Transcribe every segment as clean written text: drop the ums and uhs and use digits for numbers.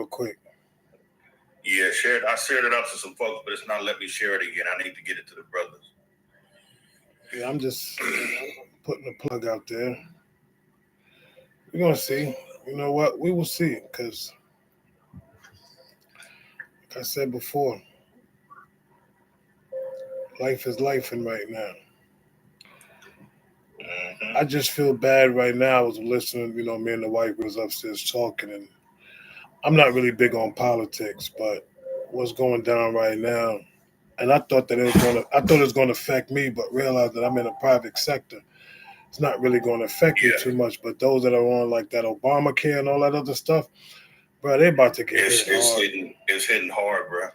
quick. Yeah, shared. I shared it out to some folks, but it's not letting me share it again. I need to get it to the brothers. Yeah, I'm just putting a plug out there. We're gonna see. You know what? We will see, because, like I said before, life is life in right now. I just feel bad right now. I was listening, me and the wife was upstairs talking, and I'm not really big on politics, but what's going down right now, and I thought it was gonna affect me, but realized that I'm in a private sector. It's not really going to affect me too much. But those that are on like that Obamacare and all that other stuff, bro, they about to get hit hard. It's hitting hard, bro.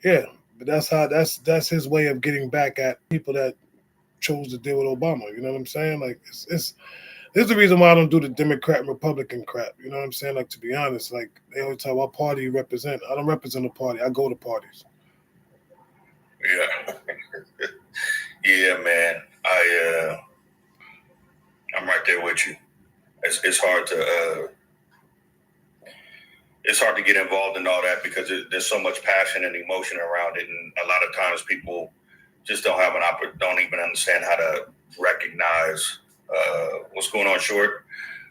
Yeah, but that's his way of getting back at people that chose to deal with Obama. You know what I'm saying? Like it's this is the reason why I don't do the Democrat and Republican crap. You know what I'm saying? Like, to be honest, like they always talk, what party you represent? I don't represent a party. I go to parties. Yeah, yeah, man. I'm right there with you. It's hard to get involved in all that because there's so much passion and emotion around it, and a lot of times people just don't even understand how to recognize what's going on. Short,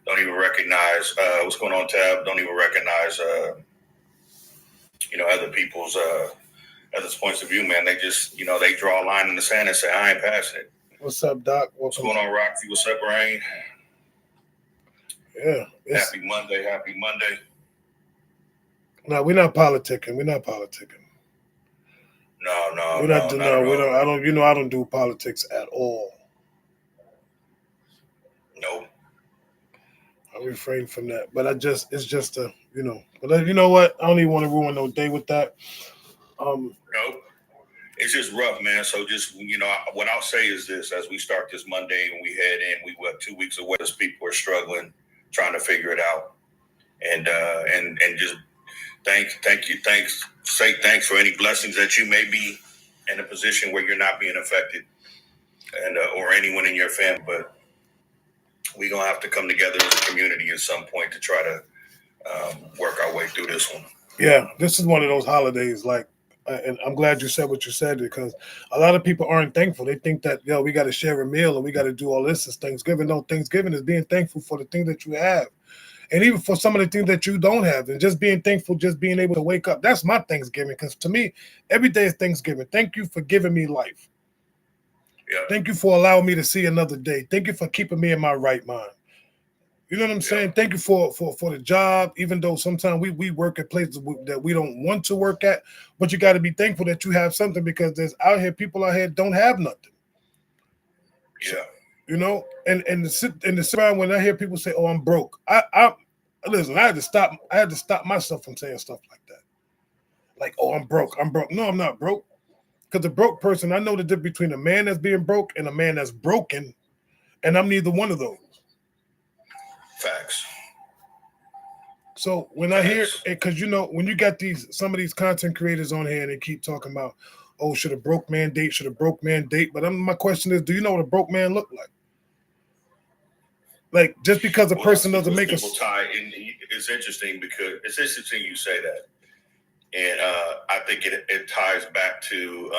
don't even recognize what's going on. Tab, don't even recognize other people's other points of view. Man, they just they draw a line in the sand and say, I ain't passing it. What's up, Doc? What's going on, Roxy? What's up, Rain? Yeah. Happy Monday. No, we're not politicking. No. We don't. I don't. I don't do politics at all. No. I refrain from that. But it's just a, But you know what? I don't even want to ruin no day with that. No. It's just rough, man. So just, what I'll say is this: as we start this Monday and we head in, we were 2 weeks away. As people are struggling, trying to figure it out, and just say thanks for any blessings that you may be in a position where you're not being affected, and or anyone in your family. But we're gonna have to come together as a community at some point to try to work our way through this one. Yeah, this is one of those holidays, like. And I'm glad you said what you said, because a lot of people aren't thankful. They think that, we got to share a meal and we got to do all this as Thanksgiving. No, Thanksgiving is being thankful for the thing that you have. And even for some of the things that you don't have, and just being thankful, just being able to wake up. That's my Thanksgiving, because to me, every day is Thanksgiving. Thank you for giving me life. Yeah. Thank you for allowing me to see another day. Thank you for keeping me in my right mind. You know what I'm saying? Thank you for the job, even though sometimes we work at places that we don't want to work at, but you got to be thankful that you have something, because there's people out here don't have nothing. Yeah. And the sit around when I hear people say, "Oh, I'm broke," I listen. I had to stop myself from saying stuff like that. Like, "Oh, I'm broke. I'm broke." No, I'm not broke. Because the broke person, I know the difference between a man that's being broke and a man that's broken, and I'm neither one of those. Facts. So when I hear, because when you got some of these content creators on here and they keep talking about, oh, should a broke man date? But my question is, do you know what a broke man look like? Like, just because a person doesn't make people tie in, it's interesting because it's interesting you say that, and I think it ties back to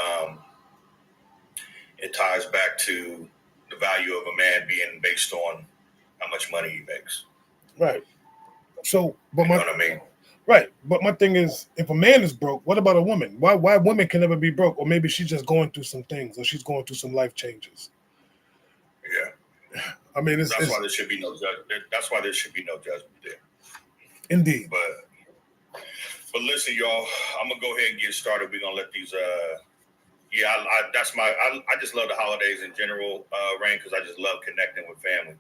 the value of a man being based on how much money he makes. Right. So, but you know what I mean? Right. But my thing is, if a man is broke, what about a woman? Why women can never be broke? Or maybe she's just going through some things, or she's going through some life changes. Yeah. I mean, that's why there should be no judgment. That's why there should be no judgment there. Indeed. But listen, y'all, I'm gonna go ahead and get started. We're gonna let these. I just love the holidays in general, Rain, because I just love connecting with family.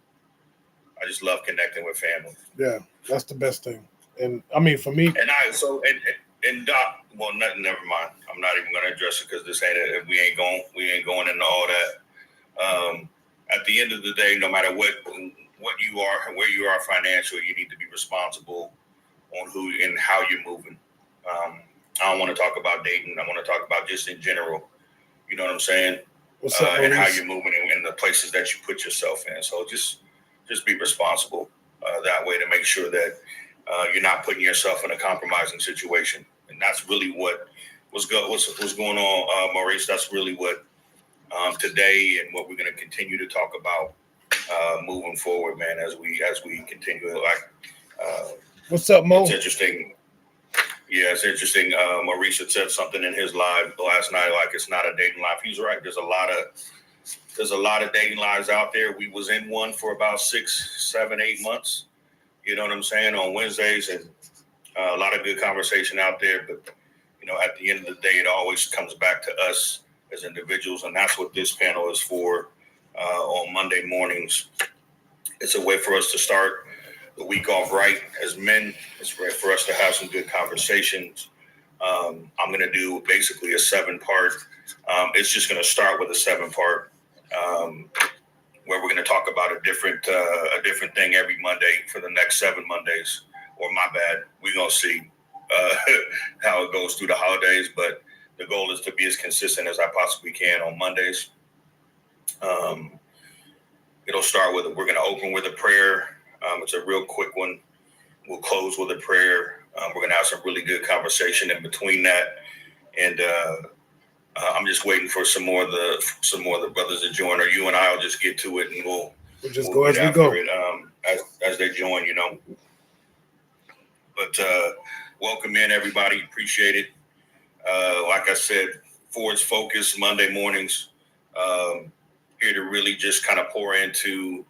Yeah, that's the best thing. And I mean, for me, and Doc. Well, never mind. I'm not even gonna address it because this ain't it. We ain't going into all that. At the end of the day, no matter what you are and where you are financially, you need to be responsible on who and how you're moving. I don't want to talk about dating. I want to talk about just in general. You know what I'm saying? What's up, and how you're moving and the places that you put yourself in. So just be responsible that way to make sure that you're not putting yourself in a compromising situation. And that's really what's going on, Maurice. That's really what today and what we're going to continue to talk about moving forward, man, as we continue. What's up, Mo? It's interesting. Yeah, it's interesting. Maurice had said something in his live last night, like it's not a dating life. He's right. There's a lot of dating lives out there. We was in one for about 6, 7, 8 months. You know what I'm saying? On Wednesdays, and a lot of good conversation out there. But at the end of the day, it always comes back to us as individuals, and that's what this panel is for. On Monday mornings, it's a way for us to start the week off right as men. It's right for us to have some good conversations. I'm going to do basically a 7-part. It's just going to start with a 7-part where we're going to talk about a different thing every Monday for the next 7 Mondays. Or my bad, we're going to see how it goes through the holidays. But the goal is to be as consistent as I possibly can on Mondays. It'll start with we're going to open with a prayer. It's a real quick one. We'll close with a prayer. We're going to have some really good conversation in between that, and I'm just waiting for some more of the brothers to join, or you and I will just get to it, and we'll just go as we go. As they join, But welcome in, everybody. Appreciate it. Like I said, Forward's Focus Monday mornings. Here to really just kind of pour into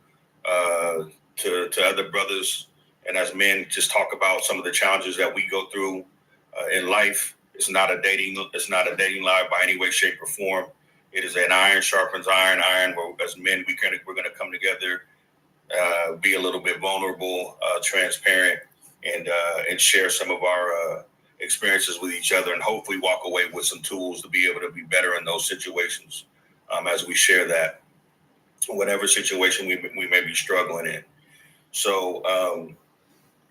to other brothers, and as men, just talk about some of the challenges that we go through in life. It's not a dating life by any way, shape, or form. It is an iron sharpens iron. Where as men, we're going to come together, be a little bit vulnerable, transparent, and share some of our experiences with each other, and hopefully walk away with some tools to be able to be better in those situations as we share that, whatever situation we may be struggling in. So,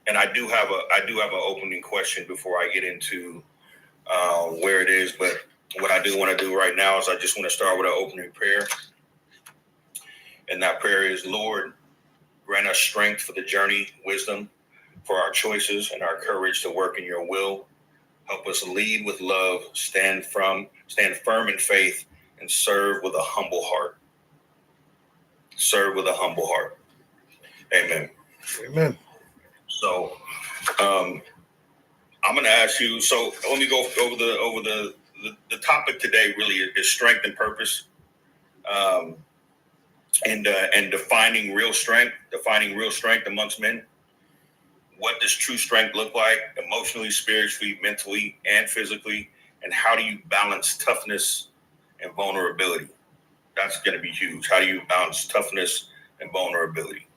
and I do have an opening question before I get into where it is. But what I do want to do right now is I just want to start with an opening prayer. And that prayer is, Lord, grant us strength for the journey, wisdom for our choices, and our courage to work in your will. Help us lead with love, stand firm in faith, and serve with a humble heart. Serve with a humble heart. Amen. Amen. So, I'm going to ask you. So, let me go over the topic today. Really, is strength and purpose, and defining real strength amongst men. What does true strength look like, emotionally, spiritually, mentally, and physically? And how do you balance toughness and vulnerability? That's going to be huge. How do you balance toughness and vulnerability?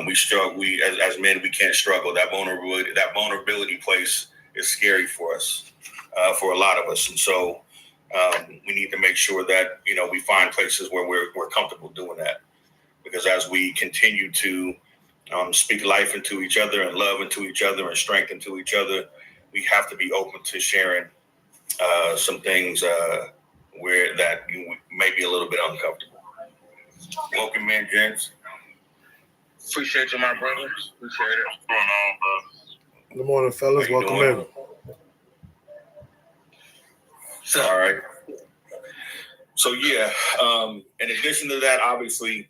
We struggle. As men, we can't struggle. That vulnerability place is scary for us, for a lot of us. And so we need to make sure that we find places where we're comfortable doing that. Because as we continue to speak life into each other and love into each other and strength into each other, we have to be open to sharing some things where that may be a little bit uncomfortable. Welcome, man, gents. Appreciate you, my brothers. Appreciate it. What's going on, bro? Good morning, fellas. Welcome in. All right. So, yeah, in addition to that, obviously,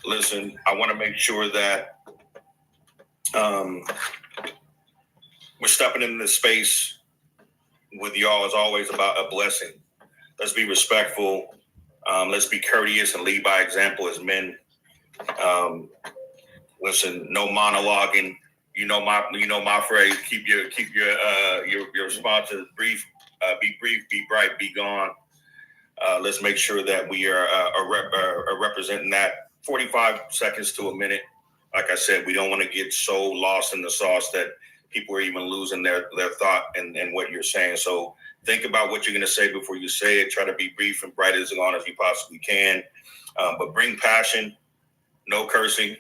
listen, I want to make sure that we're stepping into this space with y'all is always about a blessing. Let's be respectful. Let's be courteous and lead by example as men. Listen, no monologuing. You know my phrase. Keep your responses brief. Be brief. Be bright. Be gone. Let's make sure that we are representing that 45 seconds to a minute. Like I said, we don't want to get so lost in the sauce that people are even losing their thought and what you're saying. So think about what you're going to say before you say it. Try to be brief and bright as long as you possibly can. But bring passion, no cursing.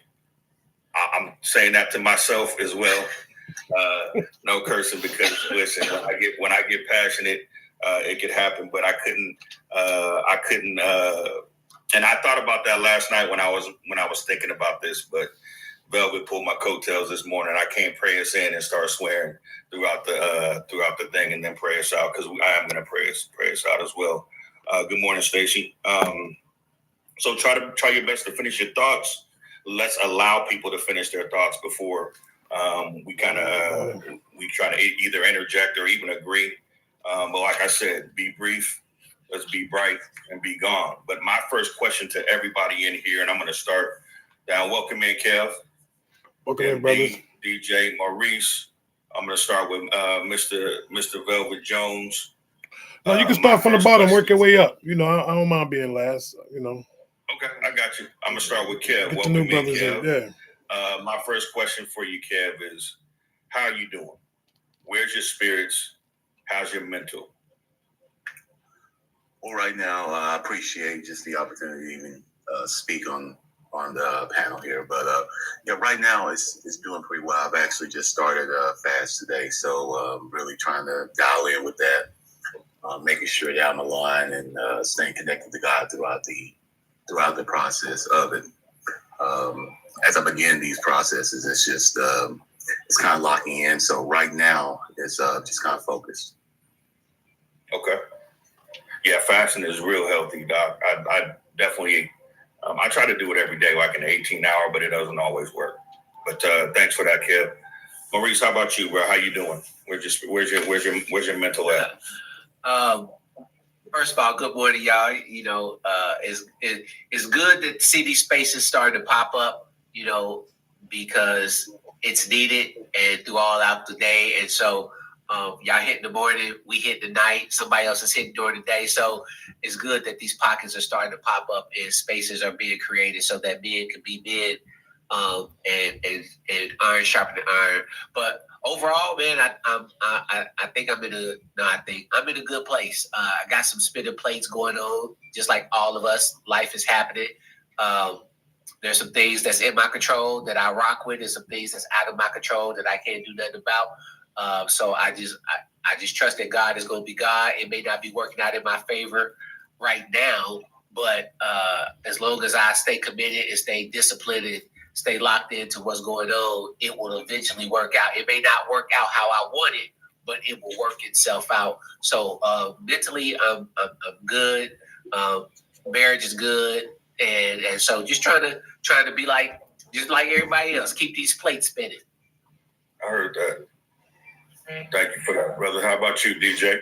I'm saying that to myself as well. No cursing, because listen, when I get passionate, it could happen. But I couldn't. And I thought about that last night when I was thinking about this. But Velvet pulled my coattails this morning. I can't pray us in and start swearing throughout the thing and then pray us out, because I am going to pray us out as well. Good morning, Stacey. So try your best to finish your thoughts. Let's allow people to finish their thoughts before we try to either interject or even agree. But like I said, be brief. Let's be bright and be gone. But my first question to everybody in here, and I'm going to start down. Welcome in, Kev. Welcome in, brothers. DJ, Maurice. I'm going to start with Mr. Velvet Jones. No, you can start from the bottom, work your way up. You know, I don't mind being last. You know. Okay, I got you. I'm going to start with Kev. Get the new brothers Kev. in. Yeah. My first question for you, Kev, is how are you doing? Where's your spirits? How's your mental? Well, right now, I appreciate just the opportunity to even speak on the panel here. But yeah, right now it's doing pretty well. I've actually just started a fast today, so really trying to dial in with that, making sure that I'm aligned and staying connected to God throughout the process of it. As I begin these processes, it's just it's kind of locking in. So right now, it's just kind of focused. Okay. Yeah, fasting is real healthy, Doc. I definitely, I try to do it every day, like an 18-hour, but it doesn't always work. But thanks for that, Kev. Maurice, how about you, bro? How you doing? Where's your mental at? First of all, good morning, y'all. You know, it's good to see these spaces starting to pop up, you know, because it's needed and through all out the day. And so y'all hit in the morning, we hit the night, somebody else is hitting during the day. So it's good that these pockets are starting to pop up and spaces are being created so that men can be men, and iron sharpening iron. But overall, man, I think I'm in a good place. I got some spinning plates going on, just like all of us. Life is happening. There's some things that's in my control that I rock with. There's some things that's out of my control that I can't do nothing about. So I just trust that God is going to be God. It may not be working out in my favor right now, but as long as I stay committed and stay disciplined and stay locked into what's going on, it will eventually work out. It may not work out how I want it, but it will work itself out. So mentally, I'm good. Marriage is good, and so just trying to be just like everybody else. Keep these plates spinning. I heard that. Thank you for that, brother. How about you, DJ?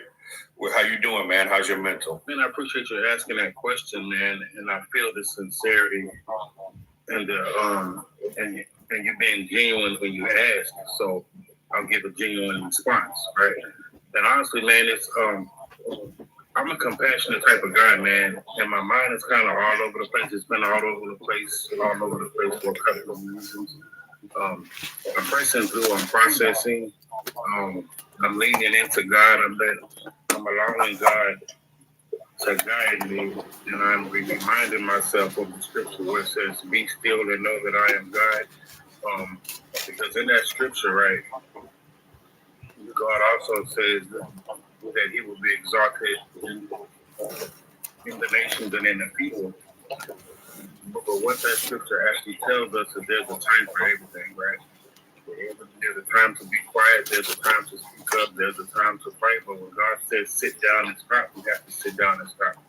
Well, how you doing, man? How's your mental? Man, I appreciate you asking that question, man, and I feel the sincerity and you're being genuine when you ask. So I'll give a genuine response, right? And honestly, man, it's I'm a compassionate type of guy, man, and my mind is kind of all over the place. It's been all over the place for a couple of reasons. I'm pressing through. I'm processing. I'm leaning into God. I'm allowing God to guide me, and I'm reminding myself of the scripture where it says, "Be still and know that I am God." Because in that scripture, right, God also says that He will be exalted in the nations and in the people. But what that scripture actually tells us is there's a time for everything, right? There's a time to be quiet. There's a time to speak up. There's a time to fight. But when God says sit down and stop, we have to sit down and stop.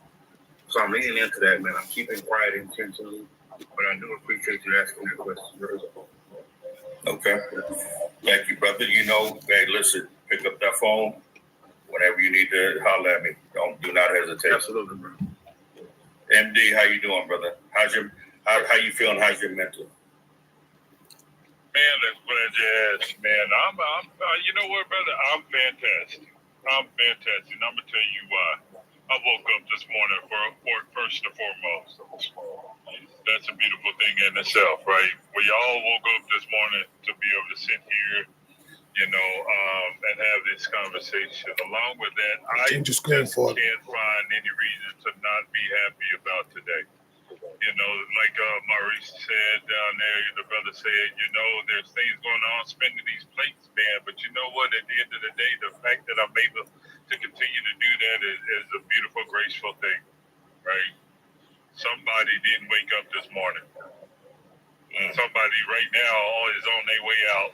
So I'm leaning into that, man. I'm keeping quiet intentionally, but I do appreciate you asking that question. Okay. Thank you, brother. You know, hey, listen, pick up that phone whenever you need to holler at me. Do not hesitate. Absolutely, bro. MD, how you doing, brother? How you feeling? How's your mental? Man, that's glad you asked, man. I'm you know what, brother? I'm fantastic. I'm fantastic. And I'm gonna tell you why. I woke up this morning for first and foremost. That's a beautiful thing in itself, right? We all woke up this morning to be able to sit here, you know, and have this conversation. Along with that, I just can't find any reason to not be happy about today. You know, like Maurice said down there, the brother said, you know, there's things going on, spinning these plates, man. But you know what? At the end of the day, the fact that I'm able to continue to do that is a beautiful, graceful thing, right? Somebody didn't wake up this morning. Somebody right now is on their way out.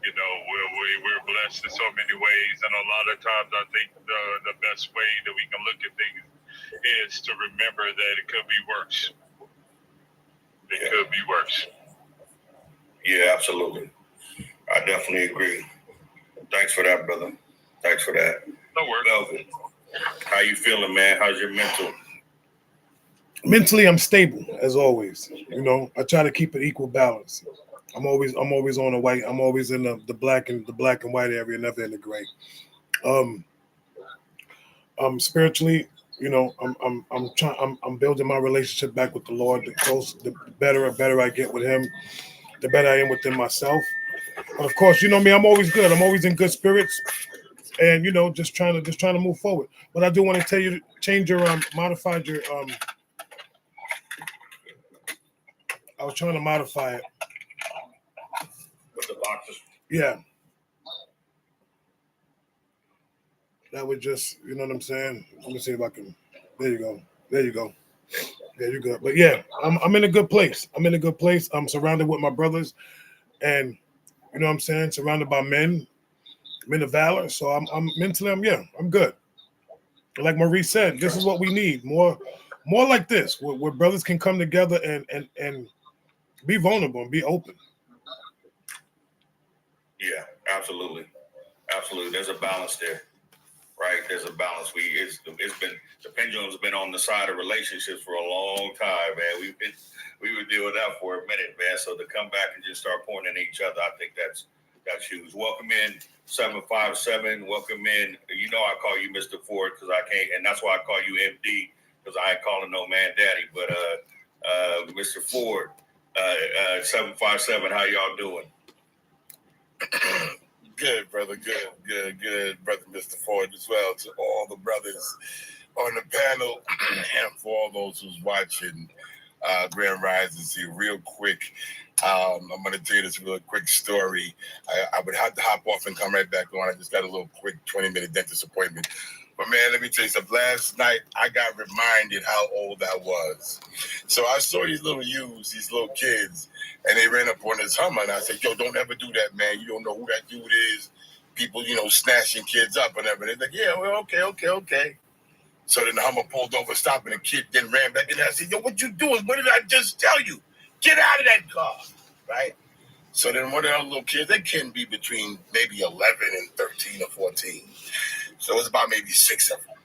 You know, we're blessed in so many ways, and a lot of times I think the best way that we can look at things is to remember that it could be worse. It could be worse. Yeah, absolutely. I definitely agree. Thanks for that, brother. Thanks for that. No worries. Melvin, how you feeling, man? How's your mental? Mentally, I'm stable as always. You know, I try to keep an equal balance. I'm always on the white. I'm always in the black and white area, never in the gray. Spiritually, you know, I'm building my relationship back with the Lord. The better I get with Him, the better I am within myself. But of course, you know me, I'm always good. I'm always in good spirits, and you know, just trying to move forward. But I do want to tell you to change your modified your I was trying to modify it. With the boxes? Yeah. That would just, you know what I'm saying? Let me see if I can. There you go. There you go. Yeah, you're good. But yeah, I'm in a good place. I'm in a good place. I'm surrounded with my brothers, and you know what I'm saying, surrounded by men of valor. So I'm mentally, I'm good. Like Maurice said, this is what we need. More like this, where brothers can come together and be vulnerable and be open. Yeah, absolutely. Absolutely. There's a balance there. Right? There's a balance. It's been the pendulum's been on the side of relationships for a long time, man. We would deal with that for a minute, man. So to come back and just start pointing at each other, I think that's huge. Welcome in 757. Welcome in. You know I call you Mr. Ford because I can't, and that's why I call you MD because I ain't calling no man daddy. But Mr. Ford, 757. How y'all doing? Good, brother. Good, brother, Mr. Ford, as well, to all the brothers on the panel and for all those who's watching Grand Rising here. Real quick, I'm going to tell you this real quick story. I would have to hop off and come right back on. I just got a little quick 20-minute dentist appointment. But, man, let me tell you something. Last night, I got reminded how old I was. So I saw these little youths, these little kids, and they ran up on this Hummer, and I said, yo, don't ever do that, man. You don't know who that dude is. People, you know, snatching kids up and everything. They're like, yeah, well, okay. So then the Hummer pulled over, stopped, and the kid then ran back, and I said, yo, what you doing? What did I just tell you? Get out of that car, right? So then one of those little kids, they can be between maybe 11 and 13 or 14. So it's about maybe 6 of them.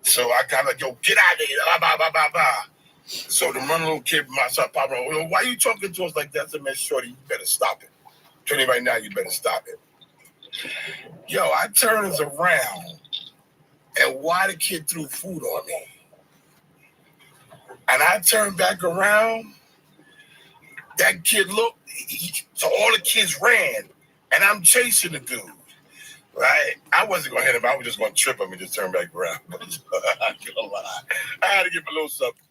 So I kind of like, yo, get out of here, blah, blah, blah, blah. So the one little kid, my son, Papa, yo, why are you talking to us like that? I said, man, shorty, you better stop it. Tell me right now, you better stop it. Yo, I turns around, and why the kid threw food on me? And I turned back around, that kid looked, so all the kids ran, and I'm chasing the dude. Right? I wasn't going to hit him. I was just going to trip him and just turn back around. I had to give him a little something.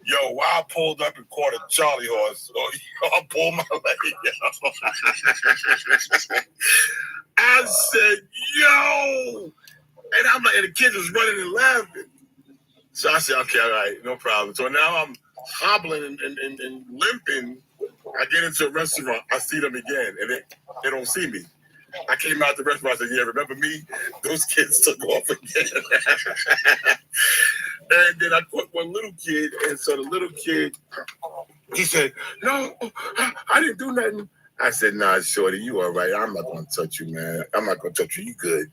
Yo, while I pulled up and caught a Charlie horse, I pulled my leg. I said, yo. And I'm like, and the kids was running and laughing. So I said, okay, all right, no problem. So now I'm hobbling and limping. I get into a restaurant. I see them again, and they don't see me. I came out the restaurant and said, yeah, remember me? Those kids took off again. And then I caught one little kid, and so the little kid, he said, no, I didn't do nothing. I said, nah, shorty, you all right. I'm not going to touch you, man. I'm not going to touch you. You good.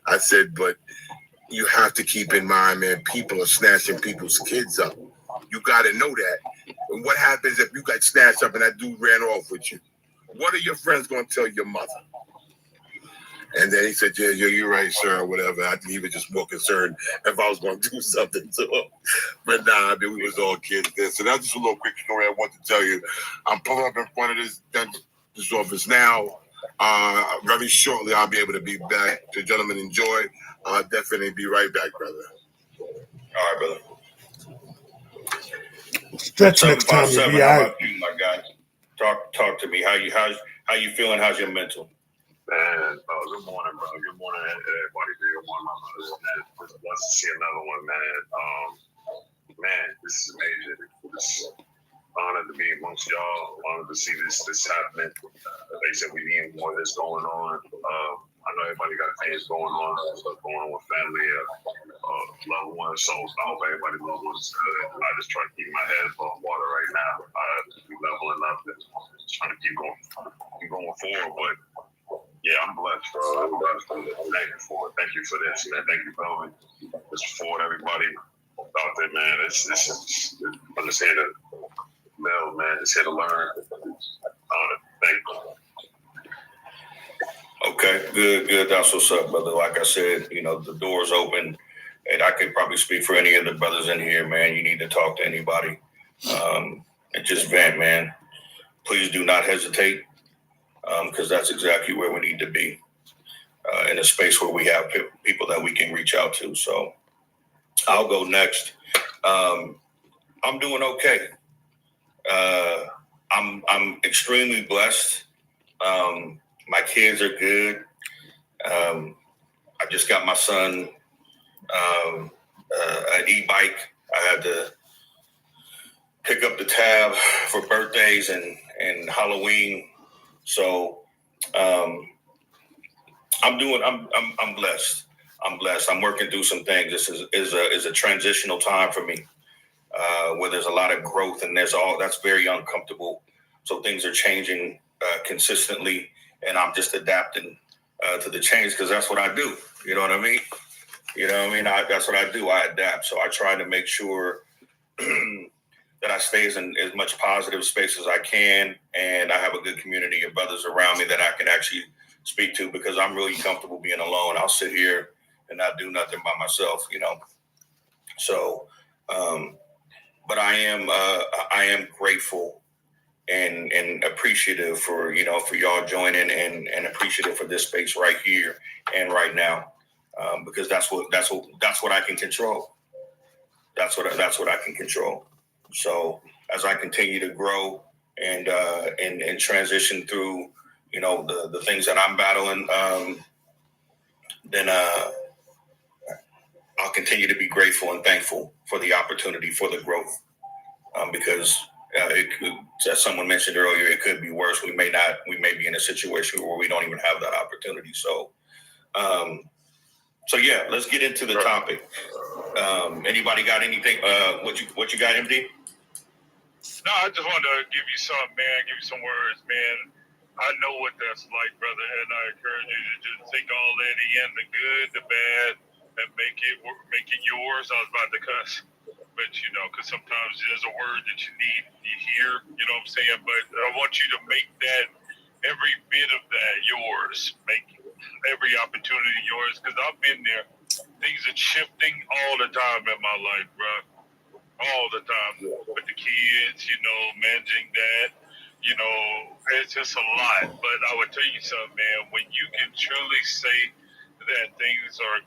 I said, but you have to keep in mind, man, people are snatching people's kids up. You got to know that. And what happens if you got snatched up and that dude ran off with you? What are your friends going to tell your mother? And then he said, yeah, you're right, sir, or whatever. I think he was just more concerned if I was going to do something to him. But nah, I mean, we was all kids then. So that's just a little quick story I want to tell you. I'm pulling up in front of this office now. Very shortly, I'll be able to be back. The gentlemen enjoy. I'll definitely be right back, brother. All right, brother. Stretch next time. How about you, my guy? Talk to me. How you feeling? How's your mental? Man, good morning, bro. Good morning, everybody. Good morning, my brothers, man. It's a blessing to see another one, man. Man, this is amazing. It's an honor to be amongst y'all. to see this happening. Like I said, we need more of this going on. I know everybody got things going on, stuff going on with family, loved ones. So I hope everybody loved ones is good. I just try to keep my head above water right now. Be leveling up and trying to keep going forward. But yeah, I'm blessed, bro. I'm blessed. Thank you for it. Thank you for this, man. Thank you, Melvin. Mr. Ford, everybody out there, man. I'm just here to Mel, man. Just here to learn. Thank you. Okay, good. That's what's up, brother. Like I said, the door's open, and I could probably speak for any of the brothers in here, man. You need to talk to anybody and just vent, man. Please do not hesitate, because that's exactly where we need to be, in a space where we have people that we can reach out to. So I'll go next. I'm doing okay. I'm extremely blessed. My kids are good. I just got my son an e-bike. I had to pick up the tab for birthdays and Halloween. So I'm blessed. I'm blessed. I'm working through some things. This is a transitional time for me, where there's a lot of growth and that's very uncomfortable. So things are changing consistently, and I'm just adapting to the change, because that's what I do. You know what I mean? That's what I do. I adapt. So I try to make sure that I stay in as much positive space as I can, and I have a good community of brothers around me that I can actually speak to, because I'm really comfortable being alone. I'll sit here and not do nothing by myself, So, but I am grateful and appreciative for y'all joining, and appreciative for this space right here and right now, because that's what I can control. That's what I can control. So as I continue to grow and transition through, the things that I'm battling, then I'll continue to be grateful and thankful for the opportunity, for the growth, because it could, as someone mentioned earlier, it could be worse. We may be in a situation where we don't even have that opportunity. So yeah, let's get into the topic. Anybody got anything? What you got, MD? No, I just wanted to give you something, man. Give you some words, man. I know what that's like, brother, and I encourage you to just take all that in, the good, the bad, and make it yours. I was about to cuss, but because sometimes there's a word that you hear, you know what I'm saying? But I want you to make that, every bit of that, yours. Make every opportunity yours, because I've been there. Things are shifting all the time in my life, bro. All the time. With the kids, managing that, it's just a lot. But I would tell you something, man, when you can truly say that things are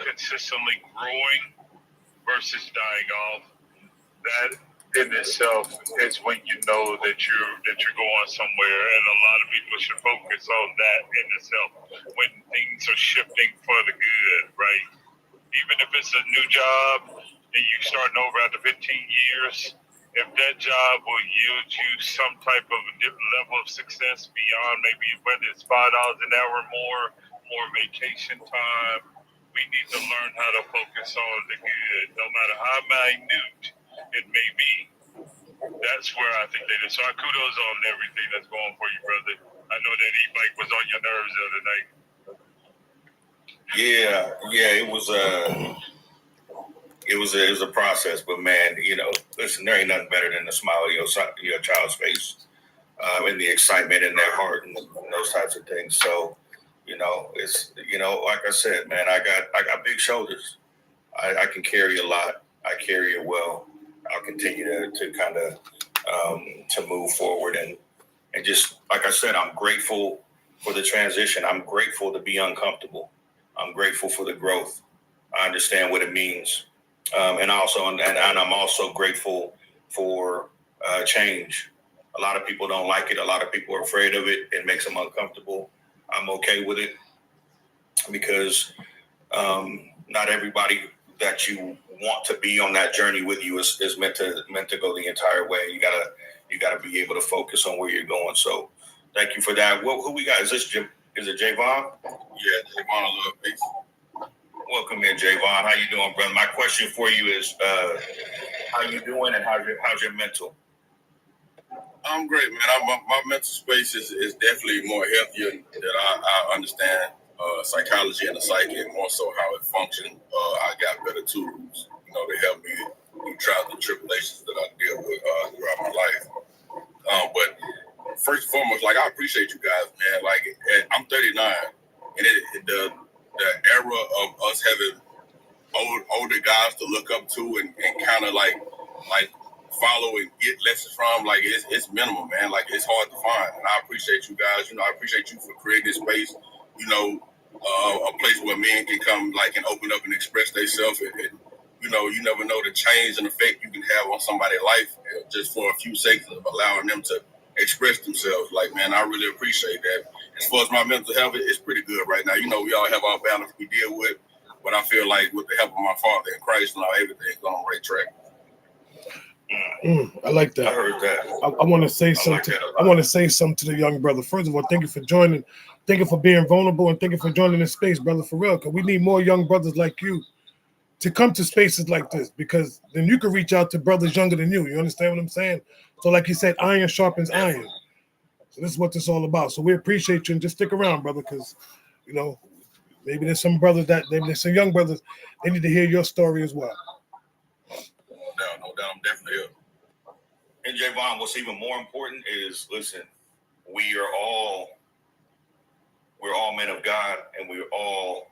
consistently growing versus dying off, that in itself is when you know that you're going somewhere, and a lot of people should focus on that in itself. When things are shifting for the good, right? Even if it's a new job and you starting over after 15 years, if that job will yield you some type of different level of success beyond maybe whether it's $5 an hour more vacation time, we need to learn how to focus on the good, no matter how minute it may be. That's where I think they did. So kudos on everything that's going for you, brother. I know that e-bike was on your nerves the other night. Yeah, it was a process, but man, listen, there ain't nothing better than the smile of your child's face, and the excitement in their heart, and those types of things. So, it's like I said, man, I got big shoulders. I can carry a lot. I carry it well. I'll continue to kind of to move forward, and just like I said, I'm grateful for the transition. I'm grateful to be uncomfortable. I'm grateful for the growth. I understand what it means. And I'm also grateful for change. A lot of people don't like it. A lot of people are afraid of it. It makes them uncomfortable. I'm okay with it, because not everybody that you want to be on that journey with you is meant to go the entire way. You You got to be able to focus on where you're going. So thank you for that. Who we got? Is it Javon? Yeah, Javon, a little piece. Welcome in, Javon. How you doing, brother? My question for you is, how you doing and how's your mental? I'm great, man. My mental space is definitely more healthier that I understand psychology and the psyche and more so how it functions. I got better tools, to help me through trials and tribulations that I deal with throughout my life. But first and foremost, I appreciate you guys, man. I'm 39, and the era of us having older guys to look up to and kind of like follow and get lessons from, it's minimal, man. It's hard to find, and I appreciate you guys. I appreciate you for creating this space. A place where men can come and open up and express themselves, and you never know the change and effect you can have on somebody's life just for a few seconds of allowing them to express themselves. Man, I really appreciate that. As far as my mental health, it's pretty good right now. We all have our balance we deal with, but I feel like with the help of my Father in Christ, everything's on the right track. I like that. I heard that. I want to say something. I want to say something to the young brother. First of all, thank you for joining. Thank you for being vulnerable, and thank you for joining this space, brother, for real. Because we need more young brothers like you to come to spaces like this, because then you can reach out to brothers younger than you. You understand what I'm saying? So like you said, iron sharpens iron. So this is what this is all about. So we appreciate you, and just stick around, brother, because, maybe there's some brothers maybe there's some young brothers, they need to hear your story as well. No doubt, I'm definitely up. And Javon, what's even more important is, listen, we're all men of God, and we're all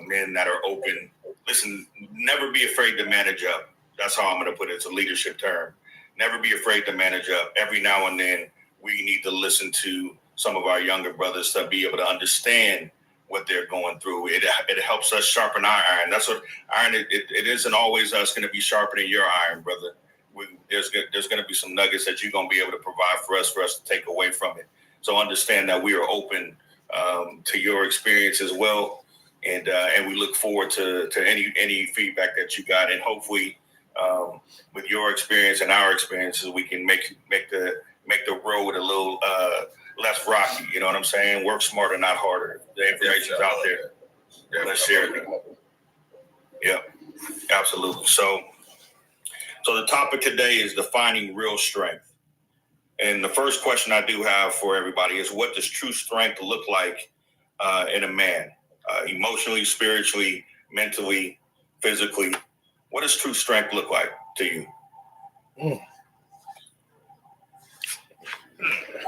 men that are open. Listen, never be afraid to manage up. That's how I'm going to put it. It's a leadership term. Never be afraid to manage up. Every now and then, we need to listen to some of our younger brothers to be able to understand what they're going through. It helps us sharpen our iron. That's what iron. It isn't always us going to be sharpening your iron, brother. There's going to be some nuggets that you're going to be able to provide for us to take away from it. So understand that we are open to your experience as well, and we look forward to any feedback that you got, and hopefully with your experience and our experiences, we can make the road a little less rocky. You know what I'm saying? Work smarter, not harder. The information's out there. Let's share it. Yeah, absolutely. So the topic today is defining real strength. And the first question I do have for everybody is, what does true strength look like in a man? Emotionally, spiritually, mentally, physically. What does true strength look like to you? Well,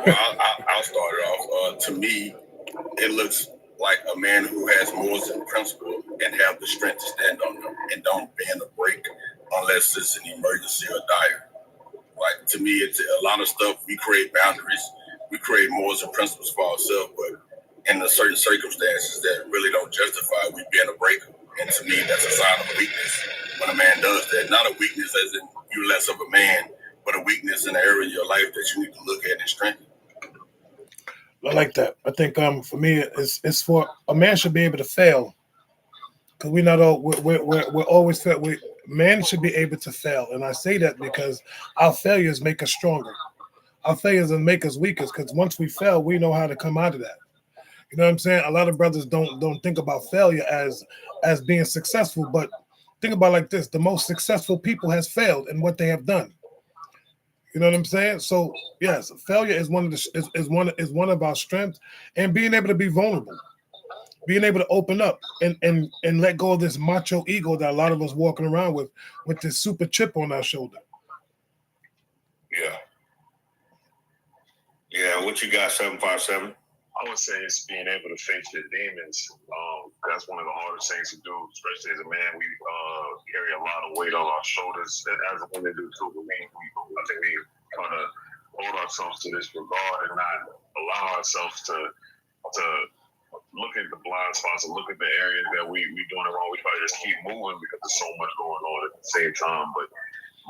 I'll start it off. To me, it looks like a man who has morals and principles and have the strength to stand on them and don't bend or break unless it's an emergency or dire. To me, it's a lot of stuff. We create boundaries, we create morals and principles for ourselves, but in the certain circumstances that really don't justify, we bend or break them. And to me, that's a sign of weakness when a man does that. Not a weakness as in you less of a man, but a weakness in the area of your life that you need to look at and strengthen. I like that. I think for me, it's for a man should be able to fail, because we're not all we're always fail. Man should be able to fail, and I say that because our failures make us stronger. Our failures make us weaker, because once we fail, we know how to come out of that. You know what I'm saying? A lot of brothers don't think about failure as being successful, but think about it like this: the most successful people has failed in what they have done. You know what I'm saying? So yes, failure is one of our strengths, and being able to be vulnerable, being able to open up and let go of this macho ego that a lot of us walking around with this super chip on our shoulder. Yeah. What you got, 757? I would say it's being able to face your demons. That's one of the hardest things to do, especially as a man. We carry a lot of weight on our shoulders, and as a woman do too. But I think we kind of hold ourselves to this regard and not allow ourselves to look at the blind spots and look at the areas that we doing it wrong. We probably just keep moving because there's so much going on at the same time. But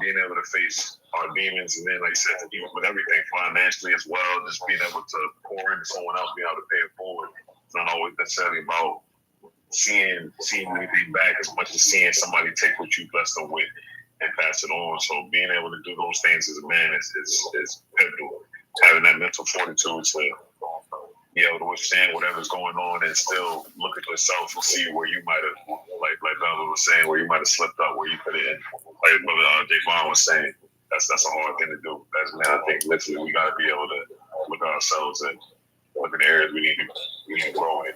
being able to face our demons, and then, like I said, with everything financially as well, just being able to pour into someone else, being able to pay it forward. It's not always necessarily about seeing anything back as much as seeing somebody take what you blessed them with and pass it on. So being able to do those things as a man is pivotal. Having that mental fortitude to be able to withstand whatever's going on and still look at yourself and see where you might have, like Bella was saying, where you might have slipped up, where you could have, like Brother Javon was saying, that's a hard thing to do. As men, I think literally we got to be able to look at ourselves and look at the areas we need to grow in.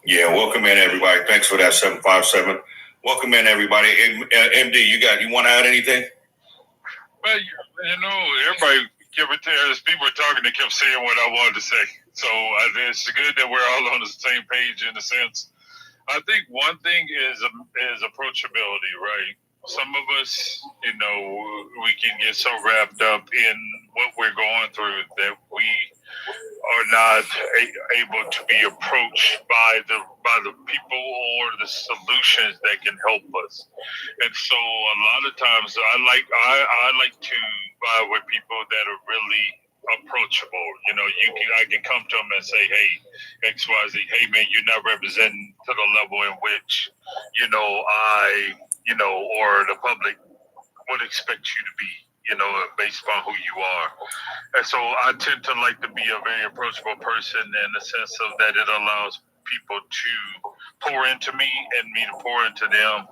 Yeah, welcome in everybody. Thanks for that 757. Welcome in everybody. MD, you want to add anything? Well, you know, everybody as people were talking, they kept saying what I wanted to say. So it's good that we're all on the same page in a sense. I think one thing is approachability, right? Some of us, you know, we can get so wrapped up in what we're going through that we are not able to be approached by the people or the solutions that can help us. And so a lot of times I like to vibe with people that are really approachable. You know, I can come to them and say, hey, XYZ, hey man, you're not representing to the level in which, you know, or the public would expect you to be, you know, based upon who you are. And so I tend to like to be a very approachable person in the sense of that it allows people to pour into me and me to pour into them.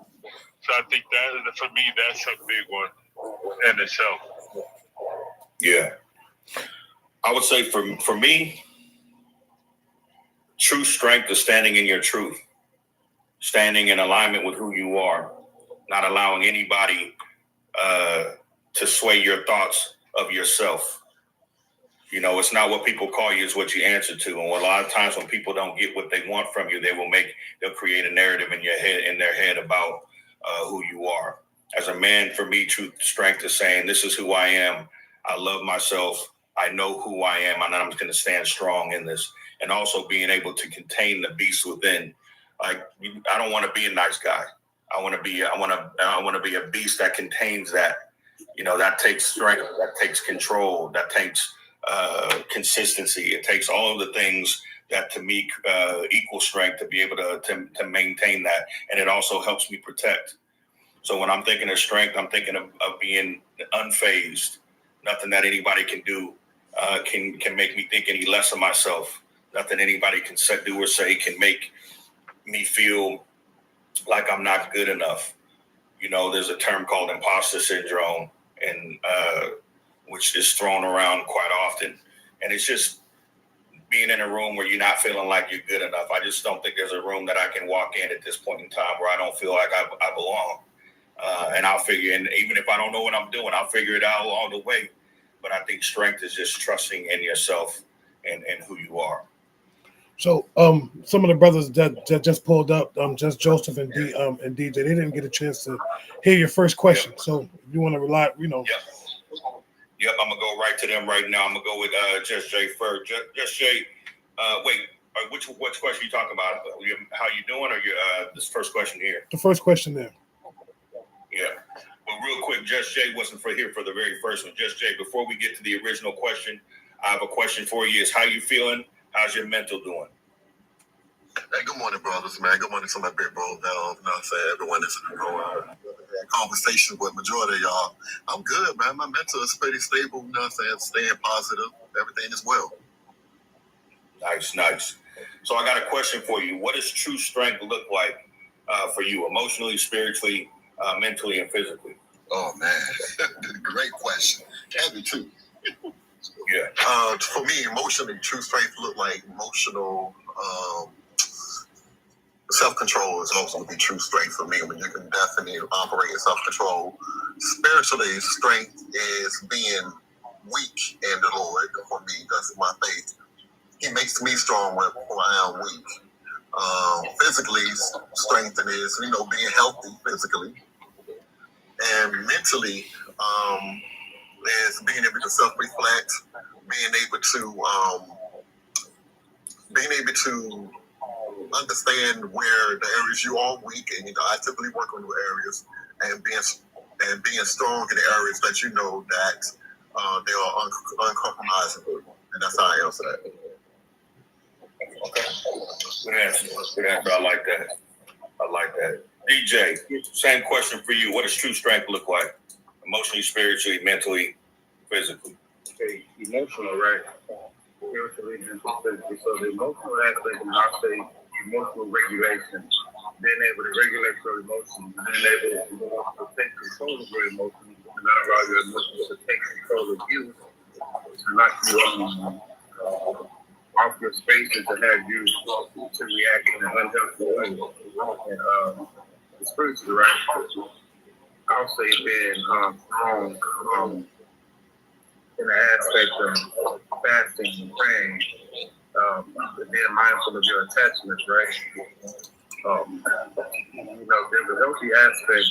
So I think that for me, that's a big one in itself. Yeah. I would say for me, true strength is standing in your truth, standing in alignment with who you are, not allowing anybody to sway your thoughts of yourself. You know, it's not what people call you, it's what you answer to. And a lot of times when people don't get what they want from you, they'll create a narrative in their head about who you are. As a man, for me, true strength is saying, this is who I am. I love myself. I know who I am, and I'm going to stand strong in this. And also being able to contain the beast within. Like, I don't want to be a nice guy. I want to be a beast that contains that. You know, that takes strength, that takes control, that takes consistency. It takes all of the things that to me equal strength to be able to maintain that. And it also helps me protect. So when I'm thinking of strength, I'm thinking of being unfazed. Nothing that anybody can do can make me think any less of myself. Nothing anybody can do or say can make me feel like I'm not good enough. You know, there's a term called imposter syndrome, and which is thrown around quite often. And it's just being in a room where you're not feeling like you're good enough. I just don't think there's a room that I can walk in at this point in time where I don't feel like I belong. And I'll figure, and even if I don't know what I'm doing, I'll figure it out along the way. But I think strength is just trusting in yourself and who you are. So some of the brothers that just pulled up, just Joseph and DJ, they didn't get a chance to hear your first question. Yep. So you want to rely, you know. Yep, I'm gonna go right to them right now. I'm gonna go with Just Jay first. Just Jay, which question are you talking about? How you doing, or this first question here? The first question there. Yeah. Well, real quick, Just Jay wasn't here for the very first one. Just Jay, before we get to the original question, I have a question for you. Is how you feeling? How's your mental doing? Hey, good morning, brothers, man. Good morning to my big bro, you know what I'm saying? Everyone that's in the conversation with majority of y'all. I'm good, man. My mental is pretty stable, you know what I'm saying? Staying positive. Everything is well. Nice. So I got a question for you. What does true strength look like for you, emotionally, spiritually, mentally, and physically? Oh, man. Great question. Heavy, too. Yeah. For me, emotionally, true strength look like emotional self-control is also be true strength for me. When you can definitely operate in self-control. Spiritually, strength is being weak in the Lord. For me, that's my faith. He makes me strong when I am weak. Physically, strength is, being healthy physically. And mentally, is being able to self-reflect, being able to understand where the areas you are weak, and I typically work on the areas, and being strong in the areas that that they are uncompromisable, and that's how I answer that. Okay, good answer. I like that. DJ, same question for you. What does true strength look like? Emotionally, spiritually, mentally, physically. Okay, emotional, right? Spiritually, mental, physically. So the emotional aspect, and I'll say emotional regulation, being able to regulate your emotions, being able to take control of your emotions, and not allow your emotions to take control of you, to knock you off your space and to have you to react in an unhealthy way. And spiritually, right? I'll say being strong in the aspect of fasting and praying, being mindful of your attachments, right? There's a healthy aspect.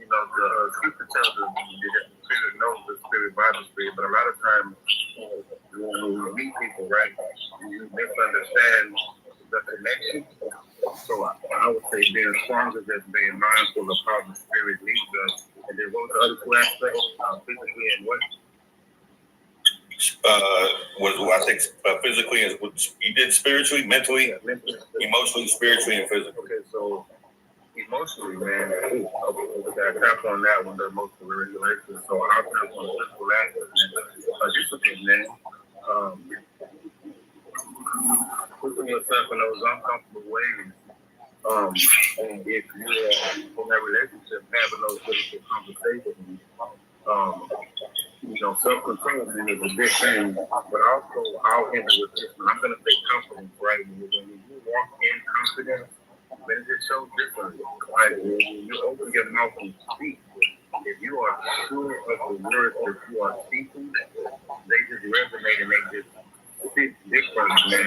The scripture tells us the spirit knows the spirit by the spirit, but a lot of times when we meet people, right, you misunderstand the connection. So I would say being stronger, just being mindful of how the spirit leads us. And then what was the other two aspects? Physically and what? I think physically is what you did, spiritually, mentally, emotionally, spiritually, and physically. Okay, so emotionally, man, we got to tap on that one, the emotional regulation. So I'll tap on the physical aspect, discipline, man. Putting yourself in those uncomfortable ways. And if you're in that relationship, having those difficult conversations, self-control is a big thing, but also I'll end with this one. I'm going to say confidence, right? When you walk in confidence, then it just shows differently. Like when you open your mouth and speak, if you are sure of the words that you are speaking, they just resonate and they just speak differently, man.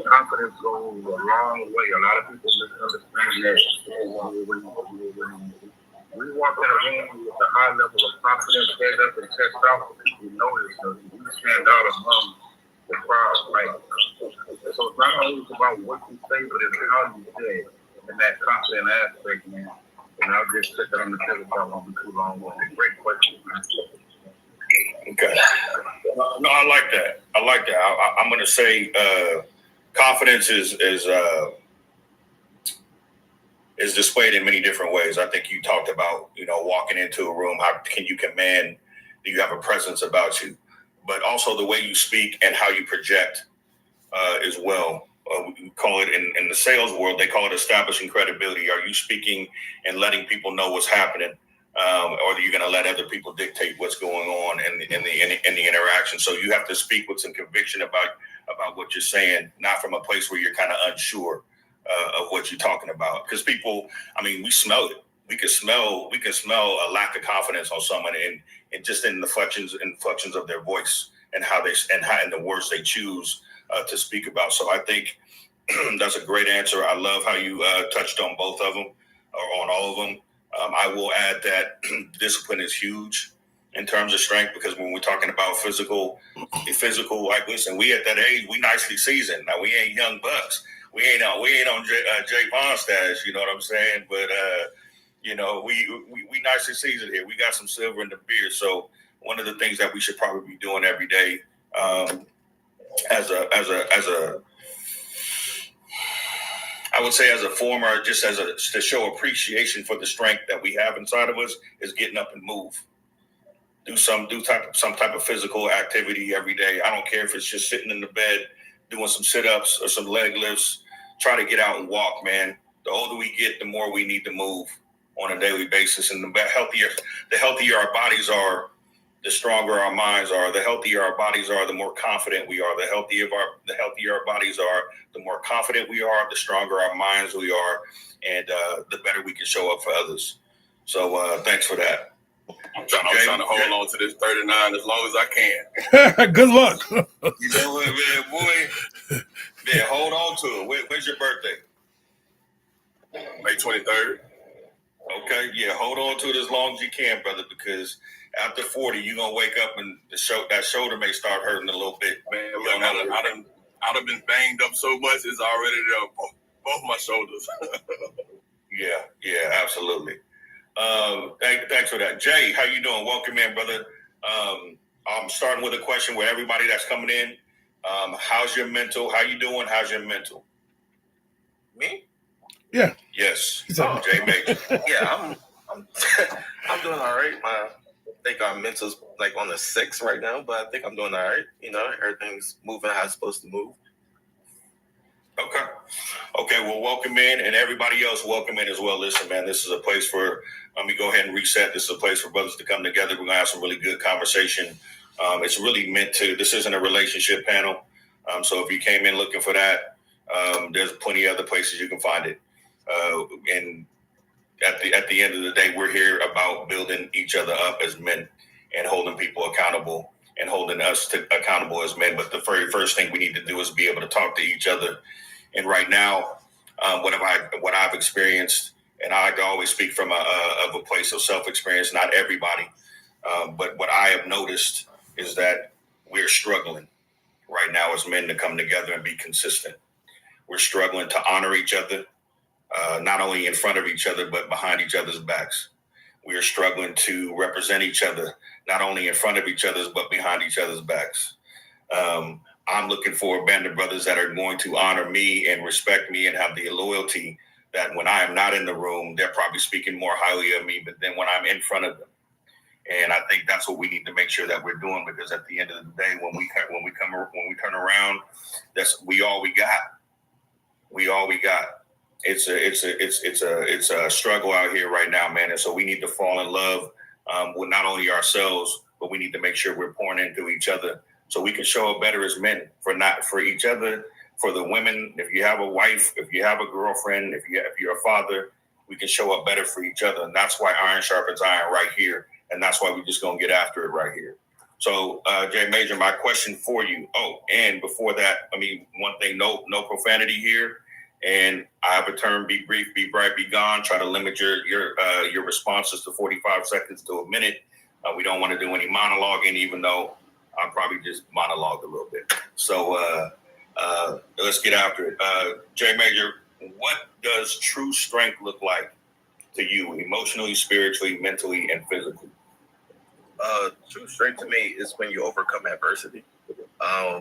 Confidence goes a long way. A lot of people misunderstand that. When we walk in a room with a high level of confidence, head up and chest out, people notice us. You stand out among the crowd. So it's not always about what you say, but it's how you say it. And that confident aspect, man. And I'll just sit there on the table for I won't be too long. Great question, man. Okay. No, I like that. I'm going to say confidence is displayed in many different ways. I think you talked about, walking into a room, how can you command, do you have a presence about you? But also the way you speak and how you project as well. We call it in the sales world, they call it establishing credibility. Are you speaking and letting people know what's happening? Or are you going to let other people dictate what's going on in the interaction? So you have to speak with some conviction about what you're saying, not from a place where you're kind of unsure of what you're talking about. Because people, we smell it. We can smell a lack of confidence on someone, and just in the inflections of their voice and how in the words they choose to speak about. So I think that's a great answer. I love how you touched on both of them, or on all of them. I will add that discipline is huge in terms of strength, because when we're talking about physical, like, listen, we at that age, we nicely seasoned. Now, we ain't young bucks. We ain't on Jay Vaughn status, you know what I'm saying? But, we nicely seasoned here. We got some silver in the beard. So one of the things that we should probably be doing every day I would say as a former, to show appreciation for the strength that we have inside of us, is getting up and move. Do some type of physical activity every day. I don't care if it's just sitting in the bed, doing some sit-ups or some leg lifts. Try to get out and walk, man. The older we get, the more we need to move on a daily basis. And the healthier our bodies are, the stronger our minds are. The healthier our bodies are, the more confident we are. The healthier our bodies are, the more confident we are, the stronger our minds we are, and the better we can show up for others. So thanks for that. I'm trying to hold on to this 39 as long as I can. Good luck. You know what, man, boy? Yeah, hold on to it. When's your birthday? May 23rd. Okay, yeah, hold on to it as long as you can, brother, because after 40, you're going to wake up and that shoulder may start hurting a little bit. Man, I'd have been banged up so much, it's already there, both my shoulders. Yeah, absolutely. Thanks for that. Jay, how you doing? Welcome in, brother. I'm starting with a question where everybody that's coming in, how's your mental? How you doing? How's your mental? Me? Yeah. Yes. He said, Jay Major. Yeah, I'm I'm doing all right. I think our mental's like on the 6 right now, but I think I'm doing all right. You know, everything's moving how it's supposed to move. Okay, well, welcome in, and everybody else, welcome in as well. Listen, man, this is a place for, let me go ahead and reset. This is a place for brothers to come together. We're going to have some really good conversation. It's really meant to, this isn't a relationship panel. So if you came in looking for that, there's plenty of other places you can find it. And at the end of the day, we're here about building each other up as men and holding people accountable and holding us accountable as men. But the very first thing we need to do is be able to talk to each other. And right now, what I've experienced, and I always speak from a place of self-experience, not everybody, but what I have noticed is that we're struggling right now as men to come together and be consistent. We're struggling to honor each other, not only in front of each other, but behind each other's backs. We are struggling to represent each other, not only in front of each other's, but behind each other's backs. I'm looking for a band of brothers that are going to honor me and respect me and have the loyalty that when I am not in the room, they're probably speaking more highly of me, but then when I'm in front of them. And I think that's what we need to make sure that we're doing, because at the end of the day, when we turn around, we all we got. We all we got. It's a struggle out here right now, man. And so we need to fall in love with not only ourselves, but we need to make sure we're pouring into each other so we can show up better as men for each other, for the women. If you have a wife, if you have a girlfriend, if you're a father, we can show up better for each other. And that's why iron sharpens iron right here. And that's why we're just going to get after it right here. So, Jay Major, my question for you. Oh, and before that, I mean, one thing, no profanity here. And I have a term: be brief, be bright, be gone. Try to limit your responses to 45 seconds to a minute. We don't want to do any monologuing, even though I probably just monologued a little bit. So let's get after it. Jay Major, what does true strength look like to you, emotionally, spiritually, mentally, and physically? True strength to me is when you overcome adversity.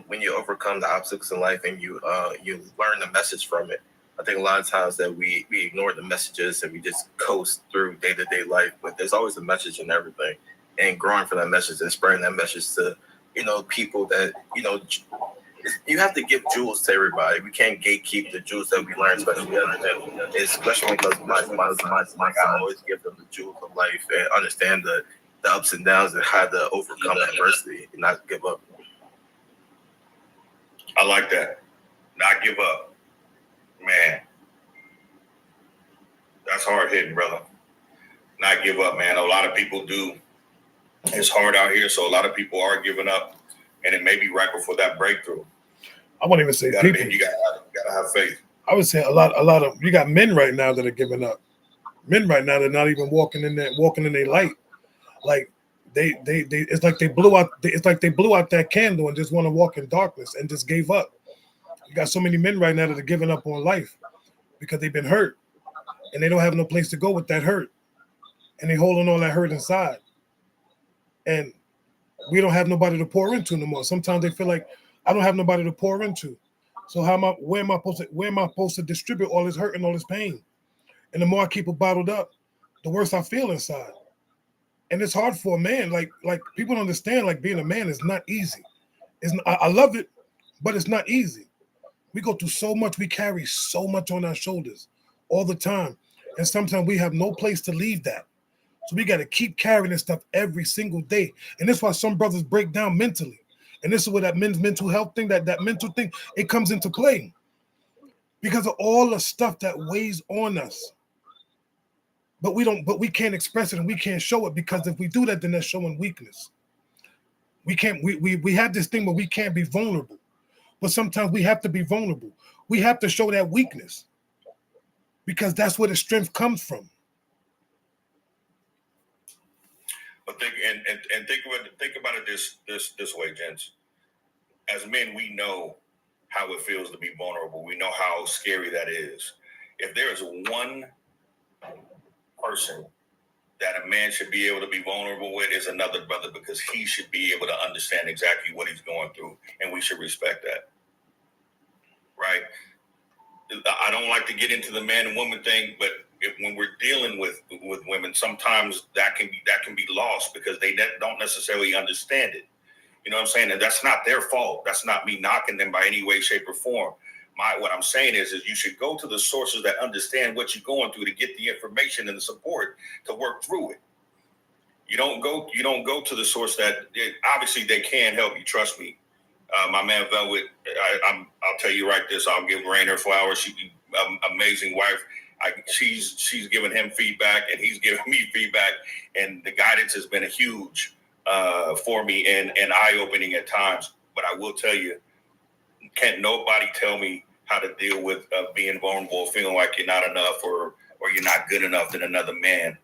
When you overcome the obstacles in life and you learn the message from it. I think a lot of times that we ignore the messages and we just coast through day-to-day life, but there's always a message in everything. And growing from that message and spreading that message to, people that, you have to give jewels to everybody. We can't gatekeep the jewels that we learn, especially because my I always give them the jewels of life and understand the ups and downs and how to overcome adversity and not give up. I like that. Not give up. Man, that's hard hitting, brother. Not give up, man. A lot of people do. It's hard out here, so a lot of people are giving up, and it may be right before that breakthrough. I won't even say people. You gotta have faith. I would say a lot of you got men right now that are giving up. Men right now, they're not even walking in their light. Like they it's like they blew out that candle and just want to walk in darkness and just gave up. You got so many men right now that are giving up on life because they've been hurt and they don't have no place to go with that hurt. And they holding all that hurt inside. And we don't have nobody to pour into no more. Sometimes they feel like I don't have nobody to pour into. So where am I supposed to distribute all this hurt and all this pain? And the more I keep it bottled up, the worse I feel inside. And it's hard for a man. Like people don't understand, like being a man is not easy. I love it, but it's not easy. We go through so much. We carry so much on our shoulders all the time. And sometimes we have no place to leave that. So we got to keep carrying this stuff every single day. And that's why some brothers break down mentally. And this is where that men's mental health thing, that mental thing, it comes into play. Because of all the stuff that weighs on us. But we can't express it and we can't show it, because if we do that, then that's showing weakness. We have this thing where we can't be vulnerable. But sometimes we have to be vulnerable. We have to show that weakness, because that's where the strength comes from. But think about it this way, gents. As men, we know how it feels to be vulnerable. We know how scary that is. If there is one person that a man should be able to be vulnerable with, is another brother, because he should be able to understand exactly what he's going through, and we should respect that. Right? I don't like to get into the man and woman thing, but when we're dealing with women, sometimes that can be lost because they don't necessarily understand it. You know what I'm saying? And that's not their fault. That's not me knocking them by any way, shape, or form. What I'm saying is you should go to the sources that understand what you're going through to get the information and the support to work through it. You don't go to the source that obviously they can help you. Trust me. My man Velvet, I'll tell you right this. I'll give Rain her flowers. She's an amazing wife. She's giving him feedback and he's giving me feedback, and the guidance has been a huge for me and eye-opening at times. But I will tell you, can't nobody tell me how to deal with being vulnerable, feeling like you're not enough or you're not good enough than another man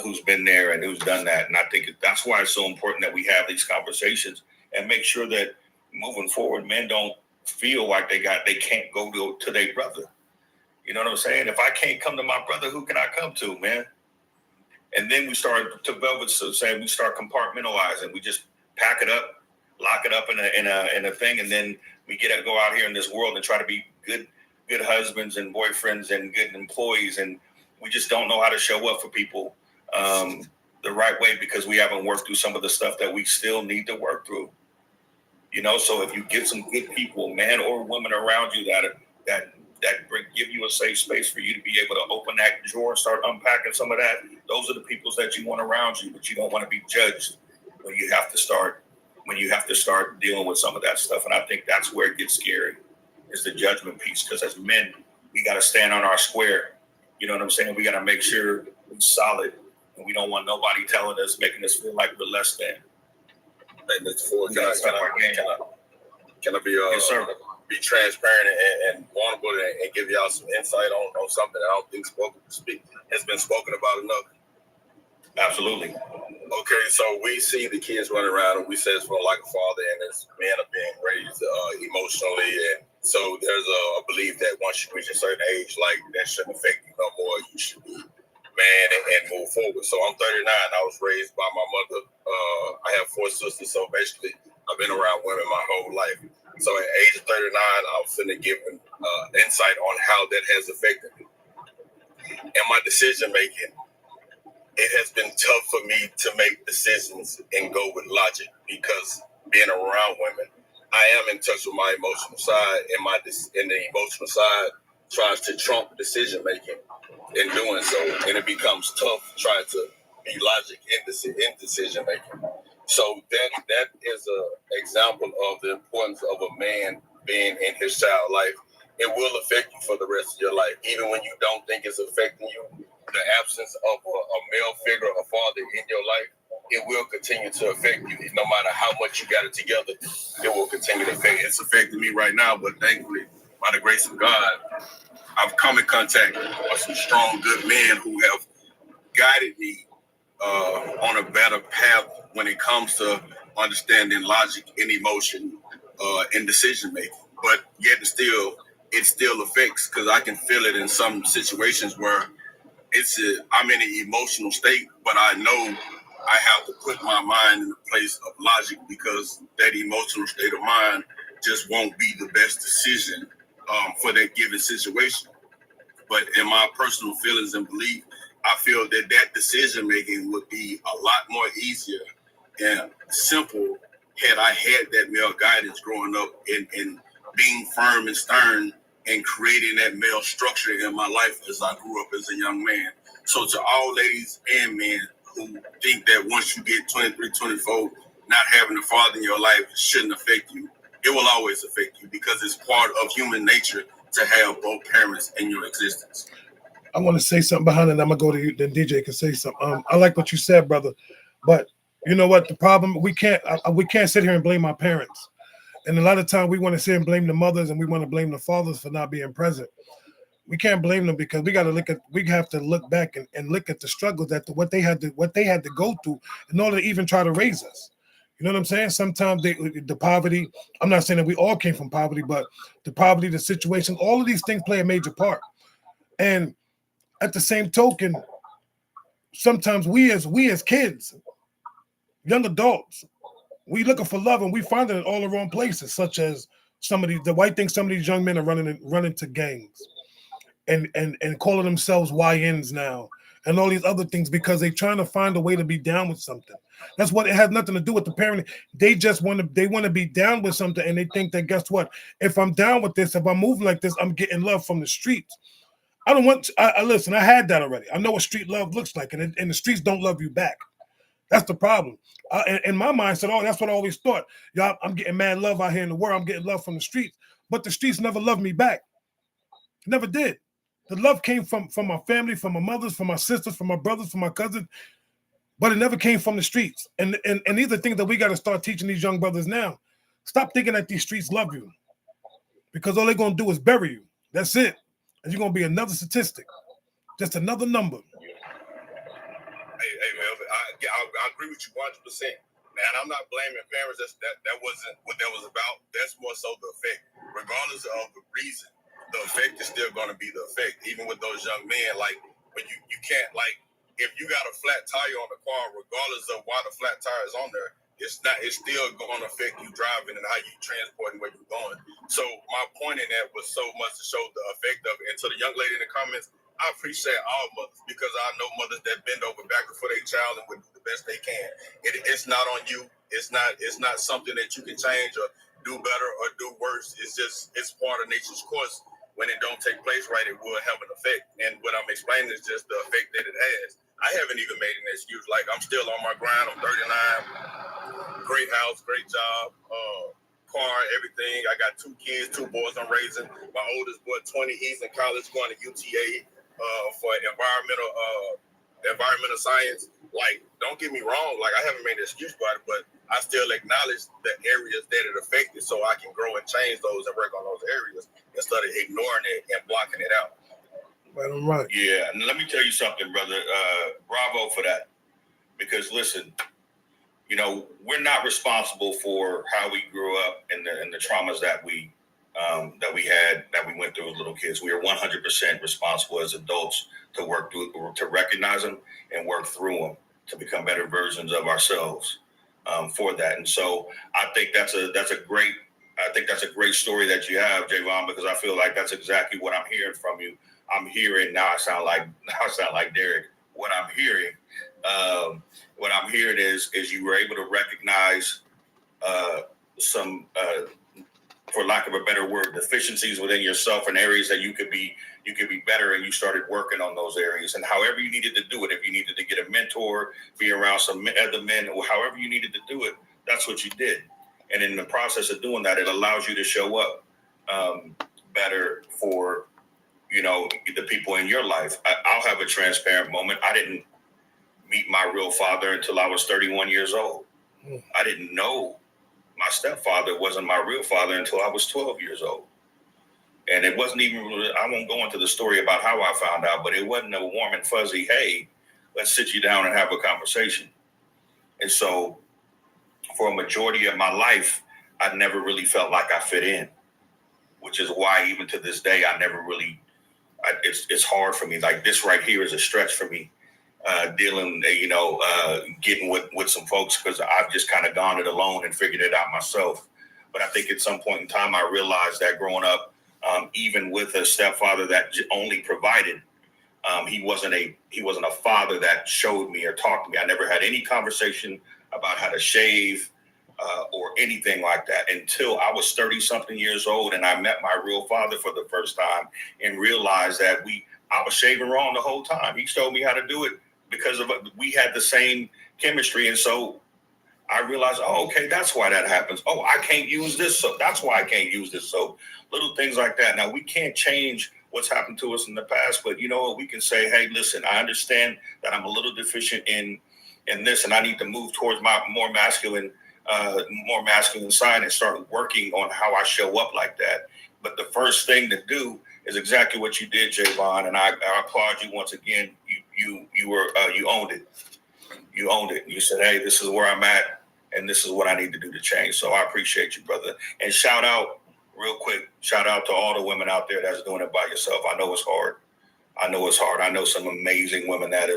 who's been there and who's done that. And I think that's why it's so important that we have these conversations and make sure that moving forward, men don't feel like they can't go to their brother. You know what I'm saying? If I can't come to my brother, who can I come to, man? And then we start to Velvet saying we start compartmentalizing. We just pack it up, lock it up in a thing, and then we go out here in this world and try to be good husbands and boyfriends and good employees, and we just don't know how to show up for people the right way because we haven't worked through some of the stuff that we still need to work through. You know, so if you get some good people, man or woman around you that give you a safe space for you to be able to open that drawer and start unpacking some of that, those are the people that you want around you, but you don't want to be judged when you have to start dealing with some of that stuff. And I think that's where it gets scary, is the judgment piece. Because as men, we got to stand on our square. You know what I'm saying? We got to make sure we're solid, and we don't want nobody telling us, making us feel like we're less than. Hey, Mr. Ford, can I be Yes, sir. Be transparent and vulnerable and give y'all some insight on something I don't think has been spoken about enough? Absolutely. Okay, so we see the kids running around and we say it's for like a father, and as men are being raised emotionally, and so there's a belief that once you reach a certain age, like that shouldn't affect you no more. You should be man and move forward. So I'm 39. I was raised by my mother. I have 4 sisters, so basically I've been around women my whole life. So at age of 39, I was finna give insight on how that has affected me. And my decision making, it has been tough for me to make decisions and go with logic because being around women, I am in touch with my emotional side, and the emotional side tries to trump decision making in doing so, and it becomes tough trying to be logic in decision making. So that is an example of the importance of a man being in his child life. It will affect you for the rest of your life, even when you don't think it's affecting you. The absence of a male figure, a father in your life, it will continue to affect you. No matter how much you got it together, it will continue to affect. It's affecting me right now, but thankfully, by the grace of God, I've come in contact with some strong, good men who have guided me on a better path when it comes to understanding logic and emotion and decision making. But yet it still affects, because I can feel it in some situations where I'm in an emotional state, but I know I have to put my mind in a place of logic, because that emotional state of mind just won't be the best decision for that given situation. But in my personal feelings and belief, I feel that decision making would be a lot more easier and simple had I had that male guidance growing up and being firm and stern and creating that male structure in my life as I grew up as a young man. So to all ladies and men who think that once you get 23, 24, not having a father in your life shouldn't affect you, it will always affect you, because it's part of human nature to have both parents in your existence. I want to say something behind it. I'm gonna go to you, then DJ can say something. I like what you said, brother, but you know what? The problem, we can't sit here and blame our parents. And a lot of time we want to sit and blame the mothers, and we want to blame the fathers for not being present. We can't blame them, because we have to look back and look at the struggles that what they had to go through in order to even try to raise us. You know what I'm saying? Sometimes the poverty, I'm not saying that we all came from poverty, but the poverty, the situation, all of these things play a major part. And at the same token, sometimes we as kids, young adults, we looking for love and we find it in all the wrong places, such as the white think some of these young men are running to gangs and calling themselves YNs now and all these other things because they're trying to find a way to be down with something. That's what it has nothing to do with the parenting. They just want to be down with something, and they think that guess what? If I'm down with this, if I'm moving like this, I'm getting love from the streets. I don't want. Listen. I had that already. I know what street love looks like, and the streets don't love you back. That's the problem. In my mind, said, "Oh, that's what I always thought." Y'all, I'm getting mad love out here in the world. I'm getting love from the streets, but the streets never loved me back. Never did. The love came from my family, from my mothers, from my sisters, from my brothers, from my cousins, but it never came from the streets. And these are things that we got to start teaching these young brothers now. Stop thinking that these streets love you, because all they're gonna do is bury you. That's it, and you're gonna be another statistic, just another number. Hey, Melvin, I agree with you 100%. Man, I'm not blaming parents. That wasn't what that was about. That's more so the effect. Regardless of the reason, the effect is still going to be the effect. Even with those young men, like when you can't, like, if you got a flat tire on the car, regardless of why the flat tire is on there, it's still going to affect you driving and how you transporting where you're going. So my point in that was so much to show the effect of it. And to the young lady in the comments, I appreciate all mothers, because I know mothers that bend over backwards for their child and would do the best they can. It's not on you. It's not something that you can change or do better or do worse. It's part of nature's course. When it don't take place right, it will have an effect. And what I'm explaining is just the effect that it has. I haven't even made an excuse. Like, I'm still on my grind. I'm 39. Great house, great job, car, everything. I got 2 kids, 2 boys I'm raising. My oldest boy, 20, he's in college going to UTA for environmental science. Like, don't get me wrong. Like, I haven't made an excuse about it, but I still acknowledge the areas that it affected so I can grow and change those and work on those areas instead of ignoring it and blocking it out. Right. Yeah, and let me tell you something, brother. Bravo for that. Because listen, you know, we're not responsible for how we grew up and the traumas that we went through as little kids. We are 100% responsible as adults to work through, to recognize them and work through them to become better versions of ourselves for that. And so I think that's a great story that you have, Javon, because I feel like that's exactly what I'm hearing from you. I'm hearing now. I sound like Derek. What I'm hearing is you were able to recognize some, for lack of a better word, deficiencies within yourself and areas that you could be better, and you started working on those areas. And however you needed to do it, if you needed to get a mentor, be around some other men, or however you needed to do it, that's what you did. And in the process of doing that, it allows you to show up better for, you know, the people in your life. I'll have a transparent moment. I didn't meet my real father until I was 31 years old. I didn't know my stepfather wasn't my real father until I was 12 years old. And it wasn't even, I won't go into the story about how I found out, but it wasn't a warm and fuzzy, hey, let's sit you down and have a conversation. And so for a majority of my life, I never really felt like I fit in, which is why even to this day, I never really, it's hard for me. Like, this right here is a stretch for me, dealing, getting with some folks, because I've just kind of gone it alone and figured it out myself. But I think at some point in time, I realized that growing up, even with a stepfather that only provided, he wasn't a father that showed me or talked to me. I never had any conversation about how to shave or anything like that until I was 30-something years old, and I met my real father for the first time and realized that I was shaving wrong the whole time. He showed me how to do it because we had the same chemistry, and so I realized, oh, okay, that's why that happens. Oh, I can't use this soap. That's why I can't use this soap. Little things like that. Now, we can't change what's happened to us in the past, but you know what? We can say, hey, listen, I understand that I'm a little deficient in this, and I need to move towards my more masculine side and start working on how I show up like that. But the first thing to do is exactly what you did, Javon, and I applaud you once again. You owned it. You owned it. You said, hey, this is where I'm at, and this is what I need to do to change. So I appreciate you, brother. And shout out to all the women out there that's doing it by yourself. I know it's hard. I know some amazing women that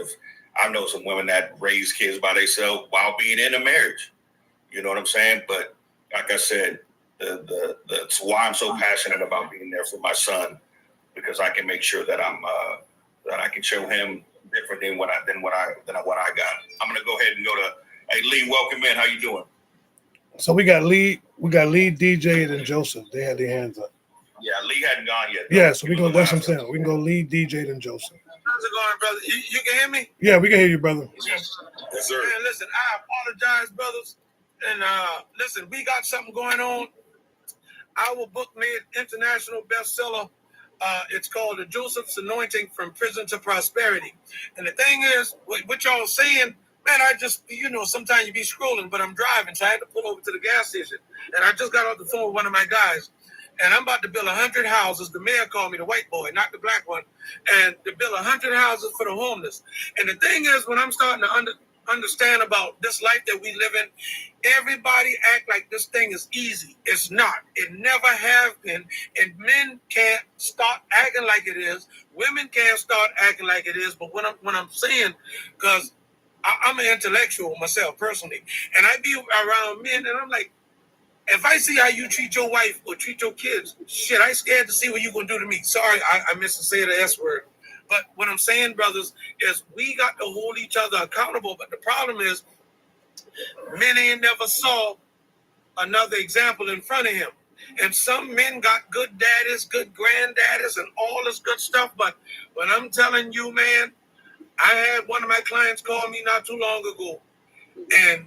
raise kids by themselves while being in a marriage. You know what I'm saying? But like I said, that's why I'm so passionate about being there for my son, because I can make sure that that I can show him different than what I got. I'm gonna go ahead and go to Lee. Welcome in. How you doing? So we got Lee, DJ, and then Joseph. They had their hands up. Yeah,Lee hadn't gone yet. Yeah, so we go. That's what I'm saying. We can go Lee, DJ, and Joseph. How's it going, brother? You can hear me? Yeah, we can hear you, brother. Yes, sir. Man, listen, I apologize, brothers. And listen, we got something going on. Our book made international bestseller. It's called The Joseph's Anointing from Prison to Prosperity. And the thing is, what y'all saying, man, I just, sometimes you be scrolling, but I'm driving, so I had to pull over to the gas station. And I just got off the phone with one of my guys. And I'm about to build 100 houses. The mayor called me the white boy, not the black one. And to build 100 houses for the homeless. And the thing is, when I'm starting to understand about this life that we live in, everybody act like this thing is easy. It's not. It never have been. And men can't start acting like it is. Women can't start acting like it is. But when I'm saying, because I'm an intellectual myself personally, and I be around men, and I'm like, if I see how you treat your wife or treat your kids, shit, I scared to see what you're going to do to me. Sorry, I missed to say the S word. But what I'm saying, brothers, is we got to hold each other accountable. But the problem is, men ain't never saw another example in front of him. And some men got good daddies, good granddaddies, and all this good stuff. But when I'm telling you, man, I had one of my clients call me not too long ago. And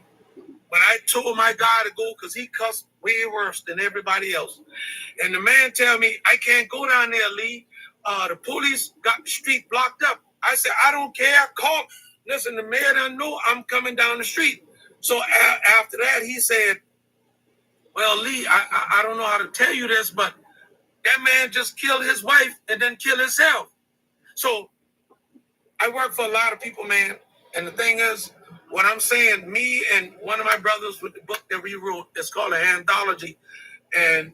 when I told my guy to go, because he cussed way worse than everybody else. And the man tell me, I can't go down there, Lee. The police got the street blocked up. I said, I don't care. Call. Listen, the mayor doesn't know I'm coming down the street. So after that, he said, well, Lee, I don't know how to tell you this, but that man just killed his wife and then killed himself. So I work for a lot of people, man. And the thing is, what I'm saying, me and one of my brothers with the book that we wrote, it's called an anthology, and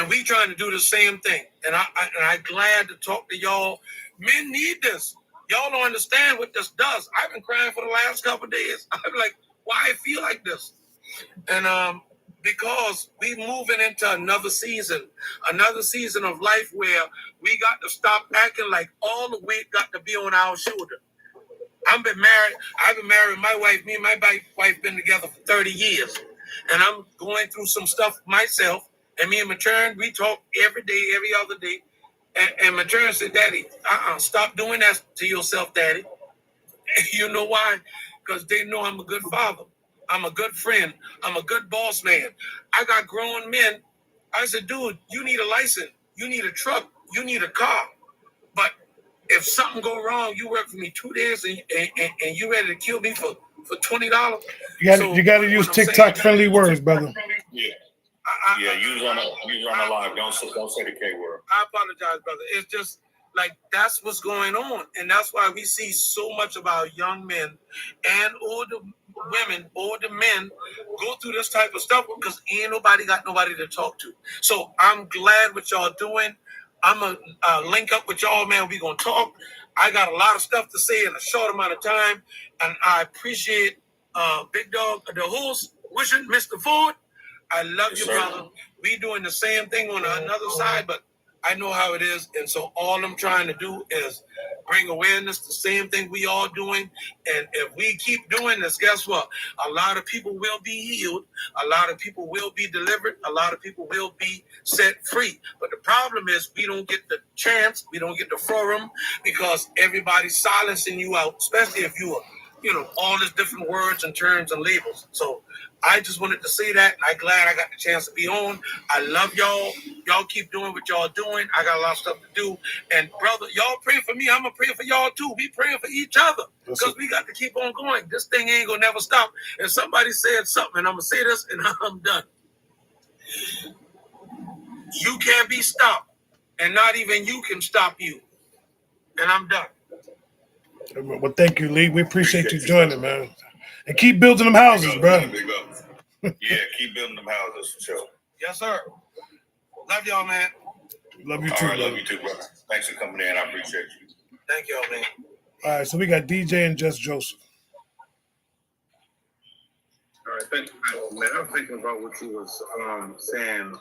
we trying to do the same thing. And I'm glad to talk to y'all. Men need this. Y'all don't understand what this does. I've been crying for the last couple of days. I'm like, why I feel like this? And because we moving into another season of life where we got to stop acting like all the weight got to be on our shoulder. I've been married with my wife. Me and my wife been together for 30 years. And I'm going through some stuff myself. And me and Matern, we talk every day, every other day. And Matern said, Daddy, stop doing that to yourself, Daddy. You know why? Because they know I'm a good father. I'm a good friend. I'm a good boss man. I got grown men. I said, dude, you need a license. You need a truck. You need a car. But if something go wrong, you work for me 2 days and you ready to kill me for $20. You got to use TikTok friendly words, brother. Yeah. Use on the live. Don't say the K word. I apologize, brother. It's just like that's what's going on, and that's why we see so much of our young men and older women, older men go through this type of stuff because ain't nobody got nobody to talk to. So I'm glad what y'all doing. I'm gonna link up with y'all, man. We gonna talk. I got a lot of stuff to say in a short amount of time, and I appreciate Big Dog, the host, wishing Mr. Ford. I love you, brother. We doing the same thing on another side, but I know how it is. And so all I'm trying to do is bring awareness, the same thing we all doing. And if we keep doing this, guess what? A lot of people will be healed. A lot of people will be delivered. A lot of people will be set free. But the problem is we don't get the chance. We don't get the forum because everybody's silencing you out, especially if you are, all these different words and terms and labels. So I just wanted to say that. I'm glad I got the chance to be on. I love y'all. Y'all keep doing what y'all doing. I got a lot of stuff to do. And brother, y'all pray for me. I'm going to pray for y'all too. We praying for each other because we got to keep on going. This thing ain't going to never stop. And somebody said something, and I'm going to say this, and I'm done. You can't be stopped, and not even you can stop you. And I'm done. Well, thank you, Lee. We appreciate you joining, man. And keep building them houses, bro. Yeah, keep building them houses for sure. Yes, sir. Love y'all, man. Love you too, love you too, brother. Thanks for coming in. I appreciate you. Thank y'all, man. All right, so we got DJ and Just Joseph. All right. thank you, man. I was thinking about what you was saying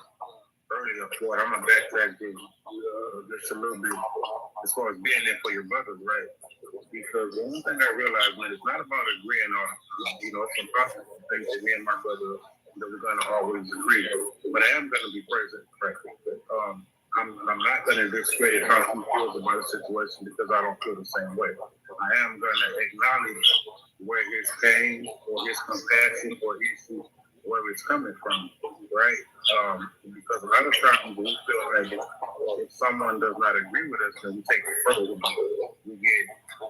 earlier, Ford. I'm gonna backtrack just a little bit as far as being there for your brothers, right? Because the one thing I realized, man, it's not about agreeing on, it's impossible to think that me and my brother that we're gonna always agree. But I am gonna be present, right? I'm not gonna discredit how he feels about the situation because I don't feel the same way. I am gonna acknowledge where his pain or his compassion or issue, where it's coming from, right? Because a lot of times we feel like if someone does not agree with us, then we take it further. We get,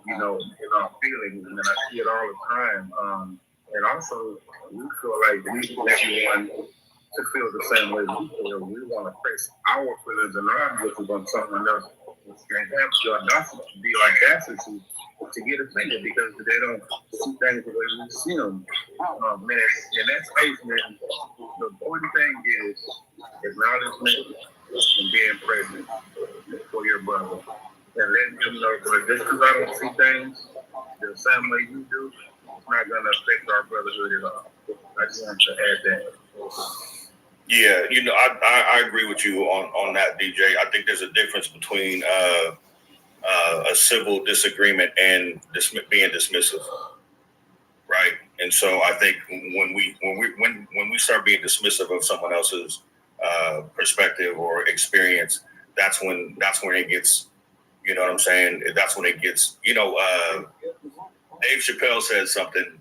in our feelings, and then I see it all the time. And also, we feel like we need everyone to feel the same way we feel. We want to press our feelings and our emotions on someone else. And have the audacity to be audacity to get offended because they don't see things the way we see them. Man, in that space, man, the important thing is acknowledgement and being present for your brother. And letting them know that just because I don't see things the same way you do, it's not going to affect our brotherhood at all. I just want to add that. Yeah, I agree with you on that, DJ. I think there's a difference between a civil disagreement and being dismissive, right? And so I think when we start being dismissive of someone else's perspective or experience, that's when it gets, you know what I'm saying? That's when it gets, Dave Chappelle said something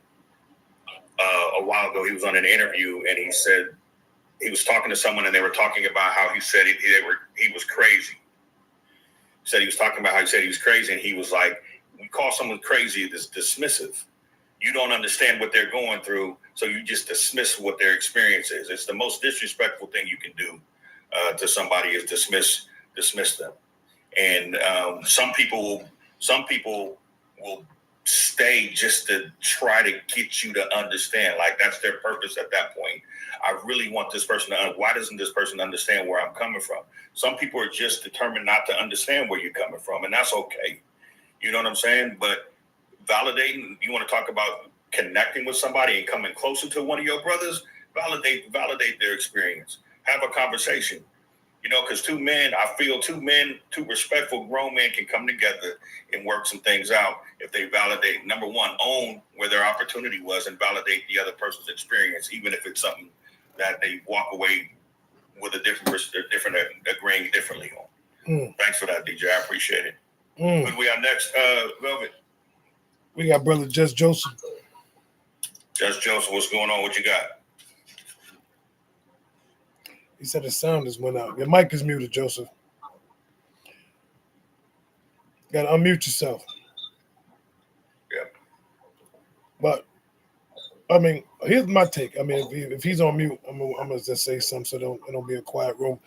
a while ago. He was on an interview and he said he was talking to someone and they were talking about how he said he was crazy. He said he was talking about how he said he was crazy, and he was like, "We call someone crazy is dismissive. You don't understand what they're going through, so you just dismiss what their experience is. It's the most disrespectful thing you can do to somebody is dismiss them." And some people will stay just to try to get you to understand. Like that's their purpose at that point. I really want this person to. Why doesn't this person understand where I'm coming from? Some people are just determined not to understand where you're coming from, and that's okay. You know what I'm saying? But validating. You want to talk about connecting with somebody and coming closer to one of your brothers? Validate their experience. Have a conversation. Because two respectful grown men can come together and work some things out if they validate. Number one, own where their opportunity was and validate the other person's experience, even if it's something that they walk away with a different agreeing differently on. Thanks for that, DJ. I appreciate it. Who do we have next, Velvet? We got brother Just Joseph. Just Joseph, what's going on? What you got? He said the sound just went out. Your mic is muted, Joseph. You got to unmute yourself. Yeah. But, here's my take. If he's on mute, I'm gonna just say something so it don't be a quiet room.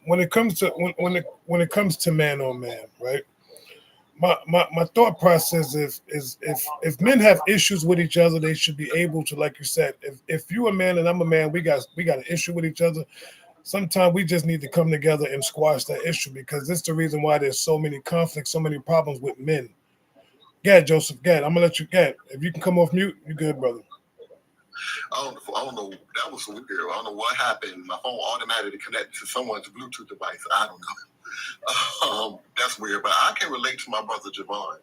When it comes to when it comes to man on man, right? My thought process is if men have issues with each other, they should be able to, like you said, if you're a man and I'm a man, we got an issue with each other. Sometimes we just need to come together and squash that issue because this is the reason why there's so many conflicts, so many problems with men. Go ahead, Joseph. Go ahead. I'm gonna let you go ahead. If you can come off mute, you good, brother. I don't know. That was weird. I don't know what happened. My phone automatically connected to someone's Bluetooth device. I don't know. That's weird. But I can relate to my brother Javon.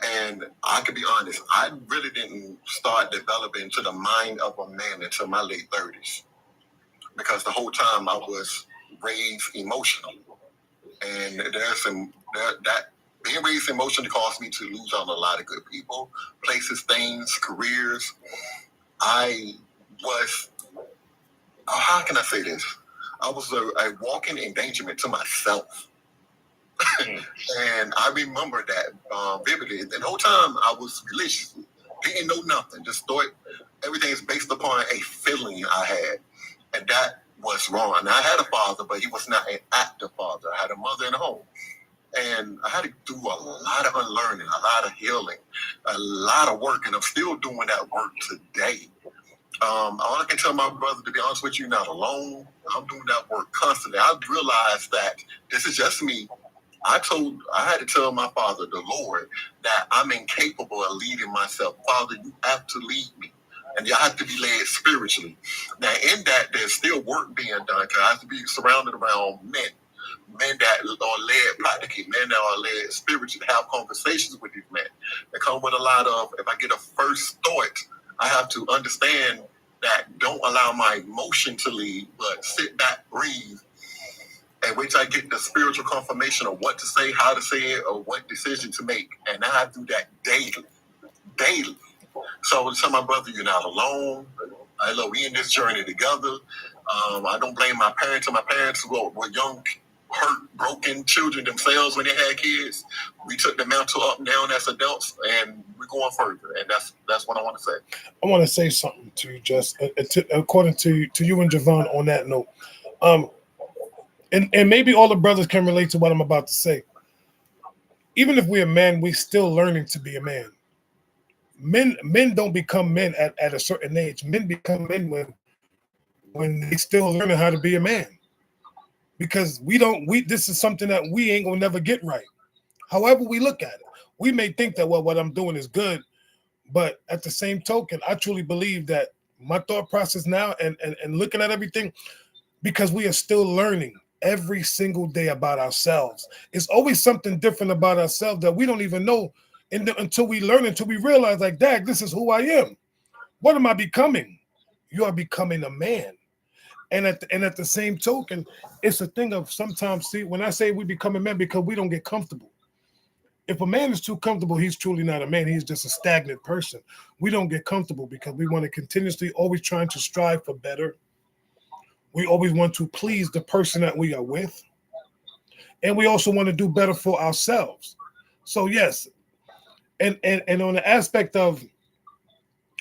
And I can be honest, I really didn't start developing to the mind of a man until my late 30s. Because the whole time I was raised emotionally. And that being raised emotionally caused me to lose out on a lot of good people, places, things, careers. I was, how can I say this? I was a walking endangerment to myself. And I remember that vividly. The whole time I was religious, didn't know nothing, just thought everything is based upon a feeling I had. And that was wrong. And I had a father, but he was not an active father. I had a mother in the home. And I had to do a lot of unlearning, a lot of healing, a lot of work. And I'm still doing that work today. All I can tell my brother, to be honest with you, not alone. I'm doing that work constantly. I realized that this is just me. I had to tell my father, the Lord, that I'm incapable of leading myself. Father, you have to lead me. and you have to be led spiritually. Now, in that, there's still work being done, because I have to be surrounded around men that are led practically, men that are led spiritually, have conversations with these men. They come with a lot of, if I get a first thought, I have to understand that don't allow my emotion to lead, but sit back, breathe, and wait till I get the spiritual confirmation of what to say, how to say it, or what decision to make. And I have to do that daily. So I would tell my brother, you're not alone. I love we in this journey together. I don't blame my parents. My parents were young, hurt, broken children themselves when they had kids. We took the mantle up now as adults, and we're going further. And that's what I want to say. I want to say something to you, Jess. According to you and Javon on that note, and maybe all the brothers can relate to what I'm about to say. Even if we're a man, we're still learning to be a man. Men don't become men at a certain age. Men become men when they still learning how to be a man. Because this is something that we ain't gonna never get right. However we look at it, we may think that what I'm doing is good, but at the same token, I truly believe that my thought process now and looking at everything, because we are still learning every single day about ourselves. It's always something different about ourselves that we don't even know until we learn, until we realize, like, dang, this is who I am. What am I becoming? You are becoming a man. And at the same token, it's a thing of sometimes, see, when I say we become a man, because we don't get comfortable. If a man is too comfortable, he's truly not a man. He's just a stagnant person. We don't get comfortable because we want to continuously always trying to strive for better. We always want to please the person that we are with. And we also want to do better for ourselves. So yes, and on the aspect of,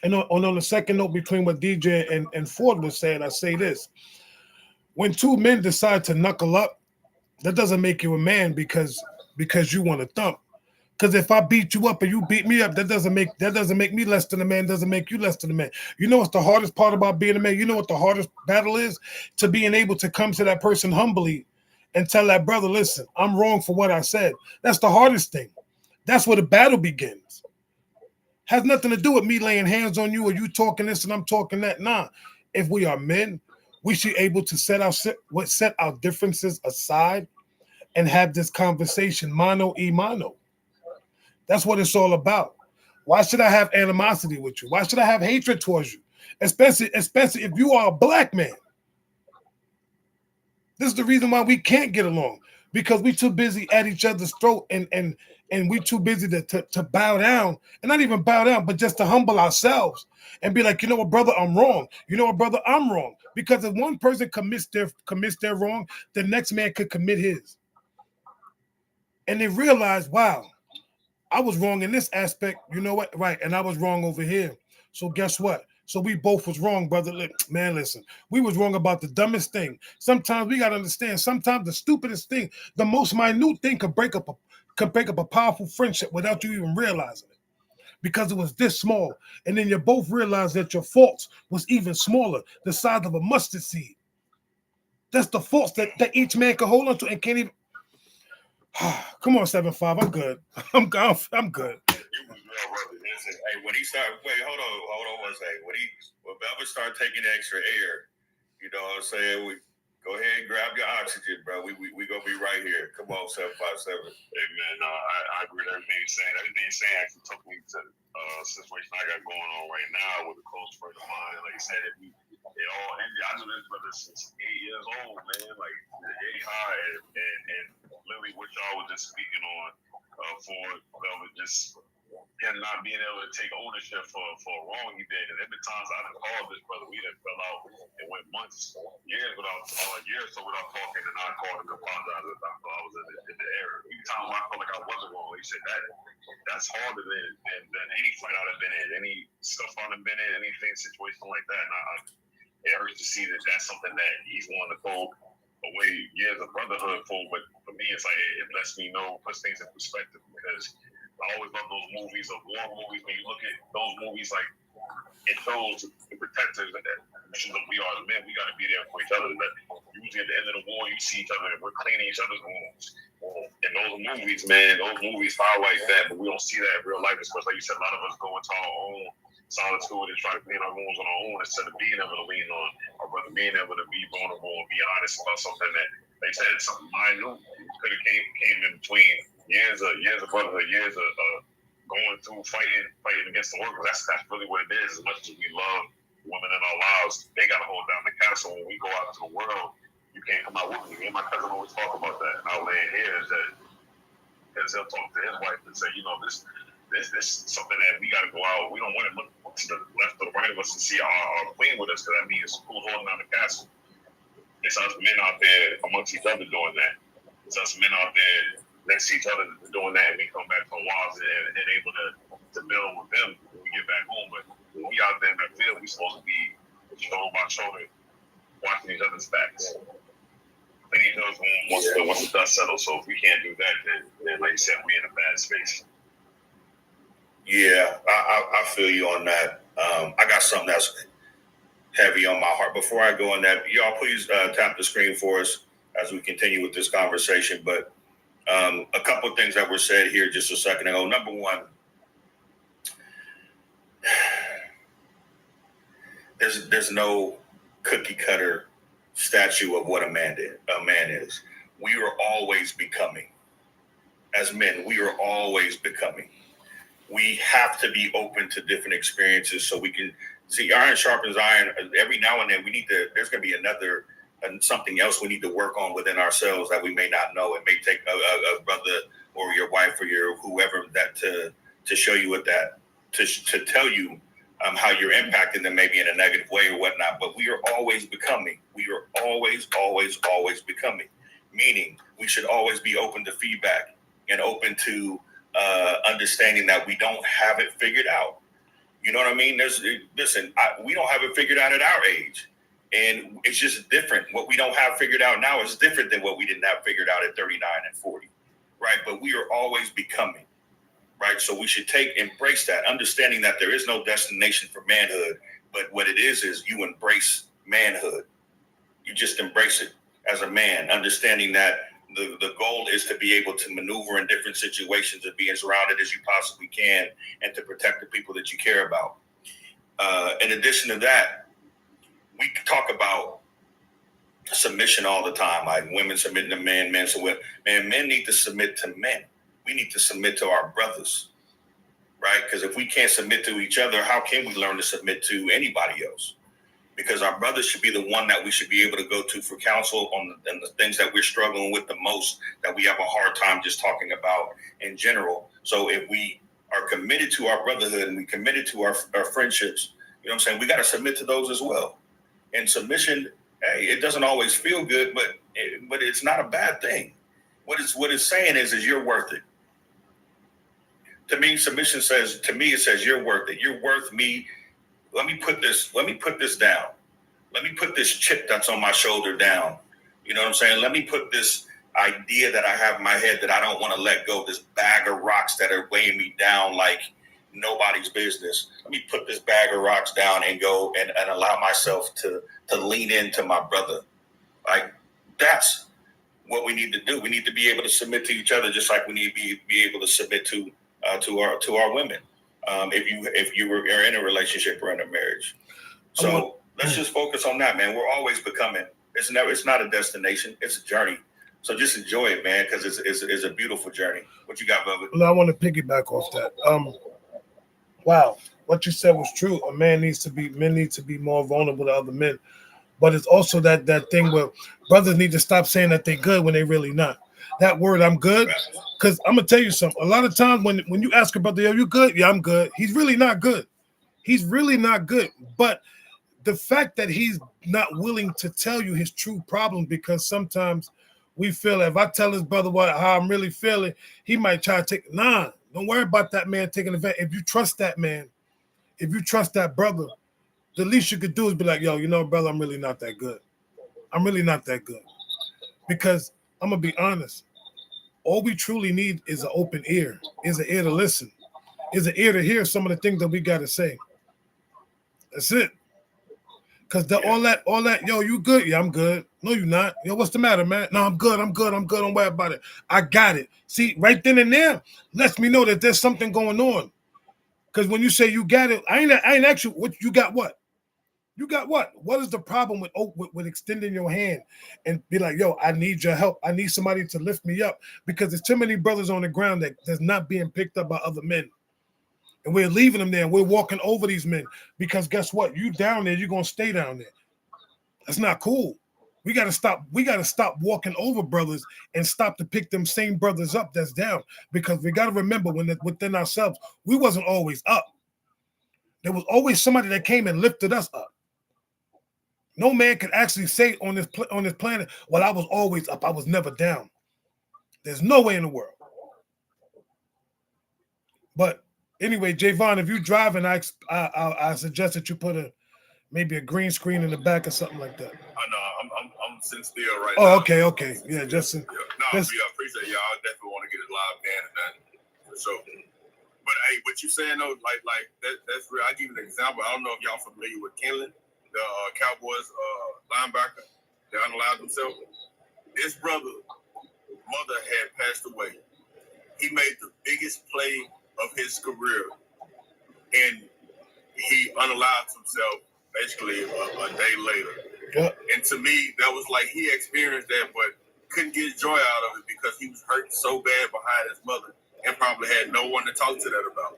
and on the second note between what DJ and Ford was saying, I say this. When two men decide to knuckle up, that doesn't make you a man because you want to thump. Because if I beat you up and you beat me up, that doesn't make me less than a man, doesn't make you less than a man. You know what's the hardest part about being a man? You know what the hardest battle is? To being able to come to that person humbly and tell that brother, listen, I'm wrong for what I said. That's the hardest thing. That's where the battle begins. Has nothing to do with me laying hands on you or you talking this and I'm talking that. Nah. If we are men, we should be able to set our differences aside and have this conversation mano a mano. That's what it's all about. Why should I have animosity with you? Why should I have hatred towards you? Especially if you are a black man. This is the reason why we can't get along, because we too busy at each other's throat and we too busy to bow down, and not even bow down, but just to humble ourselves and be like, you know what, brother, I'm wrong. You know what, brother, I'm wrong. Because if one person commits their wrong, the next man could commit his. And they realize, wow, I was wrong in this aspect. You know what? Right. And I was wrong over here. So guess what? So we both was wrong, brother. Man, listen, we was wrong about the dumbest thing. Sometimes we got to understand, sometimes the stupidest thing, the most minute thing could break up a powerful friendship without you even realizing it, because it was this small. And then you both realize that your faults was even smaller, the size of a mustard seed. That's the faults that each man can hold on to and can't even. Come on, 7-5. I'm good. I'm good. Hey, when he started, hold on one second. When Velvet started taking the extra air, you know what I'm saying? Go ahead and grab your oxygen, bro. We gonna be right here. Come on, 757. Hey man, I agree with everything you're saying. Everything you're saying actually took me to the situation I got going on right now with a close friend of mine. Like you said, it all ended. I knew this brother since 8 years old, man. Like they high and literally what y'all was just speaking on for Velvet, just him not being able to take ownership for a wrong he did. And there been times I done called this brother, we done fell out and went months, years or so without talking, and I called him to apologize if I thought I was in the error. Every time I felt like I wasn't wrong, he said that's harder than any fight I'd have been in, any stuff I'd have been in, anything situation like that. And it hurts to see that that's something that he's wanting to go away years of brotherhood for. But for me, it's like it lets me know, puts things in perspective, because I always love those movies, of war movies. When you look at those movies, like it shows the protectors that we are the men. We got to be there for each other. But usually at the end of the war, you see each other and we're cleaning each other's wounds. And those movies, man, those movies highlight that, but we don't see that in real life. Especially like you said, a lot of us go into our own solitude and try to clean our rooms on our own instead of being able to lean on our brother, being able to be vulnerable and be honest about something that they said something minute could have came in between years of brotherhood, years of going through fighting against the world. That's really what it is. As much as we love women in our lives, they got to hold down the castle. When we go out into the world, you can't come out with me. Me and my cousin always talk about that. And our land here is that, as he'll talk to his wife and say, you know, this is something that we got to go out. We don't want to look to the left or the right of us to see our queen with us, because that means who's holding down the castle. It's us men out there amongst each other doing that. It's us men out there next to each other doing that, and we come back from walls and able to build with them when we get back home. But when we out there in that field, we supposed to be shoulder by shoulder, watching each other's backs. Cleaning each other's room once the dust settles. So if we can't do that, then like you said, we're in a bad space. Yeah, I feel you on that. I got something that's heavy on my heart. Before I go on that, y'all please tap the screen for us as we continue with this conversation. But a couple of things that were said here just a second ago. Number one, there's no cookie cutter statue of what a man is. We are always becoming. As men, we are always becoming. We have to be open to different experiences so we can see. Iron sharpens iron. Every now and then there's going to be another something else we need to work on within ourselves that we may not know. It may take a brother or your wife or your whoever that to show you what that, to tell you how you're impacting them, maybe in a negative way or whatnot. But we are always becoming. We are always becoming. Meaning we should always be open to feedback and open to understanding that we don't have it figured out. You know what I mean? We don't have it figured out at our age. And it's just different. What we don't have figured out now is different than what we didn't have figured out at 39 and 40, right? But we are always becoming, right? So we should embrace that, understanding that there is no destination for manhood, but what it is you embrace manhood. You just embrace it as a man, understanding that the goal is to be able to maneuver in different situations and be as surrounded as you possibly can and to protect the people that you care about. In addition to that, we talk about submission all the time, like women submitting to men, men submit. Man, men need to submit to men. We need to submit to our brothers, right? Because if we can't submit to each other, how can we learn to submit to anybody else? Because our brothers should be the one that we should be able to go to for counsel on the things that we're struggling with the most, that we have a hard time just talking about in general. So if we are committed to our brotherhood and we committed to our friendships, you know what I'm saying, we got to submit to those as well. And submission, hey, it doesn't always feel good, but it's not a bad thing. What it's saying is you're worth it. To me, submission says, it says you're worth it. You're worth me. Let me put this down. Let me put this chip that's on my shoulder down. You know what I'm saying? Let me put this idea that I have in my head that I don't want to let go, this bag of rocks that are weighing me down like nobody's business. Let me put this bag of rocks down and go and allow myself to lean into my brother. Like, that's what we need to do. We need to be able to submit to each other, just like we need to be able to submit to our women. If you are in a relationship or in a marriage. So let's just focus on that, man. We're always becoming. It's not a destination. It's a journey. So just enjoy it, man, because it's a beautiful journey. What you got, Bubba? No, I want to piggyback off that. Wow, what you said was true. Men need to be more vulnerable to other men. But it's also that thing where brothers need to stop saying that they're good when they're really not. That word, I'm good, because I'm going to tell you something. A lot of times when you ask a brother, yo, you good? Yeah, I'm good. He's really not good. He's really not good. But the fact that he's not willing to tell you his true problem, because sometimes we feel if I tell his brother how I'm really feeling, he might try to take, don't worry about that man taking advantage. If you trust that man, if you trust that brother, the least you could do is be like, yo, you know, brother, I'm really not that good. I'm really not that good. Because I'm going to be honest. All we truly need is an open ear, is an ear to listen, is an ear to hear some of the things that we got to say. That's it. Cause all that, yo, you good? Yeah, I'm good. No, you not. Yo, what's the matter, man? No, I'm good. Don't worry about it. I got it. See, right then and there, lets me know that there's something going on. Cause when you say you got it, I ain't actually what you got. What you got? What is the problem with extending your hand and be like, yo, I need your help. I need somebody to lift me up because there's too many brothers on the ground that's not being picked up by other men. And we're leaving them there and we're walking over these men because guess what? You down there, you're gonna stay down there. That's not cool. We gotta stop walking over brothers and stop to pick them same brothers up that's down. Because we gotta remember within ourselves, we wasn't always up. There was always somebody that came and lifted us up. No man could actually say on this planet, well, I was always up, I was never down. There's no way in the world. But anyway, Javon, if you're driving, I suggest that you put maybe a green screen in the back or something like that. I know I'm sitting still right now. Oh, okay. Yeah, Justin. I appreciate y'all. I definitely want to get it live band and that for sure. But hey, what you saying though, like that's real. I'll give you an example. I don't know if y'all familiar with Kenley, the Cowboys linebacker that unallowed himself. This brother, mother had passed away. He made the biggest play of his career, and he unalived himself basically a day later. Yep. And to me, that was like he experienced that, but couldn't get joy out of it because he was hurting so bad behind his mother and probably had no one to talk to that about.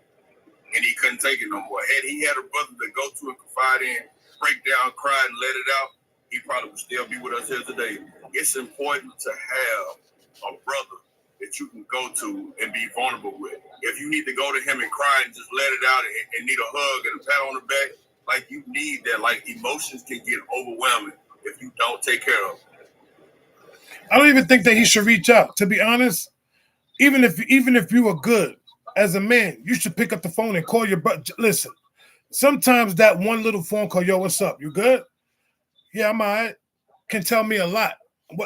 And he couldn't take it no more. Had he had a brother to go to and confide in, break down, cry, and let it out, he probably would still be with us here today. It's important to have a brother that you can go to and be vulnerable with. If you need to go to him and cry and just let it out and need a hug and a pat on the back, like you need that. Like emotions can get overwhelming if you don't take care of them. I don't even think that he should reach out. To be honest, even if you are good as a man, you should pick up the phone and call your brother. Listen, sometimes that one little phone call, yo, what's up? You good? Yeah, I'm all right. Can tell me a lot.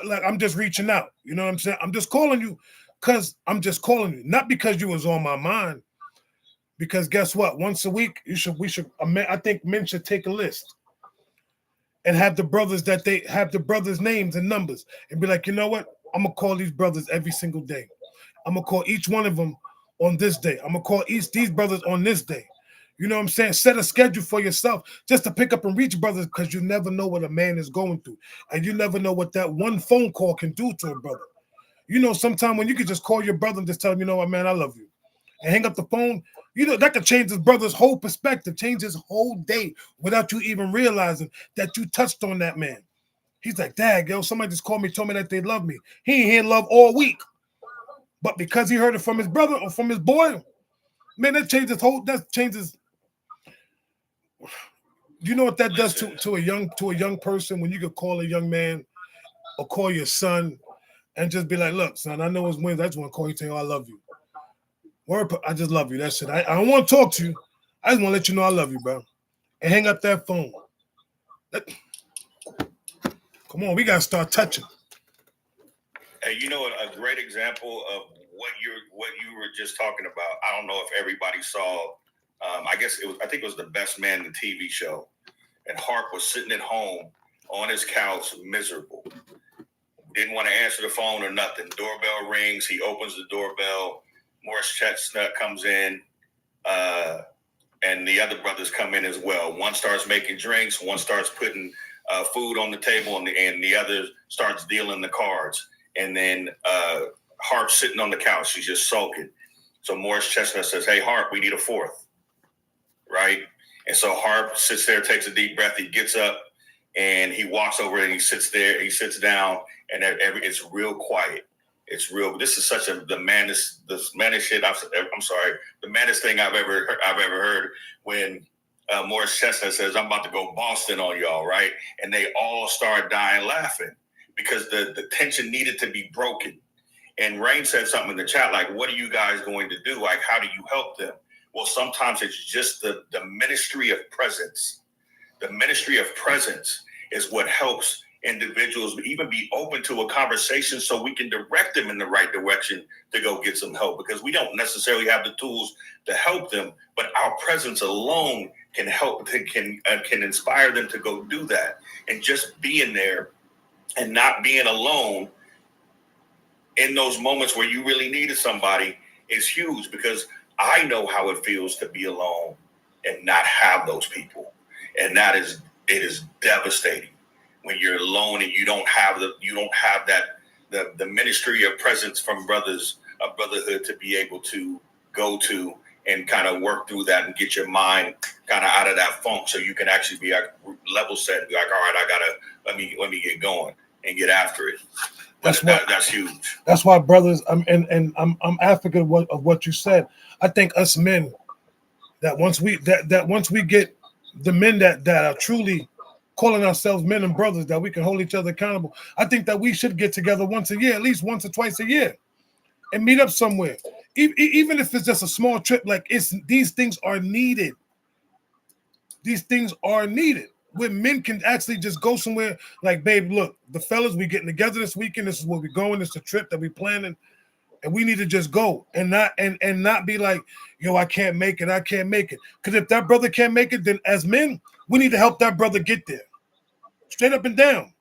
Like I'm just reaching out. You know what I'm saying? I'm just calling you because I'm just calling you, not because you was on my mind. Because guess what? Once a week, I think men should take a list and have the brothers' names and numbers and be like, you know what? I'm gonna call these brothers every single day. I'm gonna call each one of them on this day. I'm gonna call these brothers on this day. You know what I'm saying? Set a schedule for yourself just to pick up and reach brothers because you never know what a man is going through. And you never know what that one phone call can do to a brother. You know, sometimes when you can just call your brother and just tell him, you know what, man, I love you. And hang up the phone, you know, that could change his brother's whole perspective, change his whole day without you even realizing that you touched on that man. He's like, dad, yo, somebody just called me, told me that they love me. He ain't hear love all week. But because he heard it from his brother or from his boy, man, that changes. You know what that does to a young person when you could call a young man or call your son and just be like, look, son, I know it's Wednesday. I just want to call you and tell you I love you. I just love you. That's it. I don't want to talk to you. I just want to let you know I love you, bro. And hang up that phone. Come on, we got to start touching. Hey, you know a great example of what you were just talking about. I don't know if everybody saw. I think it was The Best Man, the TV show, and Harp was sitting at home on his couch, miserable. Didn't want to answer the phone or nothing. Doorbell rings. He opens the doorbell. Morris Chestnut comes in, and the other brothers come in as well. One starts making drinks. One starts putting food on the table, and the other starts dealing the cards. And then Harp's sitting on the couch. She's just sulking. So Morris Chestnut says, hey, Harp, we need a fourth. Right? And so Harp sits there, takes a deep breath. He gets up, and he walks over and he sits there. He sits down, and it's real quiet. It's real. This is such the maddest shit. I'm sorry, the maddest thing I've ever heard. When Morris Chestnut says, "I'm about to go Boston on y'all," right? And they all start dying laughing because the tension needed to be broken. And Rain said something in the chat like, "What are you guys going to do? Like, how do you help them?" Well, sometimes it's just the ministry of presence. The ministry of presence is what helps individuals even be open to a conversation so we can direct them in the right direction to go get some help, because we don't necessarily have the tools to help them, but our presence alone can help, can inspire them to go do that. And just being there and not being alone in those moments where you really needed somebody is huge, because I know how it feels to be alone and not have those people. And it is devastating when you're alone and you don't have the ministry of presence from brothers of brotherhood to be able to go to and kind of work through that and get your mind kind of out of that funk, so you can actually be like level set and be like, all right, I gotta let me get going and get after it. That's huge. That's why, brothers, I'm advocate of what you said. I think us men, that once we get the men that are truly calling ourselves men and brothers, that we can hold each other accountable, I think that we should get together once a year, at least once or twice a year, and meet up somewhere. Even if it's just a small trip, like these things are needed. These things are needed. Where men can actually just go somewhere, like, babe, look, the fellas, we getting together this weekend. This is where we're going. It's a trip that we planning, and we need to just go and not be like, yo, I can't make it. Because if that brother can't make it, then as men, we need to help that brother get there, straight up and down.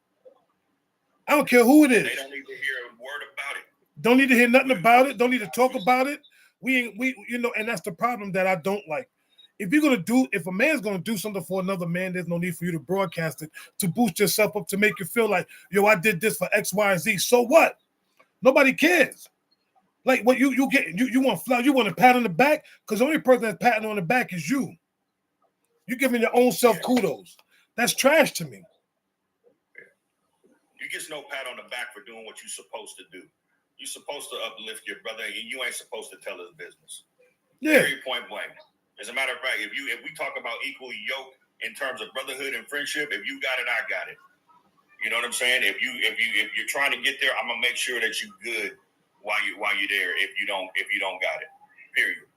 I don't care who it is. They don't need to hear a word about it. Don't need to hear nothing about it. Don't need to talk about it. And that's the problem that I don't like. If a man's gonna do something for another man, there's no need for you to broadcast it to boost yourself up, to make you feel like, yo, I did this for X, Y, and Z. So what? Nobody cares. Like, what you want flowers, you want a pat on the back, because the only person that's patting on the back is you. You're giving your own self kudos. That's trash to me. You get no pat on the back for doing what you're supposed to do. You're supposed to uplift your brother, and you ain't supposed to tell his business. Yeah. Very point blank. As a matter of fact, if we talk about equally yoked in terms of brotherhood and friendship, if you got it, I got it. You know what I'm saying? If you're trying to get there, I'm gonna make sure that you're good while you're there. If you don't got it, period.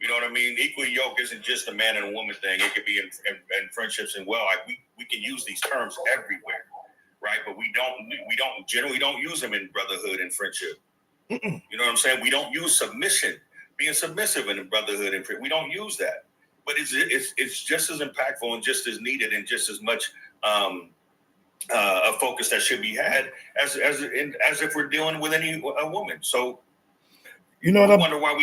You know what I mean? Equally yoked isn't just a man and a woman thing. It could be in friendships and like we can use these terms everywhere, right? But we generally don't use them in brotherhood and friendship. You know what I'm saying? We don't use submission. Being submissive in the brotherhood and we don't use that, but it's just as impactful and just as needed and just as much a focus that should be had as if we're dealing with a woman. So we wonder why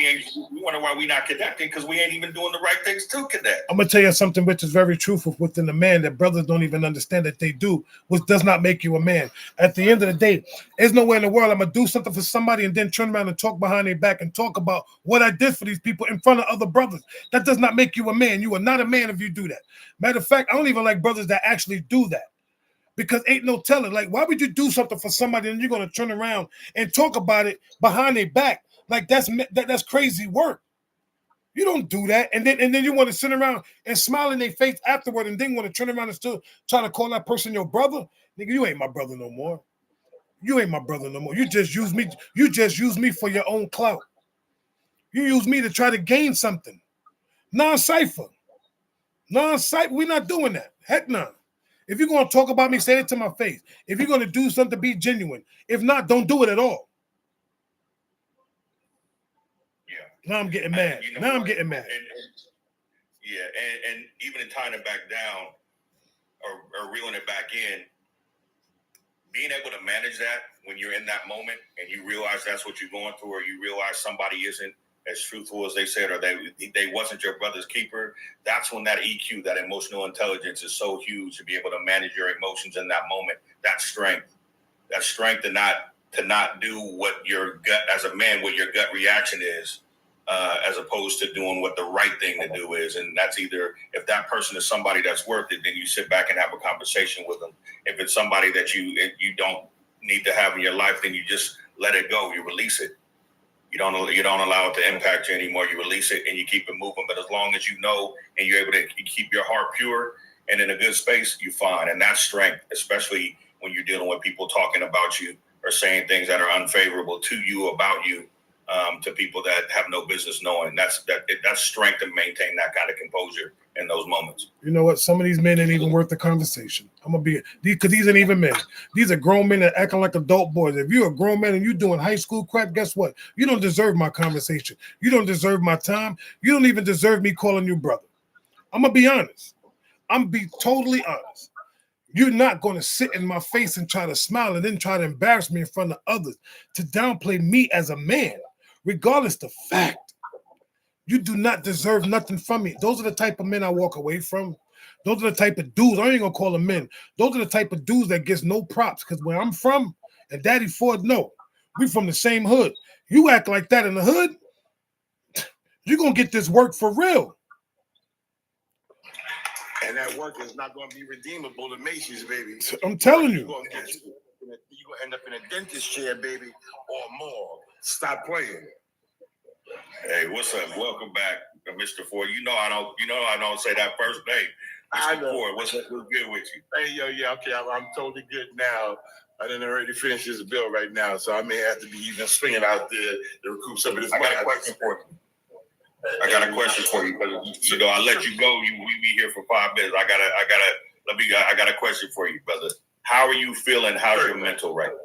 we not connecting, because we ain't even doing the right things to connect. I'm gonna tell you something which is very truthful within a man that brothers don't even understand that they do, which does not make you a man. At the end of the day, there's no way in the world I'm gonna do something for somebody and then turn around and talk behind their back and talk about what I did for these people in front of other brothers. That does not make you a man. You are not a man if you do that. Matter of fact, I don't even like brothers that actually do that, because ain't no telling. Like, why would you do something for somebody and you're gonna turn around and talk about it behind their back? Like, that's crazy work. You don't do that, and then you want to sit around and smile in their face afterward, and then want to turn around and still try to call that person your brother. Nigga, you ain't my brother no more. You ain't my brother no more. You just use me. You just use me for your own clout. You use me to try to gain something. Non-cipher. We're not doing that. Heck no. If you're gonna talk about me, say it to my face. If you're gonna do something, be genuine. If not, don't do it at all. Now I'm getting mad. I'm getting mad. And even in tying it back down or reeling it back in, being able to manage that when you're in that moment and you realize that's what you're going through, or you realize somebody isn't as truthful as they said, or they wasn't your brother's keeper, that's when that EQ, that emotional intelligence, is so huge, to be able to manage your emotions in that moment. That strength to not do what your gut, as a man, what your gut reaction is. As opposed to doing what the right thing to do is. And that's either, if that person is somebody that's worth it, then you sit back and have a conversation with them. If it's somebody that you don't need to have in your life, then you just let it go. You release it. You don't allow it to impact you anymore. You release it and you keep it moving. But as long as you know and you're able to keep your heart pure and in a good space, you're fine. And that's strength, especially when you're dealing with people talking about you or saying things that are unfavorable to you about you. To people that have no business knowing. That's strength to maintain that kind of composure in those moments. You know what? Some of these men ain't even worth the conversation. I'm gonna be because these ain't even men. These are grown men that acting like adult boys. If you're a grown man and you doing high school crap, guess what? You don't deserve my conversation. You don't deserve my time. You don't even deserve me calling you brother. I'm gonna be honest. I'm gonna be totally honest. You're not gonna sit in my face and try to smile and then try to embarrass me in front of others to downplay me as a man, regardless the fact. You do not deserve nothing from me. Those are the type of men I walk away from. Those are the type of dudes, I ain't gonna call them men. Those are the type of dudes that gets no props. Because where I'm from, and Daddy Ford, no, we from the same hood. You act like that in the hood, you're gonna get this work for real. And that work is not going to be redeemable to Macy's, baby. I'm telling you. You're going to end up in a dentist chair, baby, or more. Stop playing. Hey, what's up? Welcome back, Mr. Ford. You know I don't say that first name. Mr. Ford, what's good with you? Hey, yeah, okay, I'm totally good now. I didn't already finish this bill right now, so I may have to be even swinging out there to recoup some of this money. I got a question for you. Because I let you go. We be here for 5 minutes. I got a question for you, brother. How are you feeling? How's your mental right now?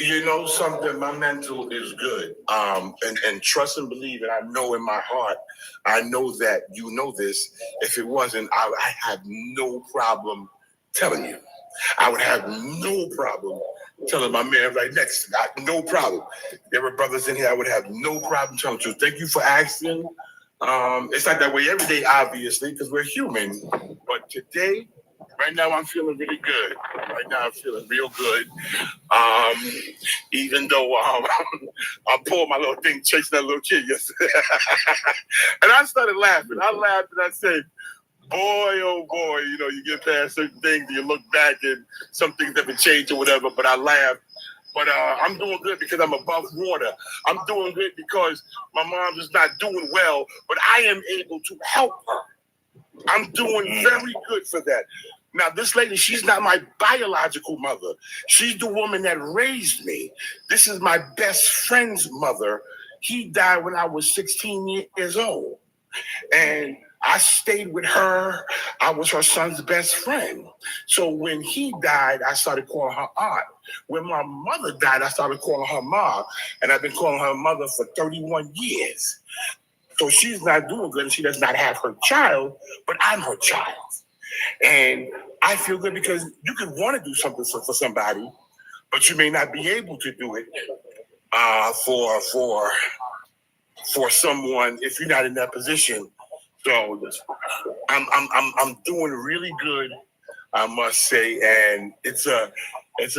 You know something, my mental is good. And trust and believe, and I know in my heart, I know that you know this. If it wasn't, I had no problem telling you. I would have no problem telling my man right next to me. No problem. There were brothers in here I would have no problem telling you. Thank you for asking. It's not that way every day, obviously, because we're human. But today, right now, I'm feeling really good. Right now, I'm feeling real good. Even though I pulled my little thing chasing that little kid yesterday. And I started laughing. I laughed and I said, boy, oh boy, you get past certain things and you look back and some things haven't changed or whatever, but I laughed. But I'm doing good because I'm above water. I'm doing good because my mom is not doing well, but I am able to help her. I'm doing very good for that. Now, this lady, she's not my biological mother. She's the woman that raised me. This is my best friend's mother. He died when I was 16 years old. And I stayed with her. I was her son's best friend. So when he died, I started calling her aunt. When my mother died, I started calling her mom. And I've been calling her mother for 31 years. So she's not doing good and she does not have her child, but I'm her child. And I feel good because you could want to do something for somebody, but you may not be able to do it for someone if you're not in that position. So I'm doing really good, I must say, and it's a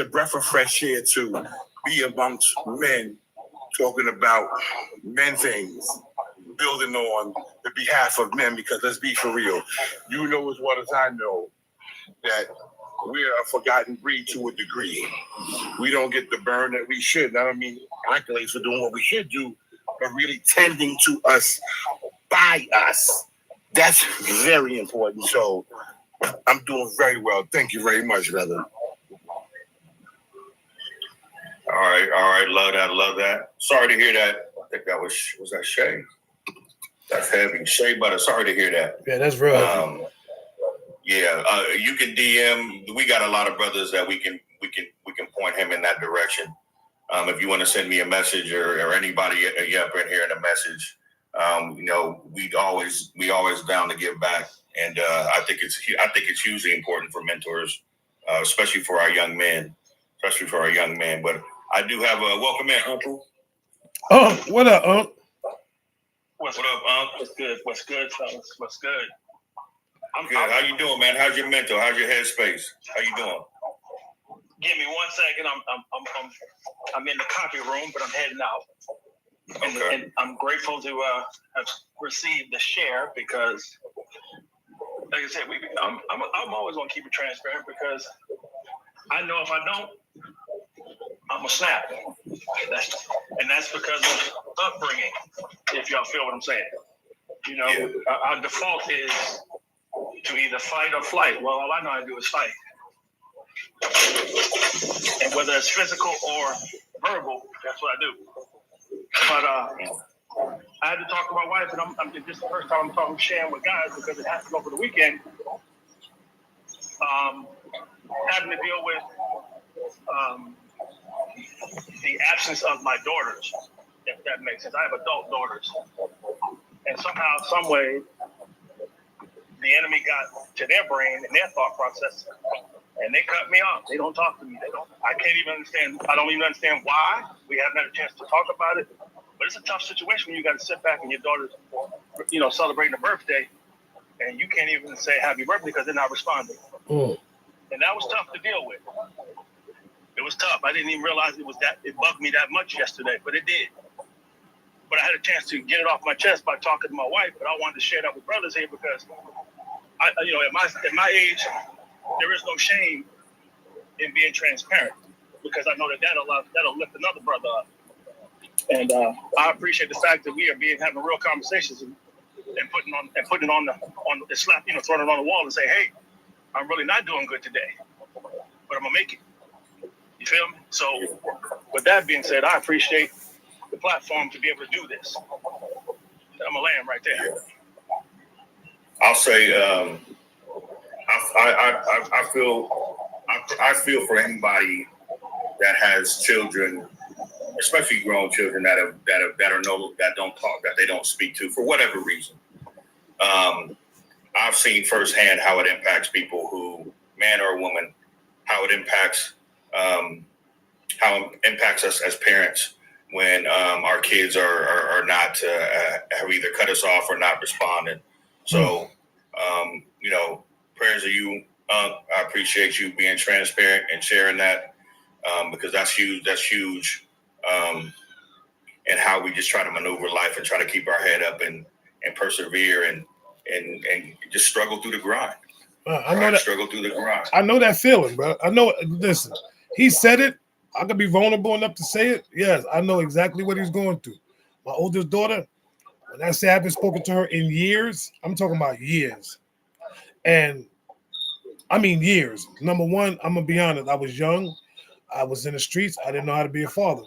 breath of fresh air to be amongst men talking about men things, building on the behalf of men, because let's be for real. You know as well as I know that we're a forgotten breed to a degree. We don't get the burn that we should. I don't mean accolades for doing what we should do, but really tending to us by us. That's very important. So I'm doing very well. Thank you very much, brother. All right. Love that. Sorry to hear that. I think that was that Shay? That's heavy. Shea Butter, sorry to hear that. Yeah, that's real heavy. You can DM. We got a lot of brothers that we can point him in that direction. If you want to send me a message or anybody up in here in a message, we always down to give back, and I think it's hugely important for mentors, especially for our young men. But I do have a welcome in, Uncle. What up, Uncle? What's up, Uncle? What's good, fellas? What's good? I'm good. How you doing, man? How's your mental? How's your headspace? How you doing? Give me 1 second. I'm in the copy room, but I'm heading out. Okay. And I'm grateful to have received the share because, like I said, I'm always going to keep it transparent because I know if I don't, I'm gonna snap. That's because of upbringing. If y'all feel what I'm saying, Our default is to either fight or flight. Well, all I know how to do is fight, and whether it's physical or verbal, that's what I do. But I had to talk to my wife, and I'm this is the first time I'm talking sharing with guys because it happened over the weekend. Having to deal with the absence of my daughters, if that makes sense. I have adult daughters, and somehow, some way, the enemy got to their brain and their thought process, and they cut me off. They don't talk to me. I can't even understand. I don't even understand why. We haven't had a chance to talk about it. But it's a tough situation when you got to sit back and your daughter's, celebrating a birthday, and you can't even say happy birthday because they're not responding. And that was tough to deal with. It was tough. I didn't even realize it bugged me that much yesterday, but it did. But I had a chance to get it off my chest by talking to my wife, but I wanted to share that with brothers here because at my age, there is no shame in being transparent because I know that'll lift another brother up. And I appreciate the fact that we are having real conversations and putting it on the slap, throwing it on the wall and say, hey, I'm really not doing good today, but I'm gonna make it. You feel me? So with that being said, I appreciate the platform to be able to do this. I'm gonna land right there. I'll say, I feel for anybody that has children, especially grown children that don't talk, that they don't speak to for whatever reason. I've seen firsthand how it impacts people who, man or woman, how it impacts us as parents when our kids are not have either cut us off or not responding. So, prayers to you. I appreciate you being transparent and sharing that because that's huge. That's huge. And how we just try to maneuver life and try to keep our head up and persevere and just struggle through the grind. I know that. Struggle through the grind. I know that feeling, bro. I know. Listen, he said it. I could be vulnerable enough to say it. Yes, I know exactly what he's going through. My oldest daughter, when I say I haven't spoken to her in years, I'm talking about years. And I mean years. Number one, I'm going to be honest. I was young. I was in the streets. I didn't know how to be a father.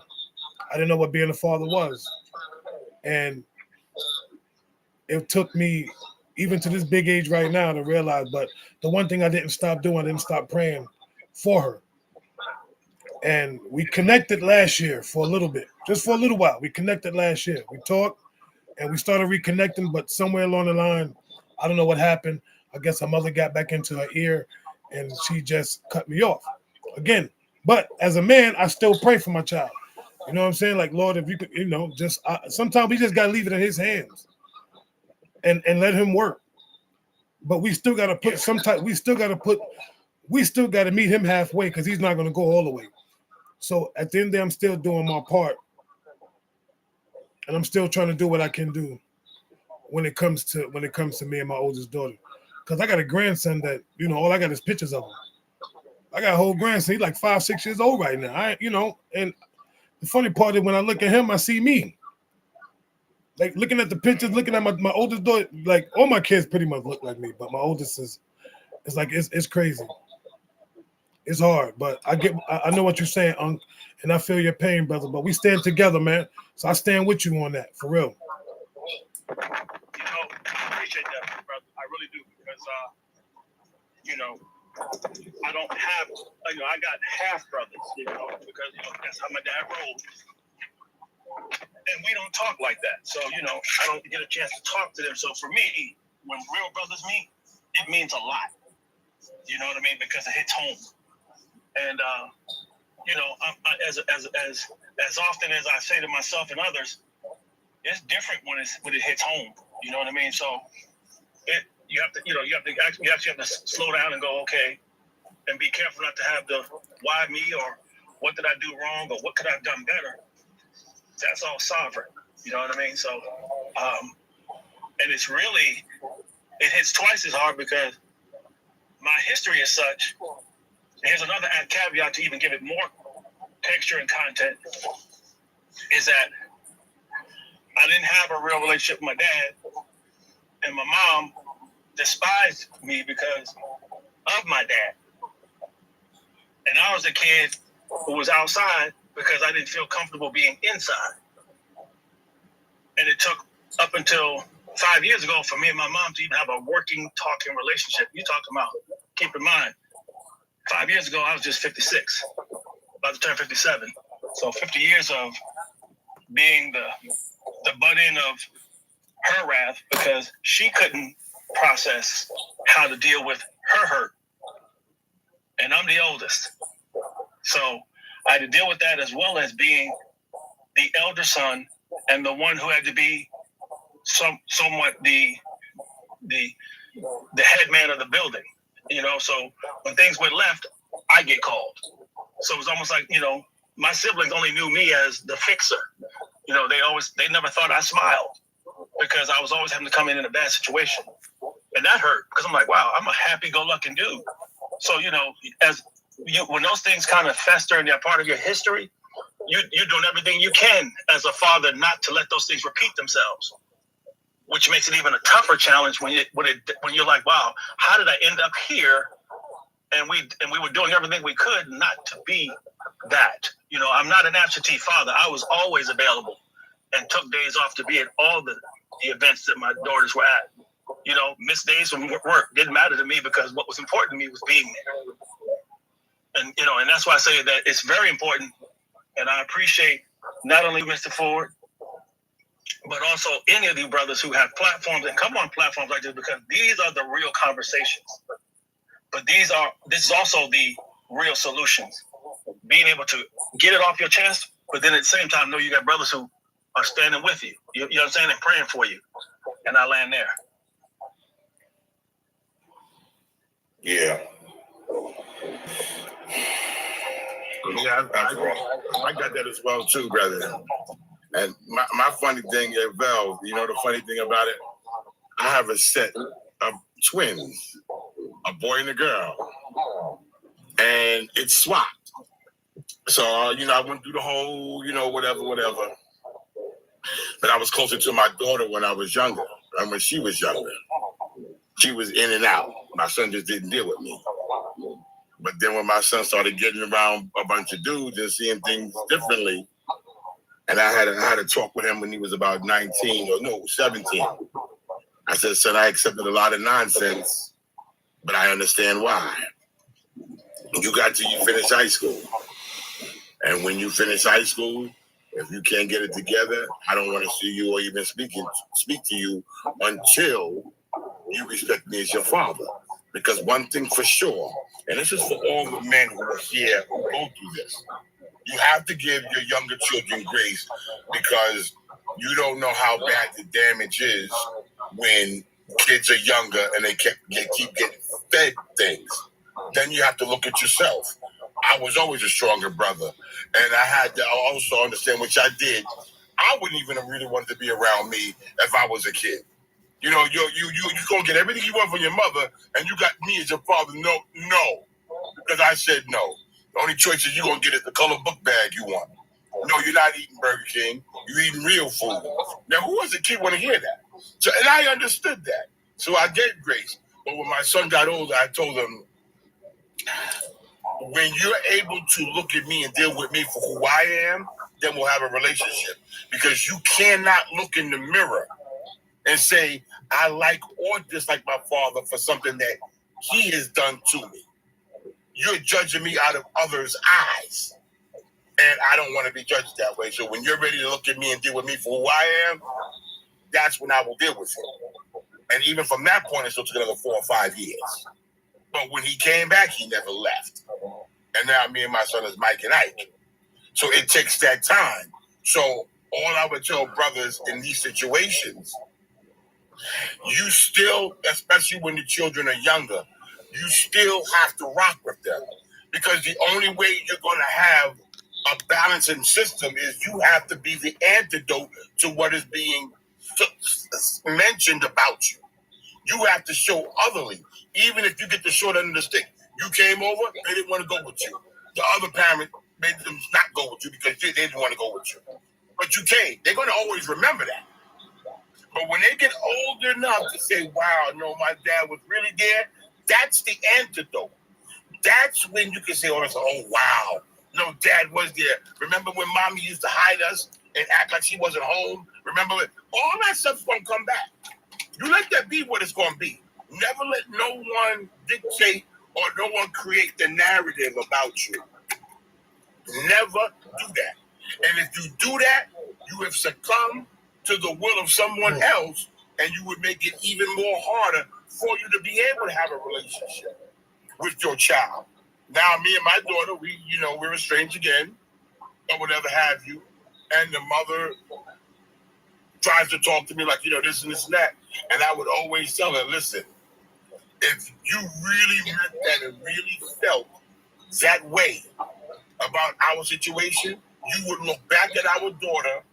I didn't know what being a father was. And it took me, even to this big age right now, to realize. But the one thing I didn't stop doing, I didn't stop praying for her. And we connected last year for a little bit, just for a little while. We connected last year. We talked and we started reconnecting, but somewhere along the line, I don't know what happened. I guess her mother got back into her ear and she just cut me off again. But as a man, I still pray for my child. You know what I'm saying? Like, Lord, if you could, sometimes we just got to leave it in his hands and let him work. But we still got to put we still got to meet him halfway because he's not going to go all the way. So at the end of the day, I'm still doing my part. And I'm still trying to do what I can do when it comes to me and my oldest daughter. Because I got a grandson that, all I got is pictures of him. I got a whole grandson. He's like 5, 6 years old right now. And the funny part is when I look at him, I see me. Like looking at the pictures, looking at my oldest daughter, like all my kids pretty much look like me, but my oldest it's like it's crazy. It's hard, but I know what you're saying, Unc, and I feel your pain, brother. But we stand together, man. So I stand with you on that, for real. I appreciate that, brother. I really do because I don't have I got half brothers, because that's how my dad rolled. And we don't talk like that. So, I don't get a chance to talk to them. So for me, when real brothers meet, it means a lot. You know what I mean? Because it hits home. And as often as I say to myself and others, it's different when it hits home. You know what I mean? So you actually have to slow down and go, okay, and be careful not to have the why me or what did I do wrong or what could I have done better. That's all sovereign. You know what I mean? So, and it hits twice as hard because my history is such. Here's another caveat to even give it more texture and content, is that I didn't have a real relationship with my dad, and my mom despised me because of my dad. And I was a kid who was outside because I didn't feel comfortable being inside. And it took up until 5 years ago for me and my mom to even have a working, talking relationship. You talking about, keep in mind, 5 years ago, I was just 56, about to turn 57. So 50 years of being the butt end of her wrath because she couldn't process how to deal with her hurt. And I'm the oldest. So I had to deal with that as well as being the elder son and the one who had to be somewhat the head man of the building. You know, so when things went left, I get called. So it was almost like, you know, my siblings only knew me as the fixer. You know, they never thought I smiled because I was always having to come in a bad situation. And that hurt because I'm like, wow, I'm a happy-go-lucky dude. So, you know, when those things kind of fester and they're part of your history, you're doing everything you can as a father not to let those things repeat themselves, which makes it even a tougher challenge when you're like, wow, how did I end up here? And we were doing everything we could not to be that. You know, I'm not an absentee father. I was always available and took days off to be at all the events that my daughters were at. You know, missed days from work didn't matter to me because what was important to me was being there. And, you know, and that's why I say that it's very important. And I appreciate not only Mr. Ford, but also any of you brothers who have platforms and come on platforms like this because these are the real conversations. But this is also the real solutions. Being able to get it off your chest, but then at the same time know you got brothers who are standing with you. You know what I'm saying? And praying for you. And I land there. Yeah. Yeah, I got that as well too, brother. And my funny thing, Val, you know the funny thing about it? I have a set of twins, a boy and a girl, and it's swapped. So, you know, I went through the whole, you know, whatever. But I was closer to my daughter when I was younger, and when she was younger. She was in and out. My son just didn't deal with me. But then when my son started getting around a bunch of dudes and seeing things differently, and I had a talk with him when he was about 17. I said, son, I accepted a lot of nonsense, but I understand why. You finish high school. And when you finish high school, if you can't get it together, I don't want to see you or even speak to you until you respect me as your father. Because one thing for sure, and this is for all the men who are here who go through this, you have to give your younger children grace because you don't know how bad the damage is when kids are younger and they keep getting fed things. Then you have to look at yourself. I was always a stronger brother, and I had to also understand, which I did. I wouldn't even have really wanted to be around me if I was a kid. You know, you gonna get everything you want from your mother, and you got me as your father. No, because I said no. The only choice is you gonna get is the color book bag you want. No, you're not eating Burger King. You're eating real food. Now, who as a kid want to hear that? So, and I understood that. So I gave grace. But when my son got older, I told him, when you're able to look at me and deal with me for who I am, then we'll have a relationship. Because you cannot look in the mirror and say, I like or dislike my father for something that he has done to me. You're judging me out of others' eyes. And I don't want to be judged that way. So when you're ready to look at me and deal with me for who I am, that's when I will deal with you. And even from that point, it still took another 4 or 5 years. But when he came back, he never left. And now me and my son is Mike and Ike. So it takes that time. So all I would tell brothers in these situations, you still, especially when the children are younger, you still have to rock with them. Because the only way you're going to have a balancing system is you have to be the antidote to what is being mentioned about you. You have to show otherly. Even if you get the short end of the stick, you came over, they didn't want to go with you. The other parent made them not go with you because they didn't want to go with you. But you came. They're going to always remember that. But when they get old enough to say, wow, no, my dad was really there, that's the antidote. That's when you can say, oh, wow, no, dad was there. Remember when mommy used to hide us and act like she wasn't home. Remember, all that stuff's gonna come back. You let that be what it's gonna be. Never let no one dictate or no one create the narrative about you. Never do that. And if you do that, you have succumbed to the will of someone else, and you would make it even more harder for you to be able to have a relationship with your child. Now, me and my daughter, we're estranged again, or whatever have you, and the mother tries to talk to me like, this and this and that, and I would always tell her, listen, if you really meant that and really felt that way about our situation, you would look back at our daughter,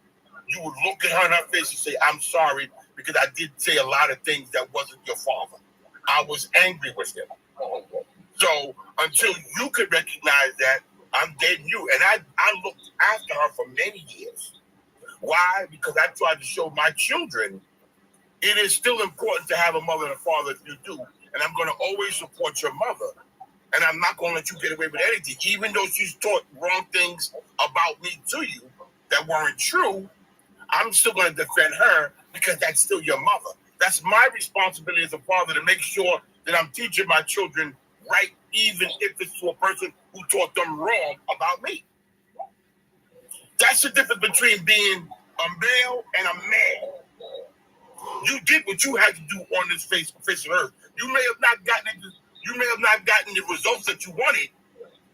you would look at her in her face and say, I'm sorry, because I did say a lot of things that wasn't your father. I was angry with him. So until you could recognize that, I'm dating you. And I looked after her for many years. Why? Because I tried to show my children it is still important to have a mother and a father if you do. And I'm going to always support your mother. And I'm not going to let you get away with anything. Even though she's taught wrong things about me to you that weren't true, I'm still going to defend her because that's still your mother. That's my responsibility as a father to make sure that I'm teaching my children right, even if it's to a person who taught them wrong about me. That's the difference between being a male and a man. You did what you had to do on this face of earth. You may have not gotten the results that you wanted,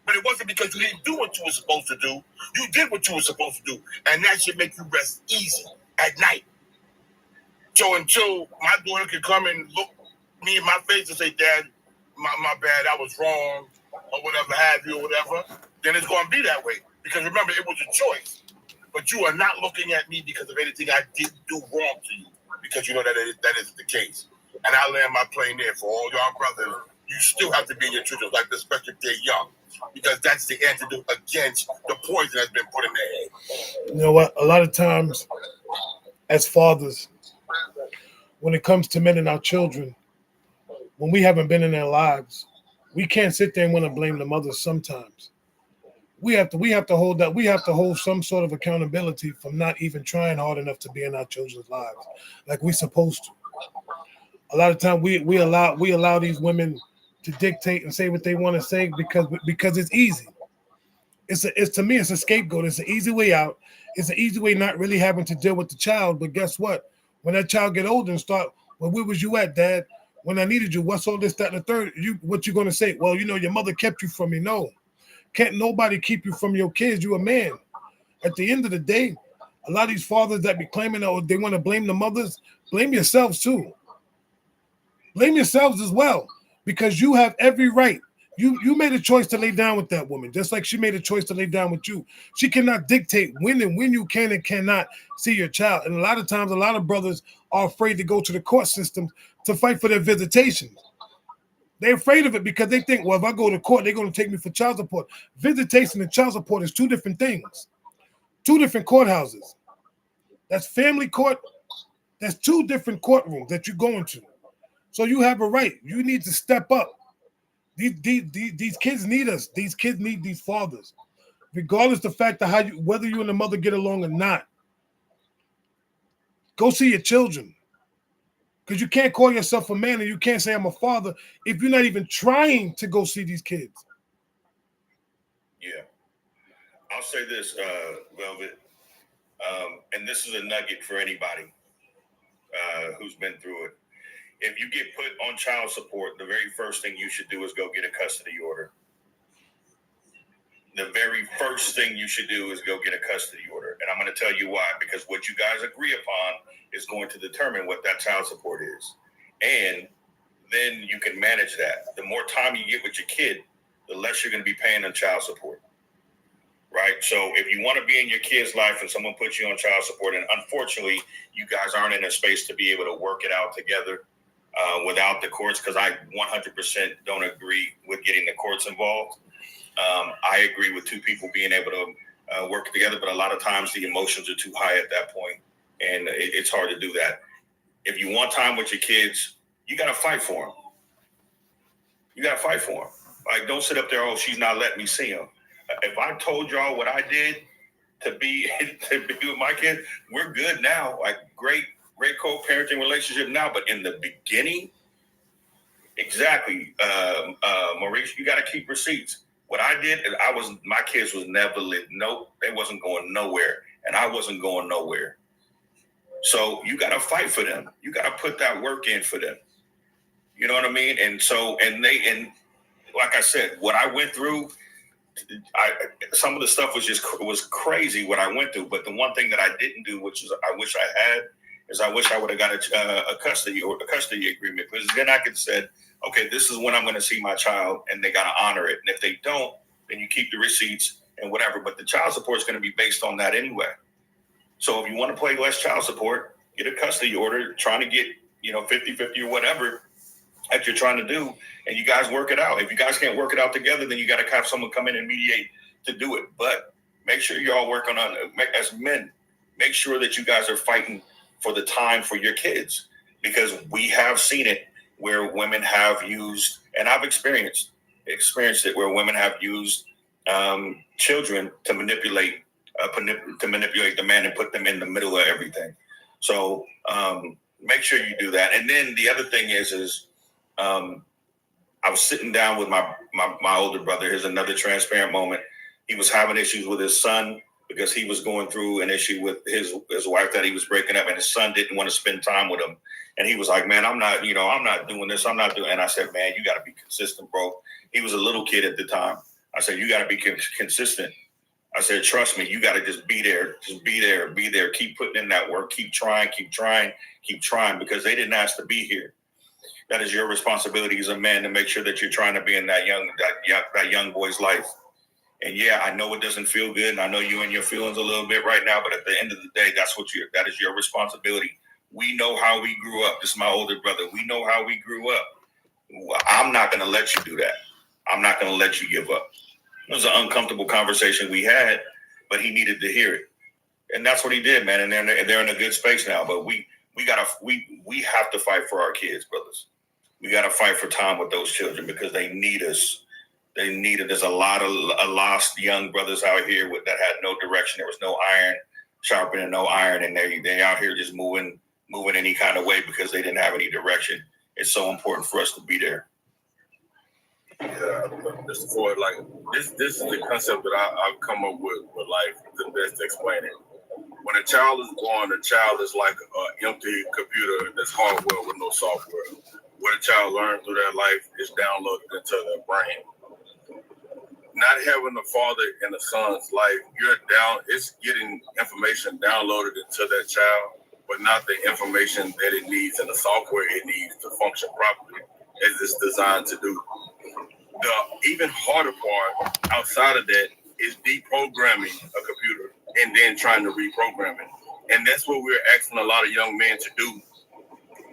but it wasn't because you didn't do what you were supposed to do. You did what you were supposed to do, and that should make you rest easy at night. So until my daughter can come and look me in my face and say, Dad, my bad, I was wrong, or whatever have you, or whatever, then it's going to be that way. Because remember, it was a choice. But you are not looking at me because of anything I didn't do wrong to you, because you know that isn't the case. And I land my plane there for all y'all brothers. You still have to be in your children's life, especially if they're young, because that's the antidote against the poison that's been put in their head. You know what? A lot of times, as fathers, when it comes to men and our children, when we haven't been in their lives, we can't sit there and want to blame the mothers sometimes. We have to hold some sort of accountability from not even trying hard enough to be in our children's lives like we're supposed to. A lot of time we allow these women to dictate and say what they want to say because it's easy. To me it's a scapegoat. It's an easy way out. It's an easy way not really having to deal with the child. But guess what? When that child get older and start, well, where was you at, Dad? When I needed you, what's all this, that, and the third? What you gonna say? Well, your mother kept you from me. No. Can't nobody keep you from your kids. You're a man. At the end of the day, a lot of these fathers that be claiming that they want to blame the mothers, blame yourselves too. Blame yourselves as well, because you have every right. You made a choice to lay down with that woman, just like she made a choice to lay down with you. She cannot dictate when you can and cannot see your child. And a lot of times, a lot of brothers are afraid to go to the court system to fight for their visitations. They're afraid of it because they think, well, if I go to court, they're going to take me for child support. Visitation and child support is two different things. Two different courthouses. That's family court. That's two different courtrooms that you're going to. So you have a right. You need to step up. These kids need us. These kids need these fathers. Regardless of the fact of whether you and the mother get along or not. Go see your children. Because you can't call yourself a man and you can't say I'm a father if you're not even trying to go see these kids. Yeah. I'll say this, Velvet, and this is a nugget for anybody who's been through it. If you get put on child support, the very first thing you should do is go get a custody order. The very first thing you should do is go get a custody order. And I'm going to tell you why. Because what you guys agree upon is going to determine what that child support is. And then you can manage that. The more time you get with your kid, the less you're going to be paying on child support. Right? So if you want to be in your kid's life and someone puts you on child support, and unfortunately, you guys aren't in a space to be able to work it out together without the courts, because I 100% don't agree with getting the courts involved. I agree with two people being able to work together, but a lot of times the emotions are too high at that point, and it's hard to do that. If you want time with your kids, you got to fight for them. You got to fight for them. Like, don't sit up there, oh, she's not letting me see them. If I told y'all what I did to be with my kids. We're good now, like great co-parenting relationship now. But in the beginning, exactly, Maurice, you got to keep receipts. What I did, my kids was never lit. Nope, they wasn't going nowhere, and I wasn't going nowhere. So you got to fight for them. You got to put that work in for them. You know what I mean? And so, and like I said, what I went through, some of the stuff was crazy what I went through. But the one thing that I didn't do, which is I wish I had, is I wish I would have got a custody agreement, because then I could have said, okay, this is when I'm going to see my child, and they got to honor it. And if they don't, then you keep the receipts and whatever. But the child support is going to be based on that anyway. So if you want to pay less child support, get a custody order, trying to get 50-50 or whatever that you're trying to do, and you guys work it out. If you guys can't work it out together, then you got to have someone come in and mediate to do it. But make sure you're all working on it. As men, make sure that you guys are fighting for the time for your kids, because we have seen it where women have used, and I've experienced it, where women have used children to manipulate the man and put them in the middle of everything. So make sure you do that. And then the other thing is I was sitting down with my older brother. Here's another transparent moment. He was having issues with his son because he was going through an issue with his wife that he was breaking up, and his son didn't want to spend time with him. And he was like, man, I'm not doing this. I'm not doing. And I said, man, you got to be consistent, bro. He was a little kid at the time. I said, you got to be consistent. I said, trust me, you got to just be there. Just be there. Keep putting in that work. Keep trying, because they didn't ask to be here. That is your responsibility as a man to make sure that you're trying to be in that young boy's life. And yeah, I know it doesn't feel good, and I know you and your feelings a little bit right now, but at the end of the day, that is your responsibility. We know how we grew up. This is my older brother. We know how we grew up. I'm not going to let you do that. I'm not going to let you give up. It was an uncomfortable conversation we had, but he needed to hear it. And that's what he did, man. And they're in a good space now. But we have to fight for our kids, brothers. We got to fight for time with those children, because they need us. They need it. There's a lot of lost young brothers out here that had no direction. There was no iron sharpening, no iron, and they out here just moving any kind of way because they didn't have any direction. It's so important for us to be there. Yeah, Mr. Ford, like this is the concept that I've come up with life to best explain it. When a child is born, a child is like an empty computer that's hardware with no software. What a child learns through their life is downloaded into their brain. Not having a father in a son's life, it's getting information downloaded into that child, but not the information that it needs and the software it needs to function properly as it's designed to do. The even harder part outside of that is deprogramming a computer and then trying to reprogram it. And that's what we're asking a lot of young men to do,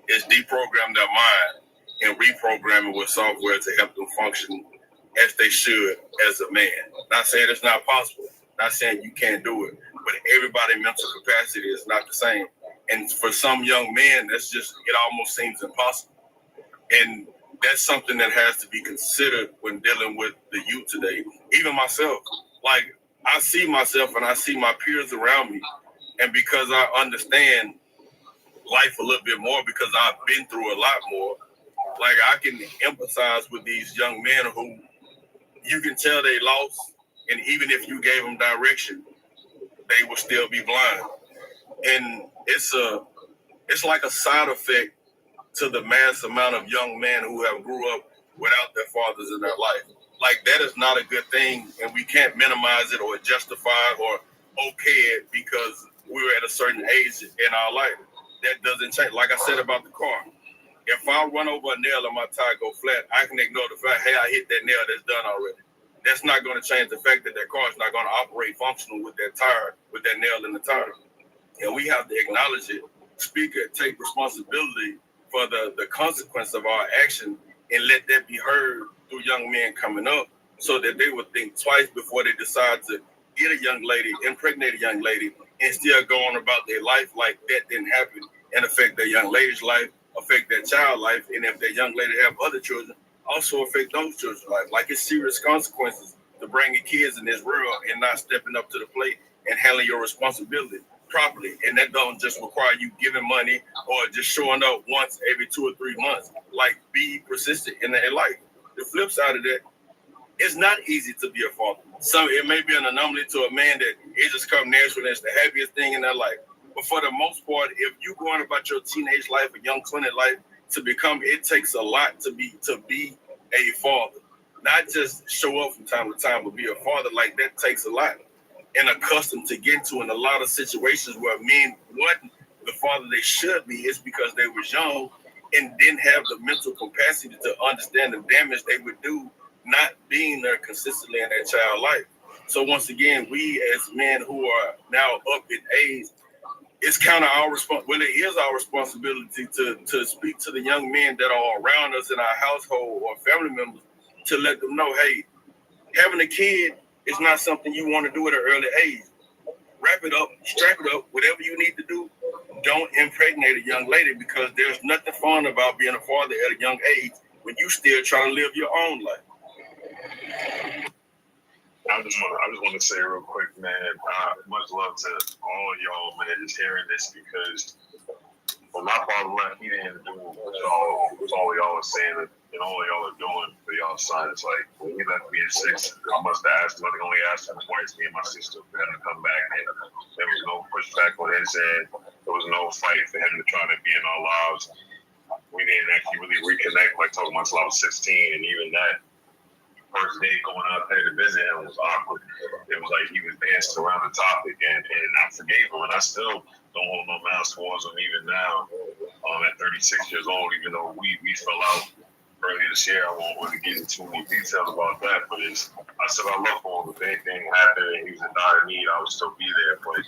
is deprogram their mind and reprogram it with software to help them function as they should as a man. Not saying it's not possible, not saying you can't do it, but everybody's mental capacity is not the same. And for some young men, it almost seems impossible. And that's something that has to be considered when dealing with the youth today. Even myself, like I see myself and I see my peers around me, and because I understand life a little bit more, because I've been through a lot more, like I can empathize with these young men who you can tell they lost, and even if you gave them direction, they will still be blind. And it's like a side effect to the mass amount of young men who have grew up without their fathers in their life. Like that is not a good thing, and we can't minimize it or justify it or okay it because we were at a certain age in our life. That doesn't change. Like I said about the car, if I run over a nail and my tire go flat, I can ignore the fact, hey, I hit that nail, that's done already. That's not going to change the fact that car is not going to operate functional with that tire, with that nail in the tire. And we have to acknowledge it, speak it, take responsibility for the consequence of our action, and let that be heard through young men coming up, so that they would think twice before they decide to get a young lady, impregnate a young lady, and still go on about their life like that didn't happen and affect their young lady's life, affect their child life, and if that young lady have other children, also affect those children's life. Like it's serious consequences to bringing kids in this world and not stepping up to the plate and handling your responsibility properly. And that don't just require you giving money or just showing up once every 2 or 3 months. Like, be persistent in that life. The flip side of that, it's not easy to be a father. So it may be an anomaly to a man that it just comes naturally. It's the happiest thing in their life. But for the most part, if you're going about your teenage life, a young clinic life, it takes a lot to be a father. Not just show up from time to time, but be a father. Like, that takes a lot. And accustomed to get to in a lot of situations where men wasn't the father they should be, is because they was young and didn't have the mental capacity to understand the damage they would do not being there consistently in their child life. So once again, we as men who are now up in age, it's kind of our it is our responsibility to speak to the young men that are around us in our household or family members to let them know, hey, having a kid is not something you want to do at an early age. Wrap it up, strap it up, whatever you need to do. Don't impregnate a young lady, because there's nothing fun about being a father at a young age when you still trying to live your own life. I just want to say real quick, man, much love to all y'all, man, just hearing this, because when my father left, he didn't do what all y'all are saying and all y'all are doing for y'all son. It's like, when he left me at 6, I must have asked him, I think only asked him twice, me and my sister, for him to come back, and there was no pushback on his end. There was no fight for him to try to be in our lives. We didn't actually really reconnect, like talking about until I was 16, and even that first day going out there to visit him was awkward. It was like he was dancing around the topic, and I forgave him, and I still don't hold no malice towards him even now. At 36 years old, even though we fell out earlier this year, I won't really get into too many details about that, but I still got love for him. If anything happened and he was in dire need, I would still be there. But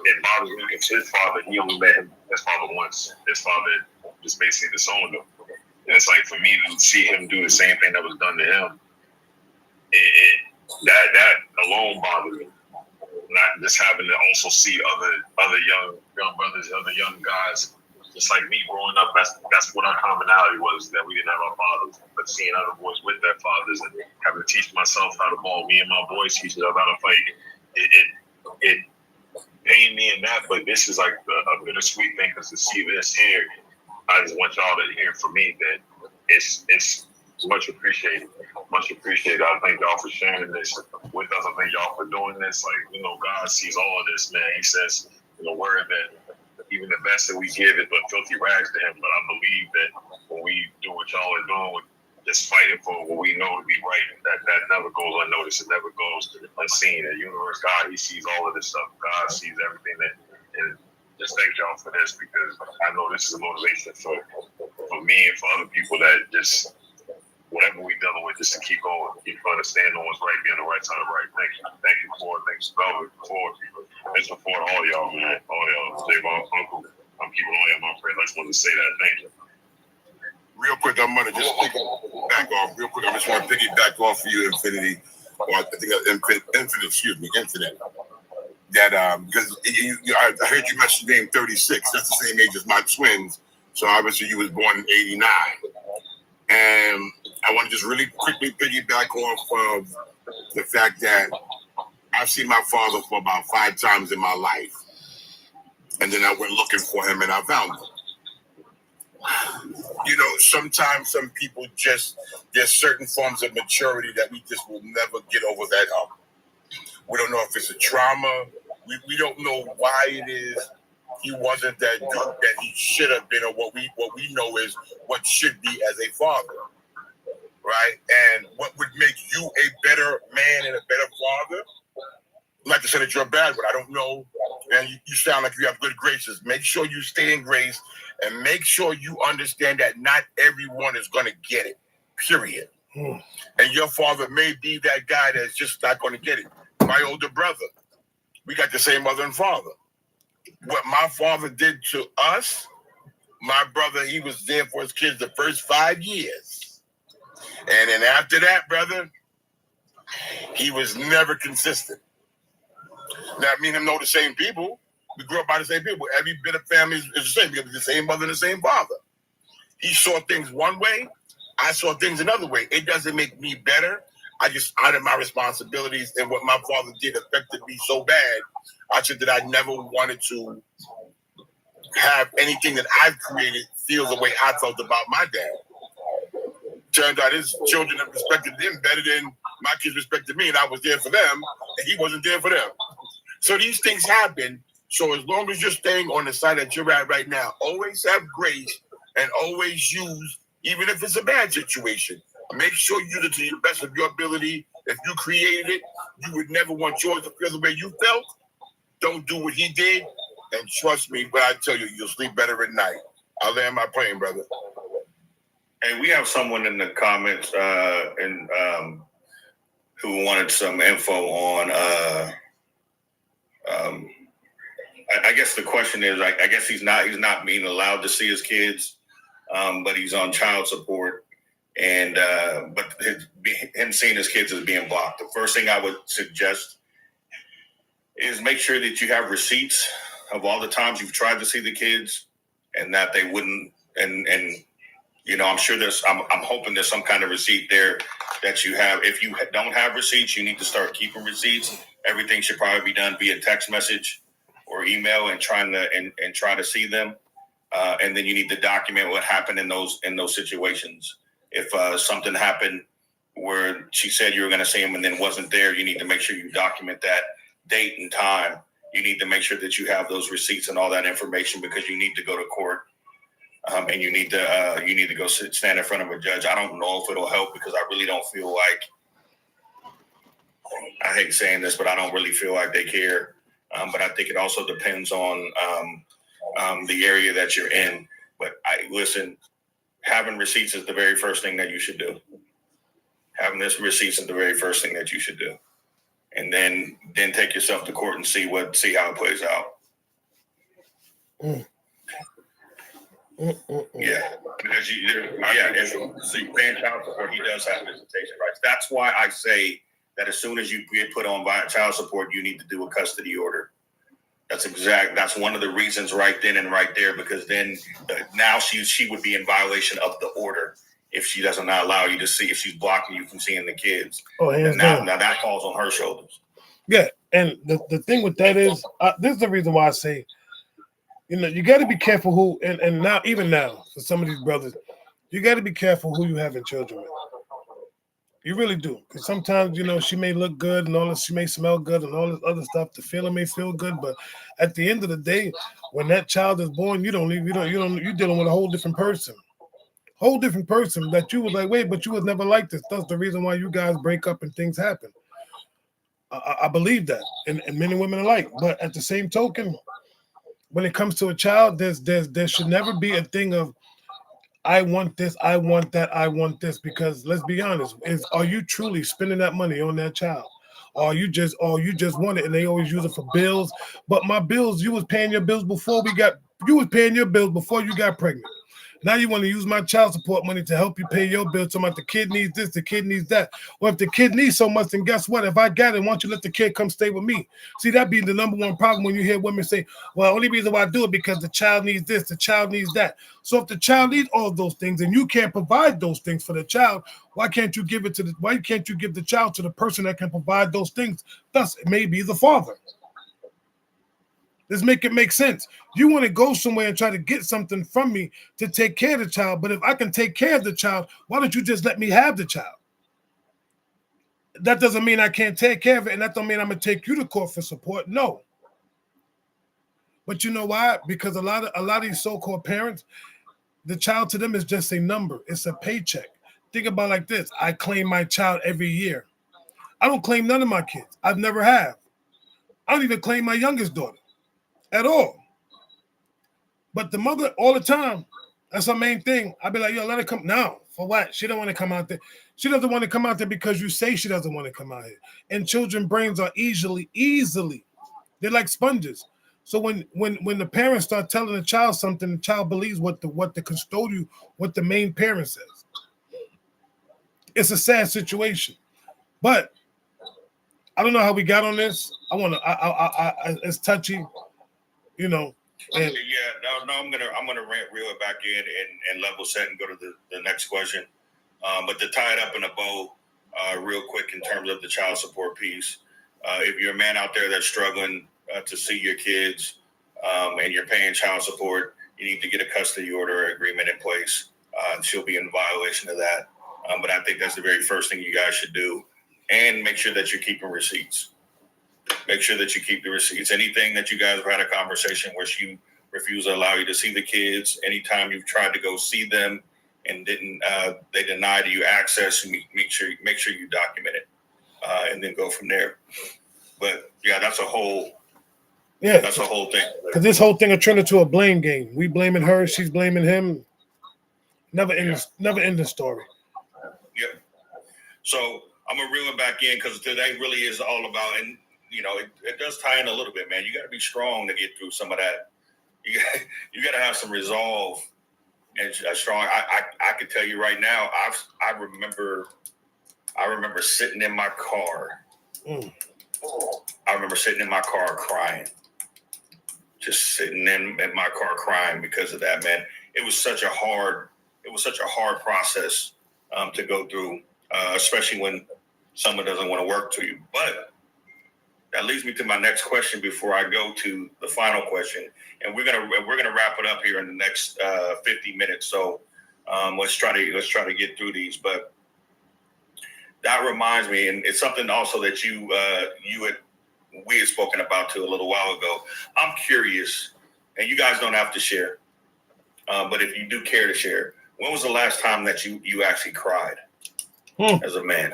it bothers me because his father, he only met his father once. His father just basically disowned him. And it's like, for me to see him do the same thing that was done to him, that alone bothered me. Not just having to also see other young brothers, other young guys, just like me growing up. That's what our commonality was, that we didn't have our fathers, but seeing other boys with their fathers and having to teach myself how to ball. Me and my boys teaching us how to fight. It pained me in that, but this is like a bittersweet thing, because to see this here, I just want y'all to hear from me that it's much appreciated. Much appreciated. I thank y'all for sharing this with us. I thank y'all for doing this. Like, God sees all of this, man. He says in the word that even the best that we give is but filthy rags to him. But I believe that when we do what y'all are doing, just fighting for what we know to be right, that never goes unnoticed. It never goes unseen. The universe, God, he sees all of this stuff. God sees everything and just thank y'all for this, because I know this is a motivation for me and for other people that just, whatever we're dealing with, just to keep going, keep understanding what's right, be on the right side of right. Thank you for it. Thanks for people. Thanks for all y'all, man. All y'all. Javon, Uncle, I'm keeping all y'all my friends. I just wanted to say that. Thank you. Real quick, I'm gonna just back off. Real quick, I just want to piggyback off for you, Infinity. Or I think Infinite. That because I heard you mention your name 36. That's the same age as my twins. So obviously you was born in '89. And I want to just really quickly piggyback off of the fact that I've seen my father for about 5 times in my life. And then I went looking for him and I found him. Sometimes some people there's certain forms of maturity that we just will never get over that hump. We don't know if it's a trauma. We don't know why it is he wasn't that dude that he should have been, or what we know is what should be as a father, right? And what would make you a better man and a better father? I'm not to say that you're a bad one. I don't know. And you sound like you have good graces. Make sure you stay in grace, and make sure you understand that not everyone is going to get it, period. And your father may be that guy that's just not going to get it. My older brother, we got the same mother and father. What my father did to us, my brother, he was there for his kids the first 5 years. And then after that, brother, he was never consistent. That mean him know the same people. We grew up by the same people. Every bit of family is the same. We have the same mother and the same father. He saw things one way. I saw things another way. It doesn't make me better. I just honored my responsibilities, and what my father did affected me so bad. I said that I never wanted to have anything that I've created feel the way I felt about my dad. Turned out his children have respected him better than my kids respected me, and I was there for them, and he wasn't there for them. So these things happen. So as long as you're staying on the side that you're at right now, always have grace and always use, even if it's a bad situation, make sure you do it to the best of your ability. If you created it, you would never want yours to feel the way you felt. Don't do what he did. And trust me when I tell you, you'll sleep better at night. I'll land my plane, brother. Hey, we have someone in the comments who wanted some info on. I guess the question is, I guess he's not being allowed to see his kids, but he's on child support, and but him seeing his kids is being blocked. The first thing I would suggest is make sure that you have receipts of all the times you've tried to see the kids, and that they wouldn't. And you know, I'm sure I'm hoping there's some kind of receipt there that you have. If you don't have receipts, you need to start keeping receipts. Everything should probably be done via text message or email, and try to see them. And then you need to document what happened in those situations. If something happened where she said you were going to see him and then wasn't there, you need to make sure you document that date and time. You need to make sure that you have those receipts and all that information, because you need to go to court, and you need to go stand in front of a judge. I don't know if it'll help, because I really don't feel like, I hate saying this, but I don't really feel like they care. But I think it also depends on the area that you're in. But listen, having receipts is the very first thing that you should do. Having this receipts is the very first thing that you should do. And then take yourself to court and see how it plays out. Yeah, because if paying child support, he does have visitation rights. That's why I say that as soon as you get put on child support, you need to do a custody order. That's one of the reasons right then and right there, because then now she would be in violation of the order if she doesn't allow you to see, if she's blocking you from seeing the kids. Oh, hands down. Now that falls on her shoulders. Yeah, and the thing with that is, this is the reason why I say, you know, you got to be careful who, and now, even now, for some of these brothers, you got to be careful who you having children with. You really do, because sometimes, you know, she may look good and all this, she may smell good and all this other stuff. The feeling may feel good, but at the end of the day, when that child is born, you're dealing with a whole different person that you was like, wait, but you was never like this. That's the reason why you guys break up and things happen. I believe that, and men and women alike. But at the same token, when it comes to a child, there should never be a thing of, I want this, I want that, I want this, because let's be honest, are you truly spending that money on that child? Or you just want it and they always use it for bills? But my bills, you was paying your bills before you got pregnant. Now you want to use my child support money to help you pay your bills. So the kid needs this, the kid needs that. Well, if the kid needs so much, then guess what? If I got it, why don't you let the kid come stay with me? See, that be the number one problem when you hear women say, well, the only reason why I do it because the child needs this, the child needs that. So if the child needs all of those things and you can't provide those things for the child, why can't you give the child to the person that can provide those things? Thus, it may be the father. Let's make it make sense. You want to go somewhere and try to get something from me to take care of the child, but if I can take care of the child, why don't you just let me have the child? That doesn't mean I can't take care of it, and that don't mean I'm going to take you to court for support. No. But you know why? Because a lot of these so-called parents, the child to them is just a number. It's a paycheck. Think about it like this. I claim my child every year. I don't claim none of my kids. I've never have. I don't even claim my youngest daughter at all. But the mother, all the time, that's her main thing. I'd be like, yo, let her come. No, for what? She don't want to come out there. She doesn't want to come out there because you say she doesn't want to come out here. And children's brains are easily, they're like sponges. So when the parents start telling the child something, the child believes what the custodial, what the main parent says. It's a sad situation. But I don't know how we got on this. It's touchy, you know. And I'm gonna reel it back in and level set and go to the next question. But to tie it up in a bow, real quick in terms of the child support piece. If you're a man out there that's struggling to see your kids and you're paying child support, you need to get a custody order agreement in place. She'll be in violation of that. But I think that's the very first thing you guys should do. And make sure that you're keeping receipts. Make sure that you keep the receipts. Anything that you guys have had a conversation where she refused to allow you to see the kids, anytime you've tried to go see them and they denied you access, make sure you document it and then go from there. But yeah, that's a whole thing. Because this whole thing will turn into a blame game. We blaming her, she's blaming him. Never end the story. Yeah. So I'm gonna reel it back in because today really is all about, and it does tie in a little bit, man. You got to be strong to get through some of that. You got to have some resolve and strong. I could tell you right now. I remember sitting in my car. I remember sitting in my car crying. Just sitting in my car crying because of that, man. It was such a hard process to go through, especially when someone doesn't want to work to you. But that leads me to my next question before I go to the final question, and we're gonna wrap it up here in the next 50 minutes. So let's try to get through these. But that reminds me, and it's something also that we had spoken about too a little while ago. I'm curious, and you guys don't have to share, but if you do care to share, when was the last time that you actually cried as a man?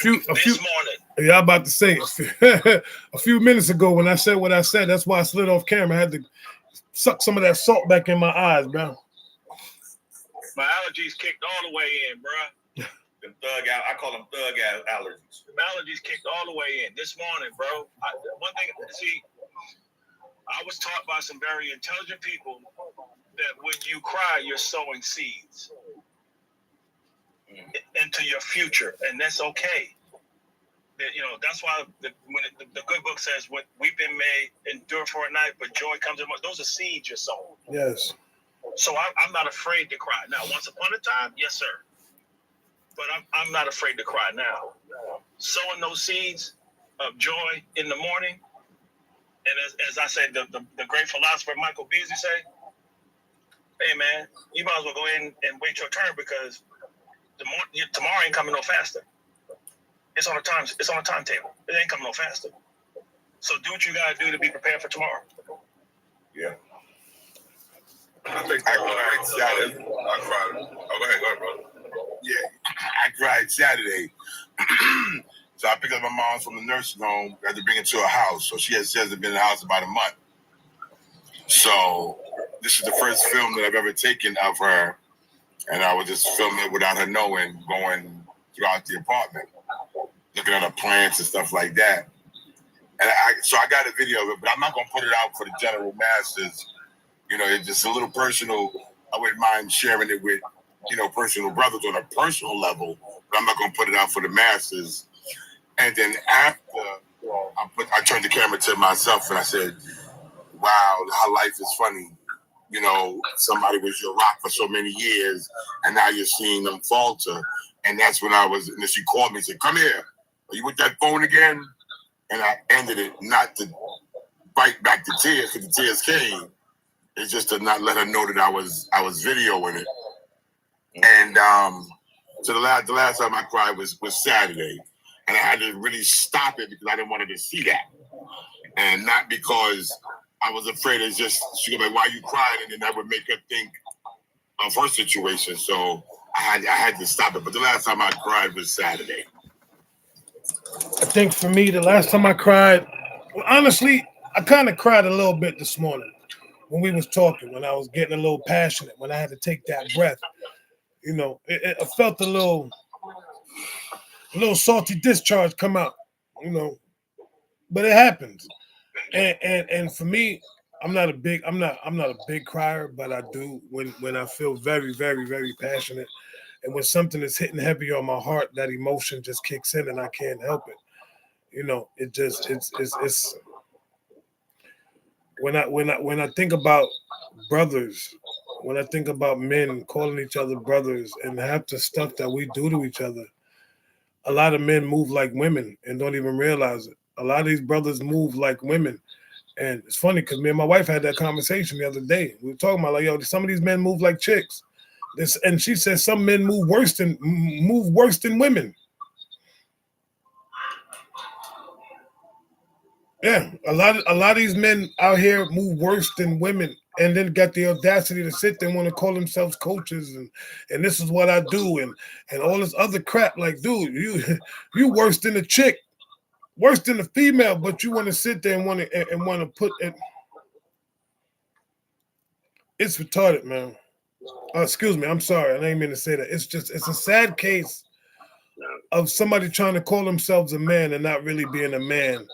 This morning. Yeah, I'm about to say a few minutes ago when I said what I said. That's why I slid off camera. I had to suck some of that salt back in my eyes, bro. My allergies kicked all the way in, bro. I call them thug allergies. The allergies kicked all the way in this morning, bro. One thing, I was taught by some very intelligent people that when you cry, you're sowing seeds into your future, and that's okay. That's why when the good book says, "What weeping may endure for a night, but joy comes in." Those are seeds you're sowing. Yes. So I'm not afraid to cry now. Once upon a time, yes, sir. But I'm not afraid to cry now. Sowing those seeds of joy in the morning, and as I said, the great philosopher Michael Beasley say, "Hey man, you might as well go in and wait your turn because tomorrow ain't coming no faster. It's on a timetable. It ain't coming no faster. So do what you gotta do to be prepared for tomorrow." Yeah. I think I cried Saturday. Oh, go ahead, bro. Yeah, I cried Saturday. So I picked up my mom from the nursing home. I had to bring her to her house. So she hasn't been in the house about a month. So this is the first film that I've ever taken of her. And I was just filming it without her knowing, going throughout the apartment, looking at her plants and stuff like that. And so I got a video of it, but I'm not going to put it out for the general masses. It's just a little personal. I wouldn't mind sharing it with, personal brothers on a personal level, but I'm not going to put it out for the masses. And then after I turned the camera to myself and I said, wow, how life is funny. Somebody was your rock for so many years, and now you're seeing them falter. And that's when and then she called me and said, "Come here. Are you with that phone again?" And I ended it not to bite back the tears, because the tears came. It's just to not let her know that I was videoing it. And so the last time I cried was Saturday, and I had to really stop it because I didn't want her to see that, and not because I was afraid it's just she would be like, "Why are you crying?" And then that would make her think of her situation. So I had to stop it. But the last time I cried was Saturday. I think for me, the last time I cried, well, honestly, I kind of cried a little bit this morning when we was talking, when I was getting a little passionate, when I had to take that breath. I felt a little salty discharge come out, but it happens. And for me, I'm not a big crier, but I do when I feel very, very, very passionate, and when something is hitting heavy on my heart, that emotion just kicks in and I can't help it. It's when I think about brothers when I think about men calling each other brothers and half the stuff that we do to each other, a lot of men move like women and don't even realize it. A lot of these brothers move like women. And it's funny because me and my wife had that conversation the other day. We were talking about like, yo, some of these men move like chicks. And she said some men move worse than women. Yeah, a lot of these men out here move worse than women, and then got the audacity to sit there and want to call themselves coaches and this is what I do and all this other crap. Like, dude, you worse than a chick, worse than a female, but you want to sit there and want to put it. It's retarded, man. Excuse me, I'm sorry, I didn't mean to say that. It's a sad case of somebody trying to call themselves a man and not really being a man.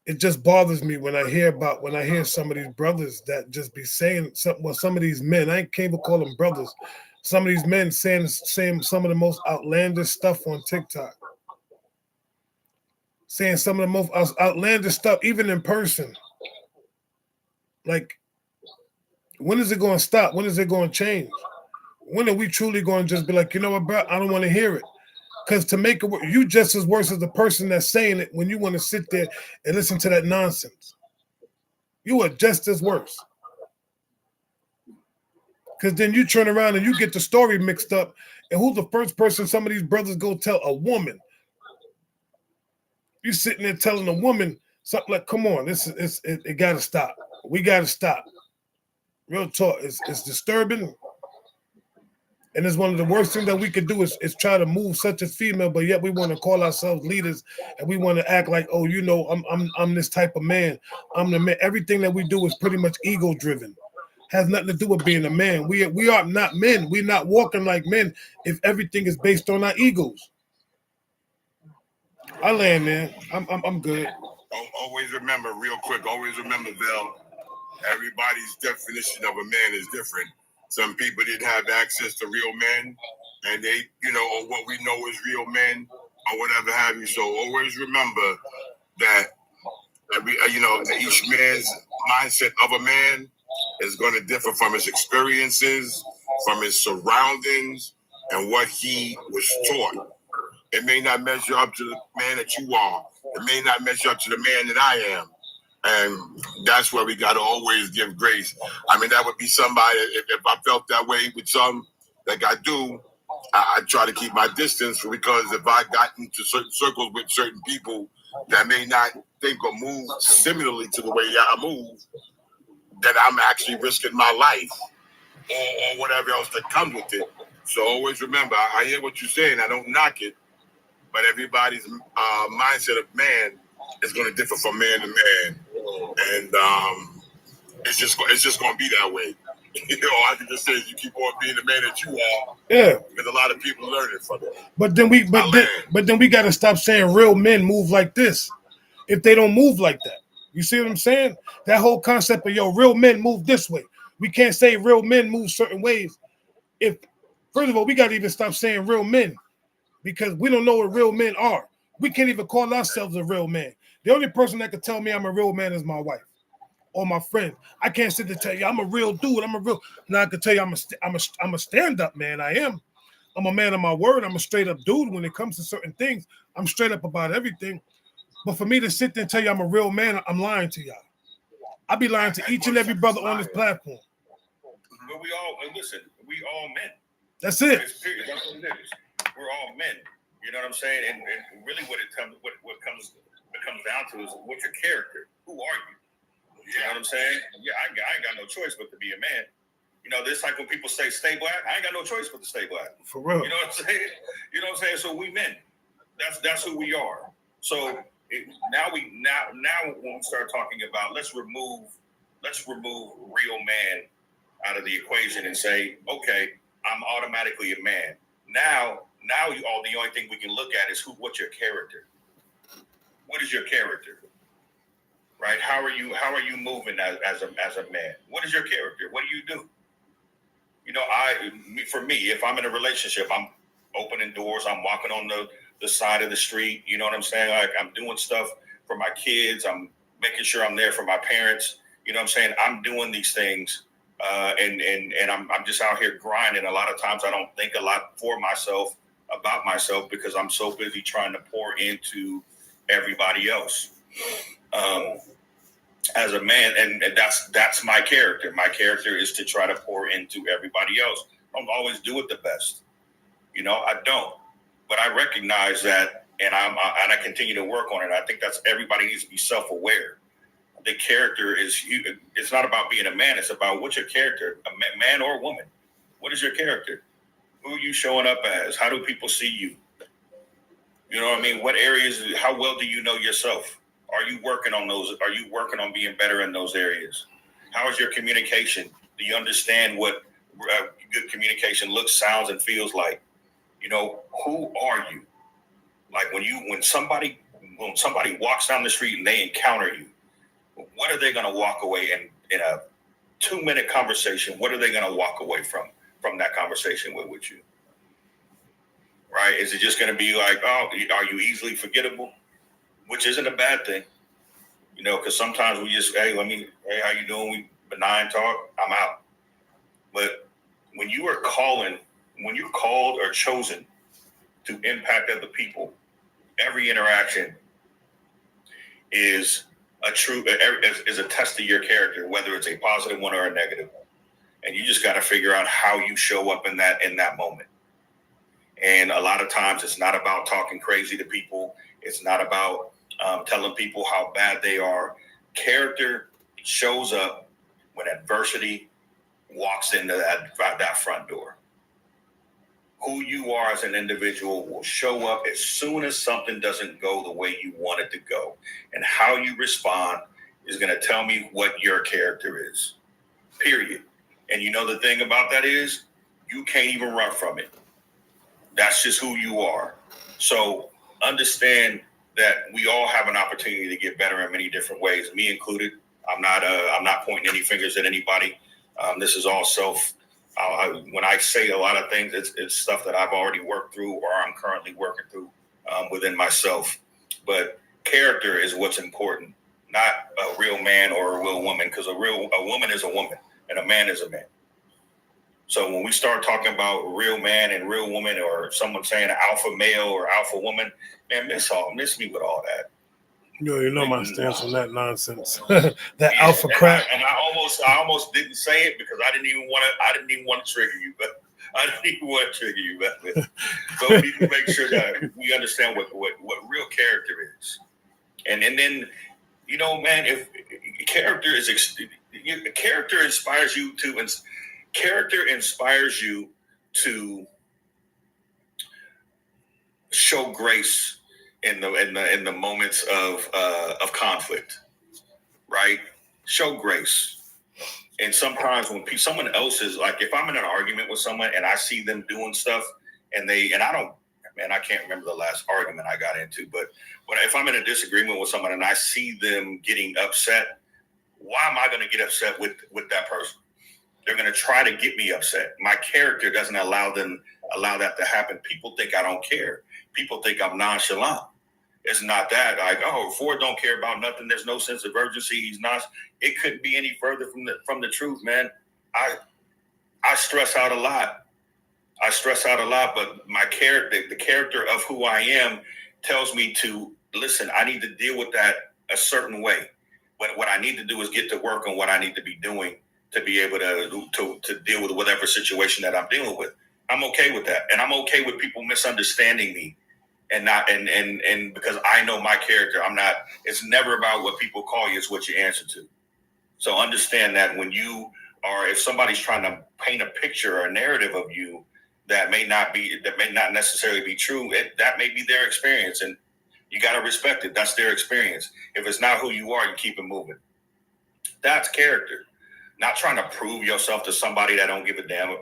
It just bothers me when I hear some of these brothers that just be saying something. Well, some of these men, I can't even call them brothers. Some of these men saying some of the most outlandish stuff on TikTok. Saying some of the most outlandish stuff, even in person. Like, when is it going to stop? When is it going to change? When are we truly going to just be like, you know what, bro, I don't want to hear it? Because to make it work, you just as worse as the person that's saying it when you want to sit there and listen to that nonsense. You are just as worse. Because then you turn around and you get the story mixed up. And who's the first person some of these brothers go tell? A woman. You sitting there telling a woman something like, come on, it got to stop. We got to stop. Real talk. It's disturbing. And it's one of the worst things that we could do is try to move such a female, but yet we want to call ourselves leaders and we want to act like, oh, you know, I'm this type of man. I'm the man. Everything that we do is pretty much ego driven. Has nothing to do with being a man. We are not men. We're not walking like men if everything is based on our egos. I land there. I'm good. Always remember, real quick, Vel, everybody's definition of a man is different. Some people didn't have access to real men, and they, or what we know as real men, or whatever have you. So always remember that each man's mindset of a man is going to differ from his experiences, from his surroundings, and what he was taught. It may not measure up to the man that you are. It may not measure up to the man that I am. And that's where we got to always give grace. I mean, that would be somebody, if I felt that way with some, like I do, I try to keep my distance, because if I got into certain circles with certain people that may not think or move similarly to the way I move, then I'm actually risking my life or whatever else that comes with it. So always remember, I hear what you're saying. I don't knock it, but everybody's mindset of man is going to differ from man to man. And it's just going to be that way. I can just say you keep on being the man that you are. Yeah. Because a lot of people learn it from it. But then we got to stop saying real men move like this if they don't move like that. You see what I'm saying? That whole concept of real men move this way. We can't say real men move certain ways. First of all, we got to even stop saying real men, because we don't know what real men are. We can't even call ourselves a real man. The only person that can tell me I'm a real man is my wife or my friend. I can't sit there and tell you I'm a real dude. Now I can tell you I'm a stand-up man. I am. I'm a man of my word. I'm a straight-up dude when it comes to certain things. I'm straight up about everything. But for me to sit there and tell you I'm a real man, I'm lying to y'all. I be lying to each and every brother on this platform. But we all men. That's it. That's what it is. We're all men. You know what I'm saying? And really what comes down to is what's your character? Who are you? You know what I'm saying? Yeah, I ain't got no choice but to be a man. This like when people say stay black, I ain't got no choice but to stay black. For real. You know what I'm saying? So we men. That's who we are. So now when we start talking about let's remove real man out of the equation and say, okay, I'm automatically a man. Now the only thing we can look at is what's your character? What is your character? Right? How are you moving as a man? What is your character? What do you do? For me, if I'm in a relationship, I'm opening doors, I'm walking on the side of the street, you know what I'm saying? Like, I'm doing stuff for my kids, I'm making sure I'm there for my parents, you know what I'm saying? I'm doing these things and I'm just out here grinding. A lot of times I don't think a lot for myself about myself because I'm so busy trying to pour into everybody else. As a man, and that's my character. My character is to try to pour into everybody else. I don't always do it the best, I don't. But I recognize that, and I continue to work on it. I think that's everybody needs to be self-aware. The character is you. It's not about being a man. It's about what's your character, a man or a woman. What is your character? Who are you showing up as? How do people see you? You know what I mean? What areas? How well do you know yourself? Are you working on those? Are you working on being better in those areas? How is your communication? Do you understand what good communication looks, sounds, and feels like? Who are you? Like when somebody walks down the street and they encounter you, what are they going to walk away in a 2-minute conversation? What are they going to walk away from that conversation with you? Right? Is it just going to be like, oh, are you easily forgettable? Which isn't a bad thing, because sometimes we just, hey, how you doing? We benign talk, I'm out. But when you're called or chosen to impact other people, every interaction is a test of your character, whether it's a positive one or a negative one. And you just got to figure out how you show up in that moment. And a lot of times it's not about talking crazy to people. It's not about telling people how bad they are. Character shows up when adversity walks into that front door. Who you are as an individual will show up as soon as something doesn't go the way you want it to go. And how you respond is going to tell me what your character is, period. And the thing about that is you can't even run from it. That's just who you are. So understand that we all have an opportunity to get better in many different ways, me included. I'm not pointing any fingers at anybody. This is all self. When I say a lot of things, it's stuff that I've already worked through or I'm currently working through within myself. But character is what's important, not a real man or a real woman, because a woman is a woman and a man is a man. So when we start talking about real man and real woman, or someone saying alpha male or alpha woman, man, miss me with all that. My stance on that nonsense. Alpha crap. And I almost didn't say it because I didn't even want to trigger you, but I didn't even want to trigger you. But we need to make sure that we understand what real character is. And then, man, if character inspires you to show grace in the moments of conflict, right? Show grace. And sometimes when someone else is like, if I'm in an argument with someone and I see them doing stuff I can't remember the last argument I got into, but if I'm in a disagreement with someone and I see them getting upset, why am I going to get upset with that person? They're going to try to get me upset. My character doesn't allow that to happen. People think I don't care. People think I'm nonchalant. It's not that. Like, oh, Ford don't care about nothing. There's no sense of urgency. He's not. It couldn't be any further from the truth, man. I stress out a lot. But my character, the character of who I am, tells me to listen. I need to deal with that a certain way. But what I need to do is get to work on what I need to be doing to be able to deal with whatever situation that I'm dealing with. I'm okay with that. And I'm okay with people misunderstanding me and because I know my character, it's never about what people call you, it's what you answer to. So understand that if somebody's trying to paint a picture or a narrative of you that may not necessarily be true, that may be their experience, and you got to respect it. That's their experience. If it's not who you are, you keep it moving. That's character. Not trying to prove yourself to somebody that don't give a damn,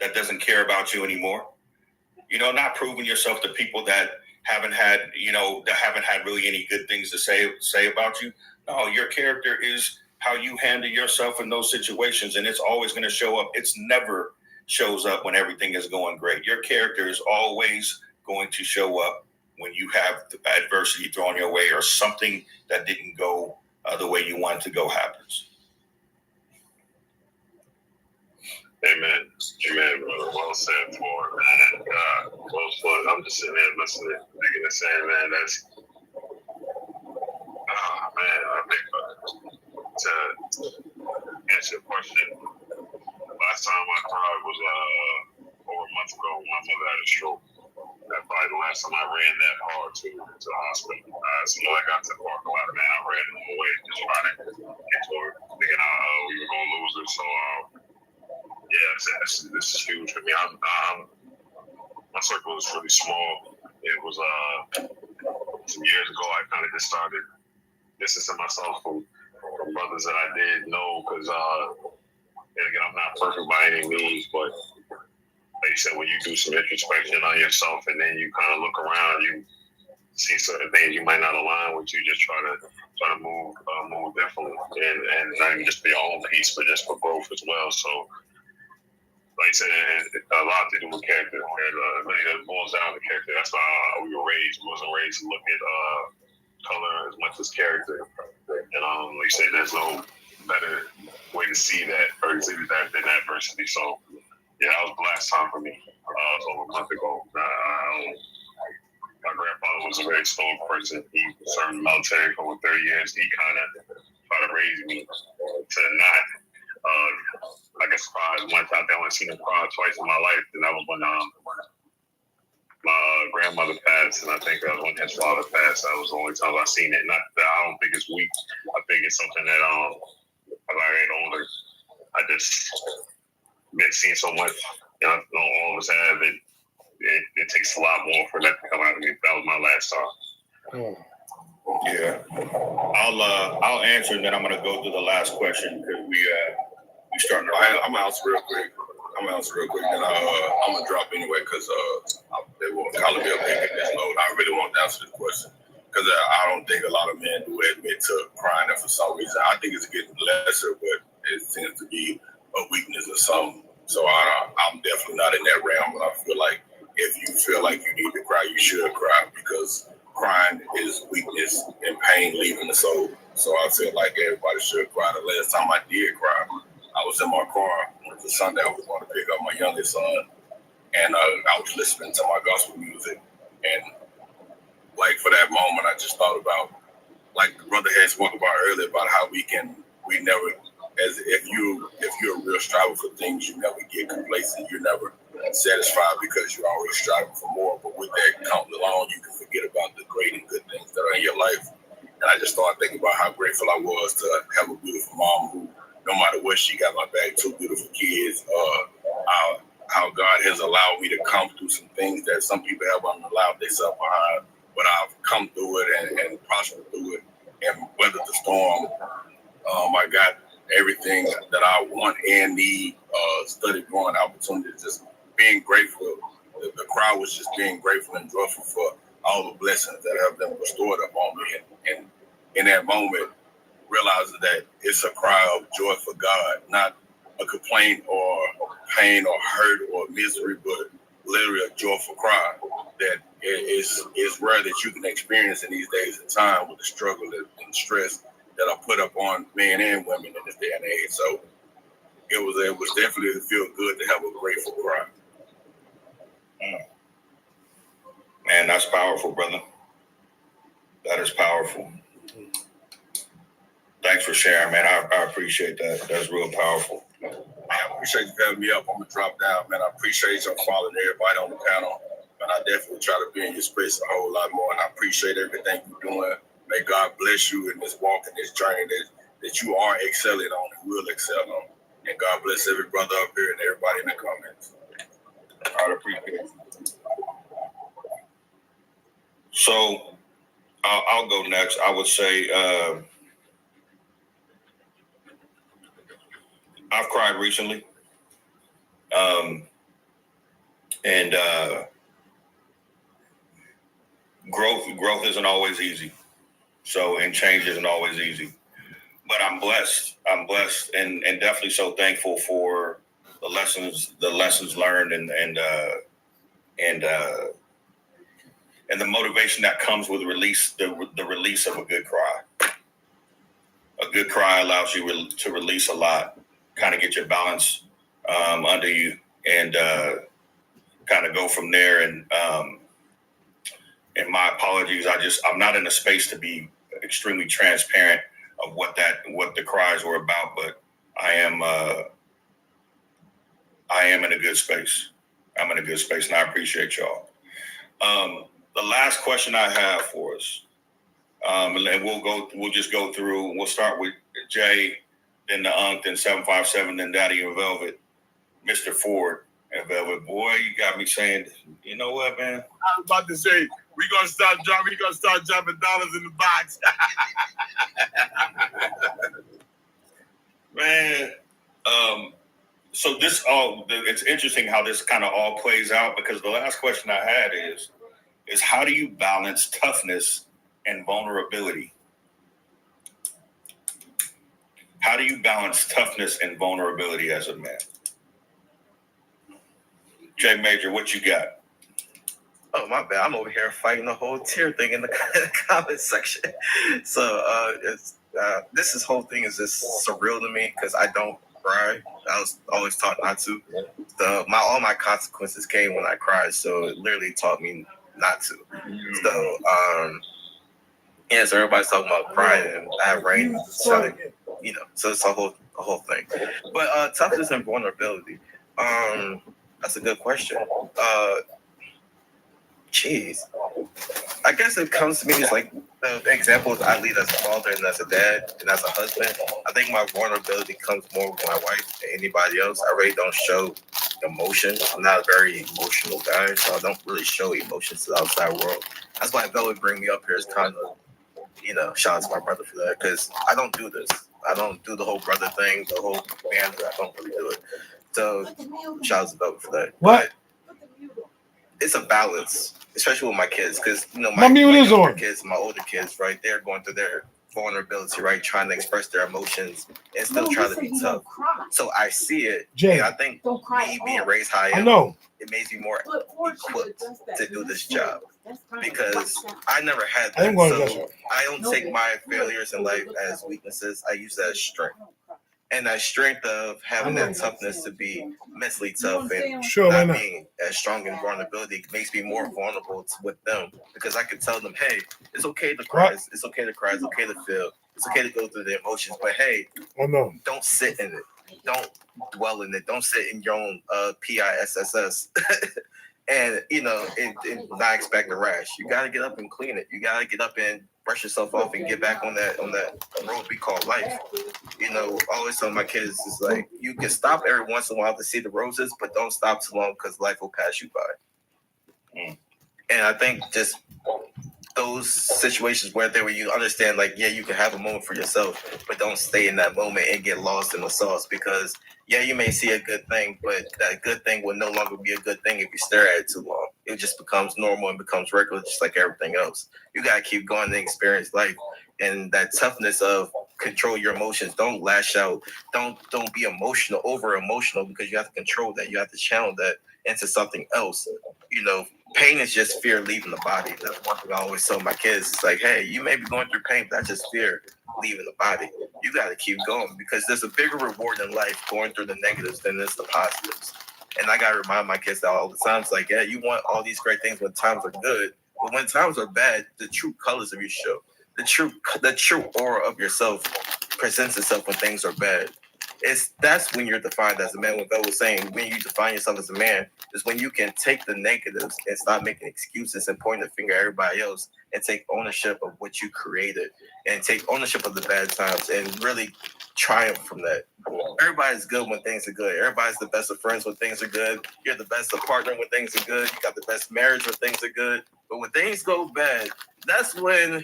that doesn't care about you anymore. Not proving yourself to people that haven't had really any good things to say about you. No, your character is how you handle yourself in those situations, and it's always going to show up. It's never shows up when everything is going great. Your character is always going to show up when you have adversity thrown your way or something that didn't go the way you wanted to go happens. Amen. Amen, brother. Well said, Ford, man. Well said. I'm just sitting there listening, thinking and saying, man, that's, man, I think to answer your question, last time I cried was over a month ago when my mother had a stroke. That's probably the last time I ran that hard to the hospital. So when I got to the parking lot, man, I ran all the way just trying to get to her, thinking we were going to lose her. So, yeah, this is huge for me. My circle is really small. It was some years ago. I kind of just started distancing myself from brothers that I did know, because and again, I'm not perfect by any means, but like you said, when you do some introspection on yourself and then you kind of look around, you see certain things you might not align with. You just try to move differently, and not even just for your own peace, but just for growth as well. So, like you said, a lot to do with character. And really, that boils down to character. That's how we were raised. We wasn't raised to look at color as much as character. And like you said, there's no better way to see that or exhibit that than adversity. So, yeah, that was the last time for me. It was over a month ago. My grandfather was a very stoic person. He served in the military for over 30 years. He kind of tried to raise me to not, I guess, cry as much. I think I only seen him cry twice in my life, and that was when my grandmother passed, and I think that was when his father passed. That was the only time I seen it. Not that I don't think it's weak. I think it's something that as I get older, I just been seeing so much. You know, all of us have it. It takes a lot more for that to come out of me. That was my last time. Yeah, I'll answer, and then I'm gonna go to the last question because we starting. I'm gonna answer real quick. Then I'm gonna drop anyway because they won't call me up and get this load. I really want to answer the question because I don't think a lot of men do admit to crying, and for some reason I think it's getting lesser, but it seems to be a weakness or something. So I'm definitely not in that realm, but I feel like if you feel like you need to cry, you should cry, because crying is weakness and pain leaving the soul. So I feel like everybody should cry. The last time I did cry, I was in my car. It was a Sunday. I was going to pick up my youngest son, and I was listening to my gospel music. And like for that moment, I just thought about, like the brother had spoken about earlier, about how we never, as if you're a real striver for things, you never get complacent. You're never satisfied because you're always striving for more. But with that counting alone, you can forget about the great and good things that are in your life. And I just started thinking about how grateful I was to have a beautiful mom who, no matter what, she got my back, 2 beautiful kids. How God has allowed me to come through some things that some people haven't allowed themselves behind, but I've come through it and prospered through it and weathered the storm. I got everything that I want and need, study growing opportunities, just being grateful. The crowd was just being grateful and joyful for all the blessings that have been restored upon me. And in that moment, realizing that it's a cry of joy for God, not a complaint or pain or hurt or misery, but literally a joyful cry that is rare that you can experience in these days of time with the struggle and stress that are put up on men and women in this day and age. So it was definitely feel good to have a grateful cry. Man, that's powerful, brother. That is powerful. Thanks for sharing, man. I appreciate that. That's real powerful. I appreciate you having me up. I'm gonna drop down, man. I appreciate you following everybody on the panel, and I definitely try to be in your space a whole lot more. And I appreciate everything you're doing. May God bless you in this walk and this journey that you are excelling on and will excel on. And God bless every brother up here and everybody in the comments. I appreciate it. So I'll go next. I would say I've cried recently. And growth isn't always easy. So, and change isn't always easy. But I'm blessed. And definitely so thankful for the lessons learned and the motivation that comes with the release of a good cry. A good cry allows you to release a lot, kind of get your balance under you, and kind of go from there. And my apologies. I'm not in a space to be extremely transparent of what the cries were about, but I am in a good space. I'm in a good space, and I appreciate y'all. The last question I have for us, and we'll just go through. We'll start with Jay, then the Unc, then 757, then Daddy and Velvet, Mr. Ford and Velvet. Boy, you got me saying, you know what, man? I was about to say, we're gonna start dropping dollars in the box. Man, so it's interesting how this kind of all plays out, because the last question I had is how do you balance toughness and vulnerability? How do you balance toughness and vulnerability as a man? Jay Major, what you got? Oh, my bad. I'm over here fighting the whole tear thing in the comment section. So this whole thing is just surreal to me because I don't cry. I was always taught not to. All my consequences came when I cried, so it literally taught me not to. So so everybody's talking about crying and I have rain, so it's a whole thing. But toughness and vulnerability. That's a good question. I guess it comes to me as like the examples I lead as a father and as a dad and as a husband. I think my vulnerability comes more with my wife than anybody else. I really don't show emotion. I'm not a very emotional guy, so I don't really show emotions to the outside world. That's why Velvet bring me up here is kind of, shout out to my brother for that, because I don't do this. I don't do the whole brother thing, the whole band. I don't really do it. So shout out to Velvet for that. What? But it's a balance, especially with my kids, because my mute is on. Kids, my older kids, right? They're going through their vulnerability, right? Trying to express their emotions and still trying to be tough. So I see it. Jay, I think me being raised high, I know it makes me more equipped to do this job because I never had that. So I don't take my failures in life as weaknesses. I use that as strength. And that strength of having that toughness to be mentally tough and not being as strong in vulnerability makes me more vulnerable with them, because I can tell them, hey, it's okay to cry. It's okay to cry. It's okay to feel. It's okay to go through the emotions. But hey, don't sit in it. Don't dwell in it. Don't sit in your own PISSS. And, and not expect a rash. You got to get up and clean it. You got to get up and brush yourself off and get back on that road we call life. I always tell my kids, it's like, you can stop every once in a while to see the roses, but don't stop too long because life will pass you by. And I think just those situations where you understand, like, yeah, you can have a moment for yourself, but don't stay in that moment and get lost in the sauce, because yeah, you may see a good thing, but that good thing will no longer be a good thing if you stare at it too long. It just becomes normal and becomes regular, just like everything else. You got to keep going and experience life. And that toughness of control your emotions. Don't lash out. Don't be emotional, over emotional, because you have to control that. You have to channel that into something else. Pain is just fear leaving the body. That's one thing I always tell my kids. It's like, hey, you may be going through pain, but that's just fear leaving the body. You got to keep going, because there's a bigger reward in life going through the negatives than there's the positives. And I got to remind my kids that all the time. It's like, yeah, you want all these great things when times are good, but when times are bad, the true colors of you show. The true aura of yourself presents itself when things are bad. That's when you're defined as a man. What Bill was saying, when you define yourself as a man, is when you can take the negatives and stop making excuses and pointing the finger at everybody else and take ownership of what you created and take ownership of the bad times and really triumph from that. Everybody's good when things are good. Everybody's the best of friends when things are good. You're the best of partner when things are good. You got the best marriage when things are good. But when things go bad, that's when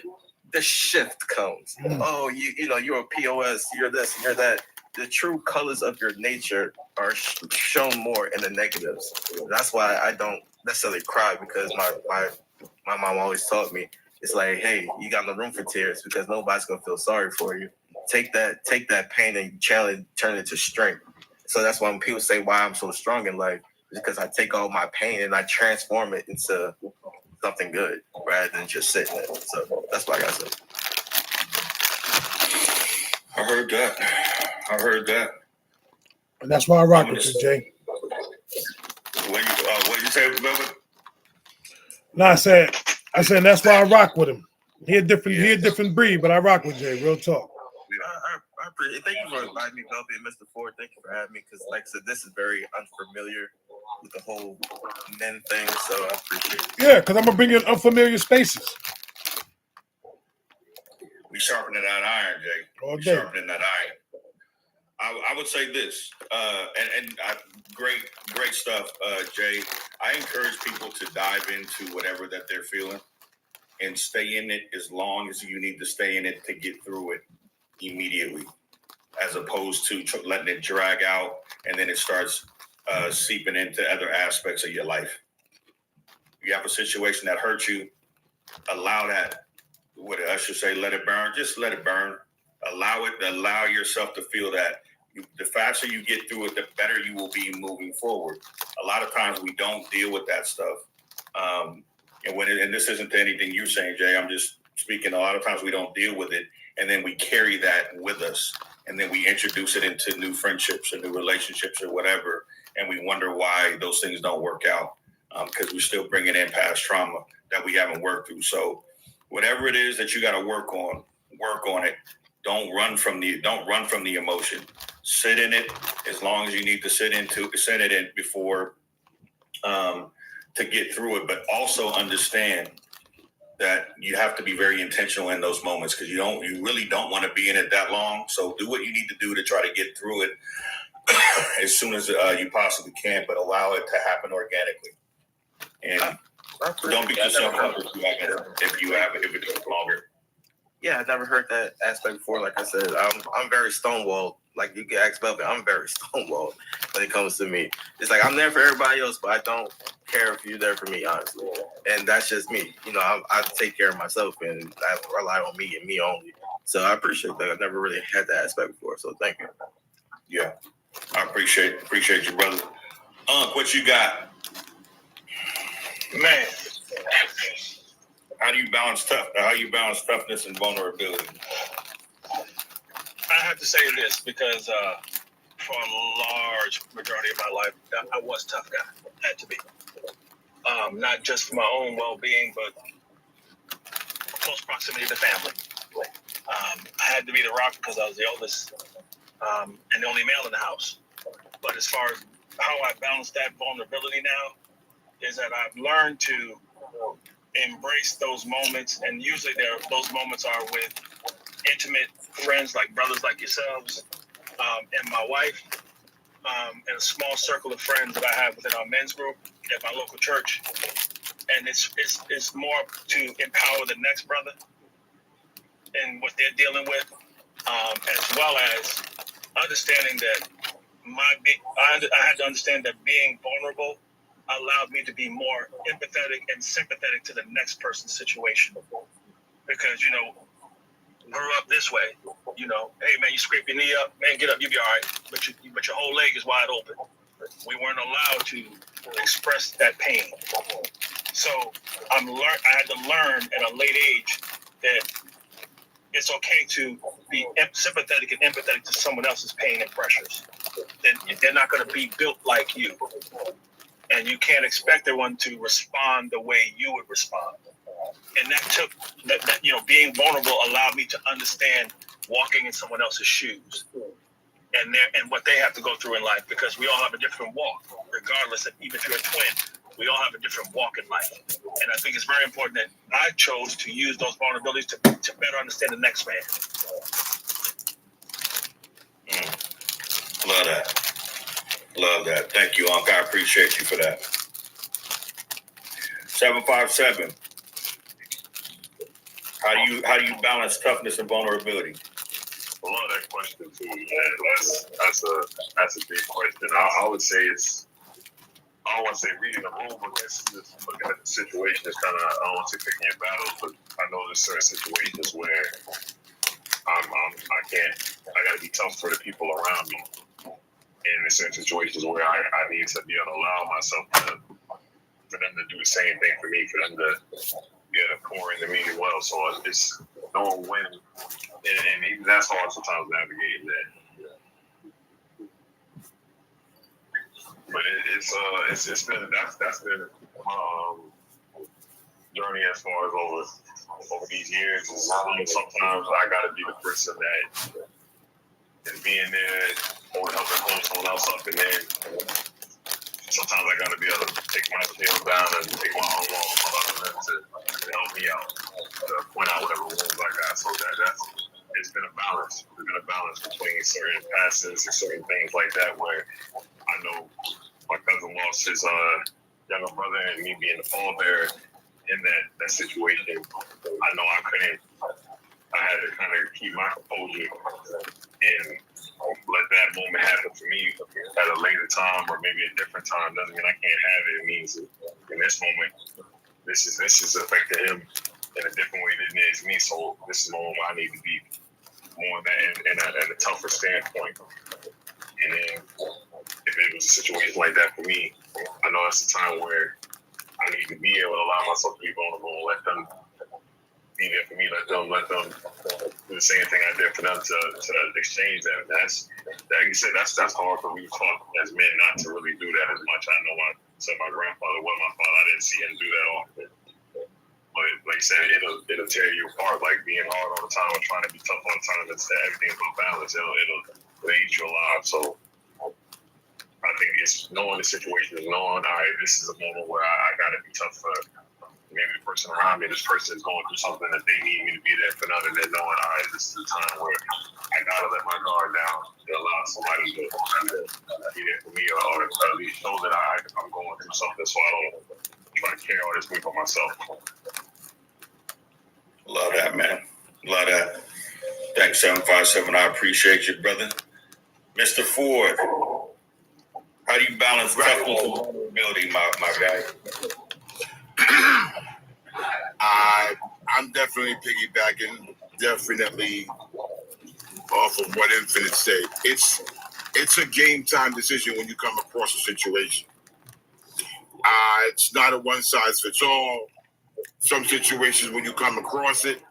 the shift comes. Oh, you're a POS, you're this, you're that. The true colors of your nature are shown more in the negatives. That's why I don't necessarily cry, because my mom always taught me, it's like, hey, you got no room for tears, because nobody's gonna feel sorry for you. Take that pain and turn it to strength. So that's why when people say why I'm so strong in life, is because I take all my pain and I transform it into something good rather than just sitting in it. So that's what I gotta say. I heard that. And that's why I rock with you, Jay. What you say, remember? No, I said that's why I rock with him. He a different breed, but I rock with Jay. Real talk. I appreciate it. Thank you for inviting me, Belby and Mr. Ford. Thank you for having me, because, like I said, this is very unfamiliar with the whole men thing, so I appreciate it. Yeah, because I'm going to bring you in unfamiliar spaces. We sharpening that iron, Jay. All We day. sharpening that iron. I would say this, great stuff, Jay. I encourage people to dive into whatever that they're feeling and stay in it as long as you need to stay in it to get through it immediately, as opposed to letting it drag out and then it starts seeping into other aspects of your life. You have a situation that hurts you, allow that. What I should say, let it burn. Just let it burn. Allow it. Allow yourself to feel that. The faster you get through it, the better you will be moving forward. A lot of times we don't deal with that stuff. And this isn't anything you're saying, Jay. I'm just speaking. A lot of times we don't deal with it, and then we carry that with us, and then we introduce it into new friendships or new relationships or whatever, and we wonder why those things don't work out, because we're still bringing in past trauma that we haven't worked through. So whatever it is that you got to work on it. Don't run from the emotion. Sit in it as long as you need to sit in it before to get through it. But also understand that you have to be very intentional in those moments, because you really don't want to be in it that long. So do what you need to do to try to get through it as soon as you possibly can, but allow it to happen organically. And don't beat yourself up if it takes longer. Yeah, I've never heard that aspect before. Like I said, I'm very stonewalled. Like you can ask Belby, I'm very stonewalled when it comes to me. It's like I'm there for everybody else, but I don't care if you're there for me, honestly. And that's just me. You know, I take care of myself, and I rely on me and me only. So I appreciate that. I've never really had that aspect before. So thank you. Yeah, I appreciate you, brother. What you got, Man, How do you balance toughness and vulnerability? I have to say this because for a large majority of my life, I was a tough guy. Had to be. Not just for my own well-being, but close proximity to family. I had to be the rock because I was the oldest and the only male in the house. But as far as how I balance that vulnerability now, is that I've learned to embrace those moments, and usually those moments are with intimate friends, like brothers like yourselves, and my wife, and a small circle of friends that I have within our men's group at my local church. And it's more to empower the next brother and what they're dealing with, as well as understanding that I had to understand that being vulnerable allowed me to be more empathetic and sympathetic to the next person's situation. Because, grew up this way, hey man, you scrape your knee up, man, get up, you'll be all right. But your whole leg is wide open. We weren't allowed to express that pain. So I had to learn at a late age that it's okay to be sympathetic and empathetic to someone else's pain and pressures. They're not going to be built like you. And you can't expect everyone to respond the way you would respond. And that took being vulnerable allowed me to understand walking in someone else's shoes and what they have to go through in life, because we all have a different walk, regardless of even if you're a twin, we all have a different walk in life. And I think it's very important that I chose to use those vulnerabilities to better understand the next man. Love that. Thank you, Unc. I appreciate you for that. 757. How do you balance toughness and vulnerability? I love that question too, man. That's a big question. I would say I don't want to say reading the room, but just looking at the situation is kind of, I don't want to say picking your battles, but I know there's certain situations where I got to be tough for the people around me. And there's certain situations where I need to be able to allow myself for them to do the same thing for me, for them to be able to pour into me as well. So it's knowing when, and even that's hard sometimes navigating that. But it's been that's been my journey as far as over these years. And sometimes I gotta be the person that is being there or helping hold someone else up, and then sometimes I gotta be able to take my tail down and take my own role for other men to help me out, to point out whatever wounds I got. So it's been a balance. There's been a balance between certain passes and certain things like that where I know my cousin lost his younger brother, and me being the pallbearer in that situation, I know I had to kind of keep my composure and let that moment happen for me at a later time or maybe a different time. Doesn't mean I can't have it. It means in this moment, this is affecting him in a different way than it is me. So this is the moment where I need to be more of that in a tougher standpoint. And then if it was a situation like that for me, I know it's a time where I need to be able to allow myself to be vulnerable and let them be there for me. Let them do the same thing I did for them to exchange that. That's like you said. That's hard for me as men not to really do that as much. I know my grandfather was my father. I didn't see him do that often. But like I said, it'll tear you apart. Like being hard all the time and trying to be tough all the time. Instead, everything's on balance. It'll eat you alive. So I think it's knowing the situation is knowing, all right, this is a moment where I got to be tough for maybe the person around me. This person is going through something that they need me to be there for them, and then knowing, all right, this is the time where I got to let my guard down to allow somebody to be there for me or at least know that I'm going through something so I don't try to carry all this weight on myself. Love that, man. Love that. Thanks, 757. I appreciate you, brother. Mr. Ford, how do you balance toughness and vulnerability, my guy? I'm definitely piggybacking, definitely off of what Infinite said. It's a game time decision when you come across a situation. It's not a one size fits all. Some situations when you come across it,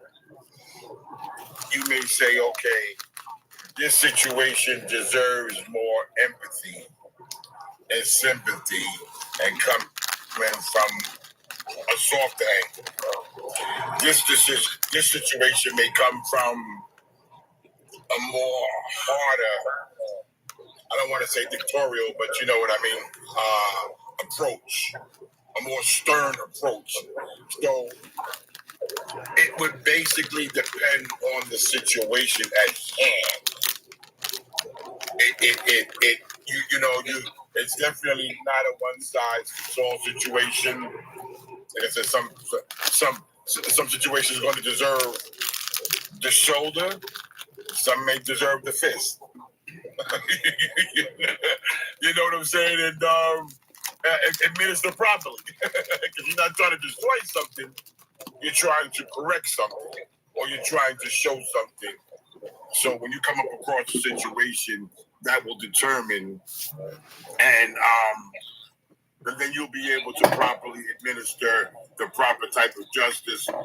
you may say, okay, this situation deserves more empathy and sympathy and coming from a softer angle. This situation may come from a more harder, I don't want to say dictatorial, but you know what I mean, approach, a more stern approach. So it would basically depend on the situation at hand. It's definitely not a one size fits all situation. Like I said, some situations are going to deserve the shoulder. Some may deserve the fist. You know what I'm saying? And administer properly. Because you're not trying to destroy something. You're trying to correct something. Or you're trying to show something. So when you come up across a situation, that will determine and then you'll be able to properly administer the proper type of justice or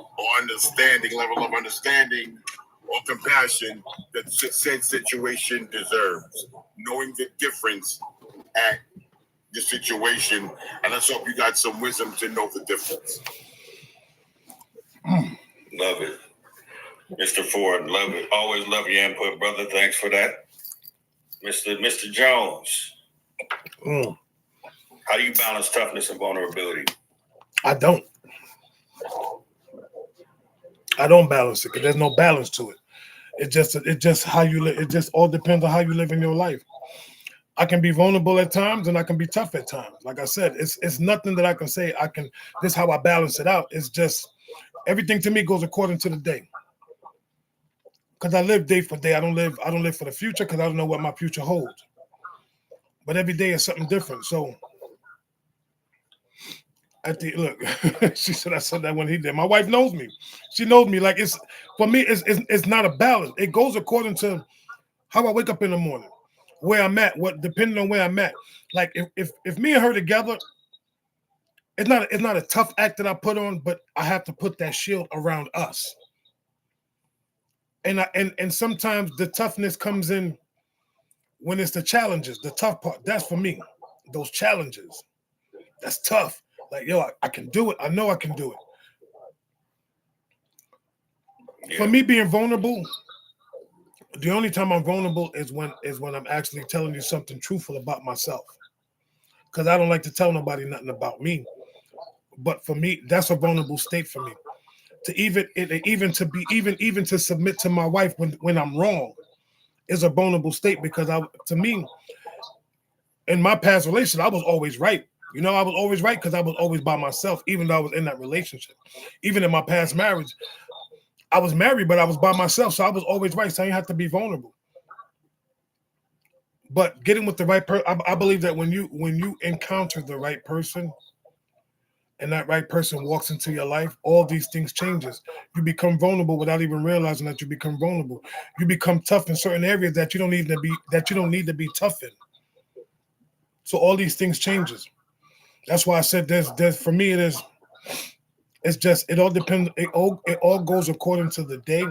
level of understanding or compassion that said situation deserves. Knowing the difference at the situation, and let's hope you got some wisdom to know the difference. Love it. Mr. Ford, love it. Always love your input, brother. Thanks for that. Mr. Jones. How do you balance toughness and vulnerability? I don't balance it because there's no balance to it. It just how you live. It just all depends on how you live in your life. I can be vulnerable at times and I can be tough at times. Like I said, it's nothing that I can say. This is how I balance it out. It's just everything to me goes according to the day. Because I live day for day. I don't live for the future because I don't know what my future holds. But every day is something different. So look, she said I said that when he did. My wife knows me. She knows me. Like for me, it's not a balance. It goes according to how I wake up in the morning, where I'm at, depending on where I'm at. Like if me and her together, it's not a tough act that I put on, but I have to put that shield around us. And sometimes the toughness comes in when it's the challenges, the tough part. That's for me. those challenges. That's tough. Like, yo, I can do it. I know I can do it. Yeah. For me, being vulnerable, the only time I'm vulnerable is when I'm actually telling you something truthful about myself. Because I don't like to tell nobody nothing about me. But for me, that's a vulnerable state for me. To even to submit to my wife when I'm wrong is a vulnerable state, because to me, in my past relationship, I was always right. You know, I was always right because I was always by myself, even though I was in that relationship. Even in my past marriage, I was married, but I was by myself, so I was always right. So you have to be vulnerable. But getting with the right person, I believe that when you encounter the right person, and that right person walks into your life, all these things changes. You become vulnerable without even realizing that you become vulnerable. You become tough in certain areas that you don't need to be tough in. So all these things changes. That's why I said there's for me it all depends. It all goes according to the day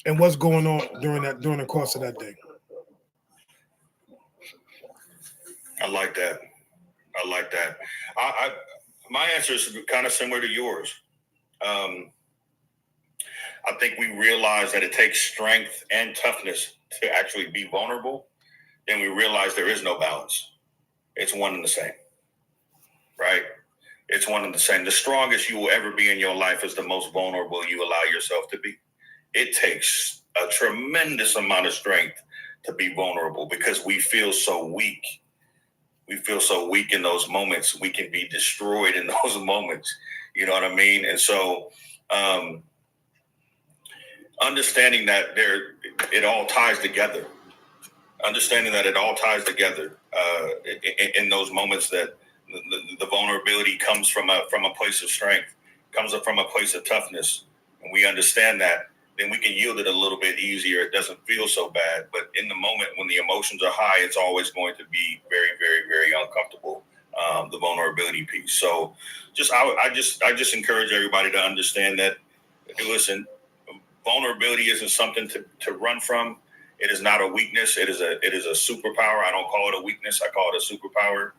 and what's going on during the course of that day. I like that. My answer is kind of similar to yours. I think we realize that it takes strength and toughness to actually be vulnerable. Then we realize there is no balance. It's one and the same, right? It's one and the same. The strongest you will ever be in your life is the most vulnerable you allow yourself to be. It takes a tremendous amount of strength to be vulnerable because we feel so weak. We feel so weak in those moments. We can be destroyed in those moments. You know what I mean? And so understanding that it all ties together. Understanding that it all ties together in those moments, that the vulnerability comes from a place of strength, comes from a place of toughness, and we understand that, then we can yield it a little bit easier. It doesn't feel so bad. But in the moment when the emotions are high, it's always going to be very, very, very uncomfortable. The vulnerability piece. So I just encourage everybody to understand that, listen, vulnerability isn't something to run from. It is not a weakness. It is a superpower. I don't call it a weakness. I call it a superpower.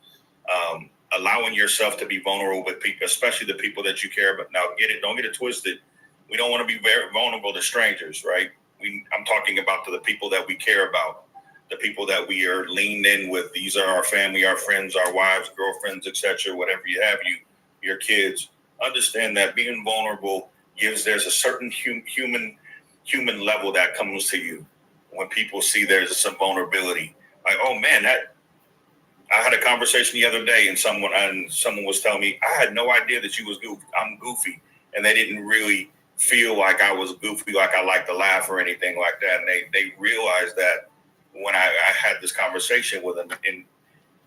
Allowing yourself to be vulnerable with people, especially the people that you care about. Now, don't get it twisted. We don't want to be very vulnerable to strangers, right? I'm talking about to the people that we care about, the people that we are leaned in with. These are our family, our friends, our wives, girlfriends, etc. Whatever you have, your kids. Understand that being vulnerable there's a certain human level that comes to you when people see there's some vulnerability. Like, oh man, I had a conversation the other day, and someone was telling me, I had no idea that you was goofy. I'm goofy, and they didn't really feel like I was goofy, like I like to laugh or anything like that. And they realized that when I had this conversation with them, and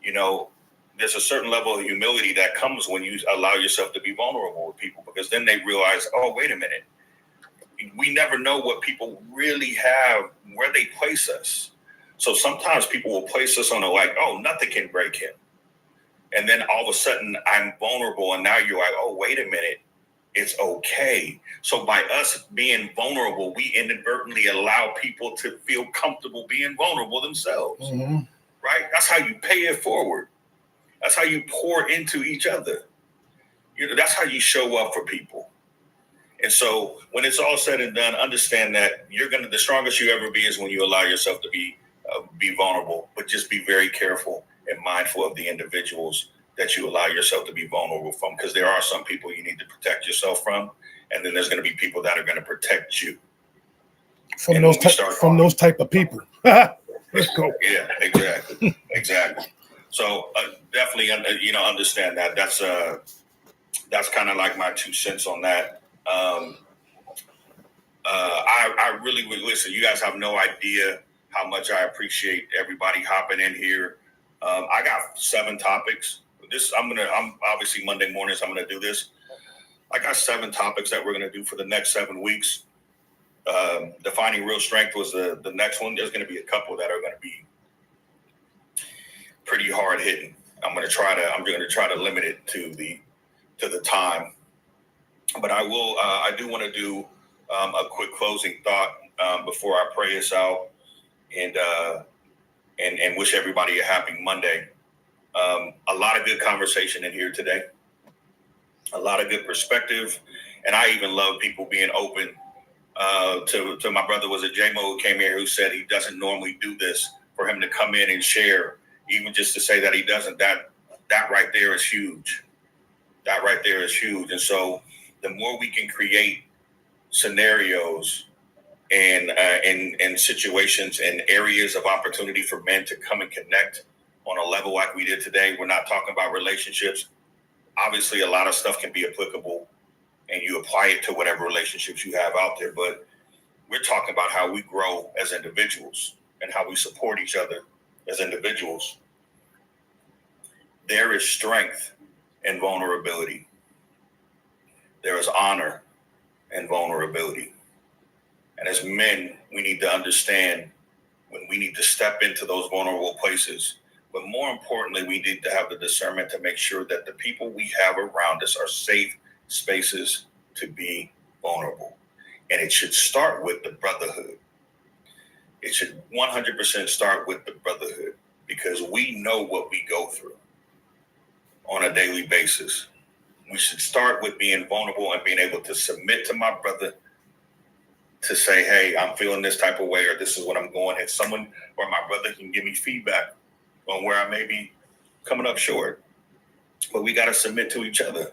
you know, there's a certain level of humility that comes when you allow yourself to be vulnerable with people, because then they realize, oh, wait a minute, we never know what people really have, where they place us. So sometimes people will place us on oh, nothing can break him. And then all of a sudden I'm vulnerable, and now you're like, oh, wait a minute, it's okay. So by us being vulnerable, we inadvertently allow people to feel comfortable being vulnerable themselves, right? That's how you pay it forward. That's how you pour into each other. You know, that's how you show up for people. And so when it's all said and done, understand that the strongest you ever be is when you allow yourself to be vulnerable, but just be very careful and mindful of the individuals that you allow yourself to be vulnerable from, because there are some people you need to protect yourself from, and then there's going to be people that are going to protect you from those type of people. Let's go. Yeah, exactly. So definitely, understand that. That's kind of like my 2 cents on that. I really would listen. You guys have no idea how much I appreciate everybody hopping in here. I got 7 topics. I'm obviously Monday mornings, I'm going to do this. I got 7 topics that we're going to do for the next 7 weeks. Defining real strength was the next one. There's going to be a couple that are going to be pretty hard hitting. I'm going to try to limit it to the time, but I do want to do a quick closing thought before I pray us out and wish everybody a happy Monday. A lot of good conversation in here today. A lot of good perspective. And I even love people being open to my brother was a J-Mo who came here who said he doesn't normally do this, for him to come in and share, even just to say that he doesn't, that right there is huge. That right there is huge. And so the more we can create scenarios and situations and areas of opportunity for men to come and connect on a level like we did today, we're not talking about relationships. Obviously, a lot of stuff can be applicable and you apply it to whatever relationships you have out there. But we're talking about how we grow as individuals and how we support each other as individuals. There is strength in vulnerability. There is honor in vulnerability. And as men, we need to understand when we need to step into those vulnerable places. But more importantly, we need to have the discernment to make sure that the people we have around us are safe spaces to be vulnerable. And it should start with the brotherhood. It should 100% start with the brotherhood, because we know what we go through on a daily basis. We should start with being vulnerable and being able to submit to my brother to say, hey, I'm feeling this type of way, or this is what I'm going. And someone or my brother can give me feedback on where I may be coming up short. But we got to submit to each other.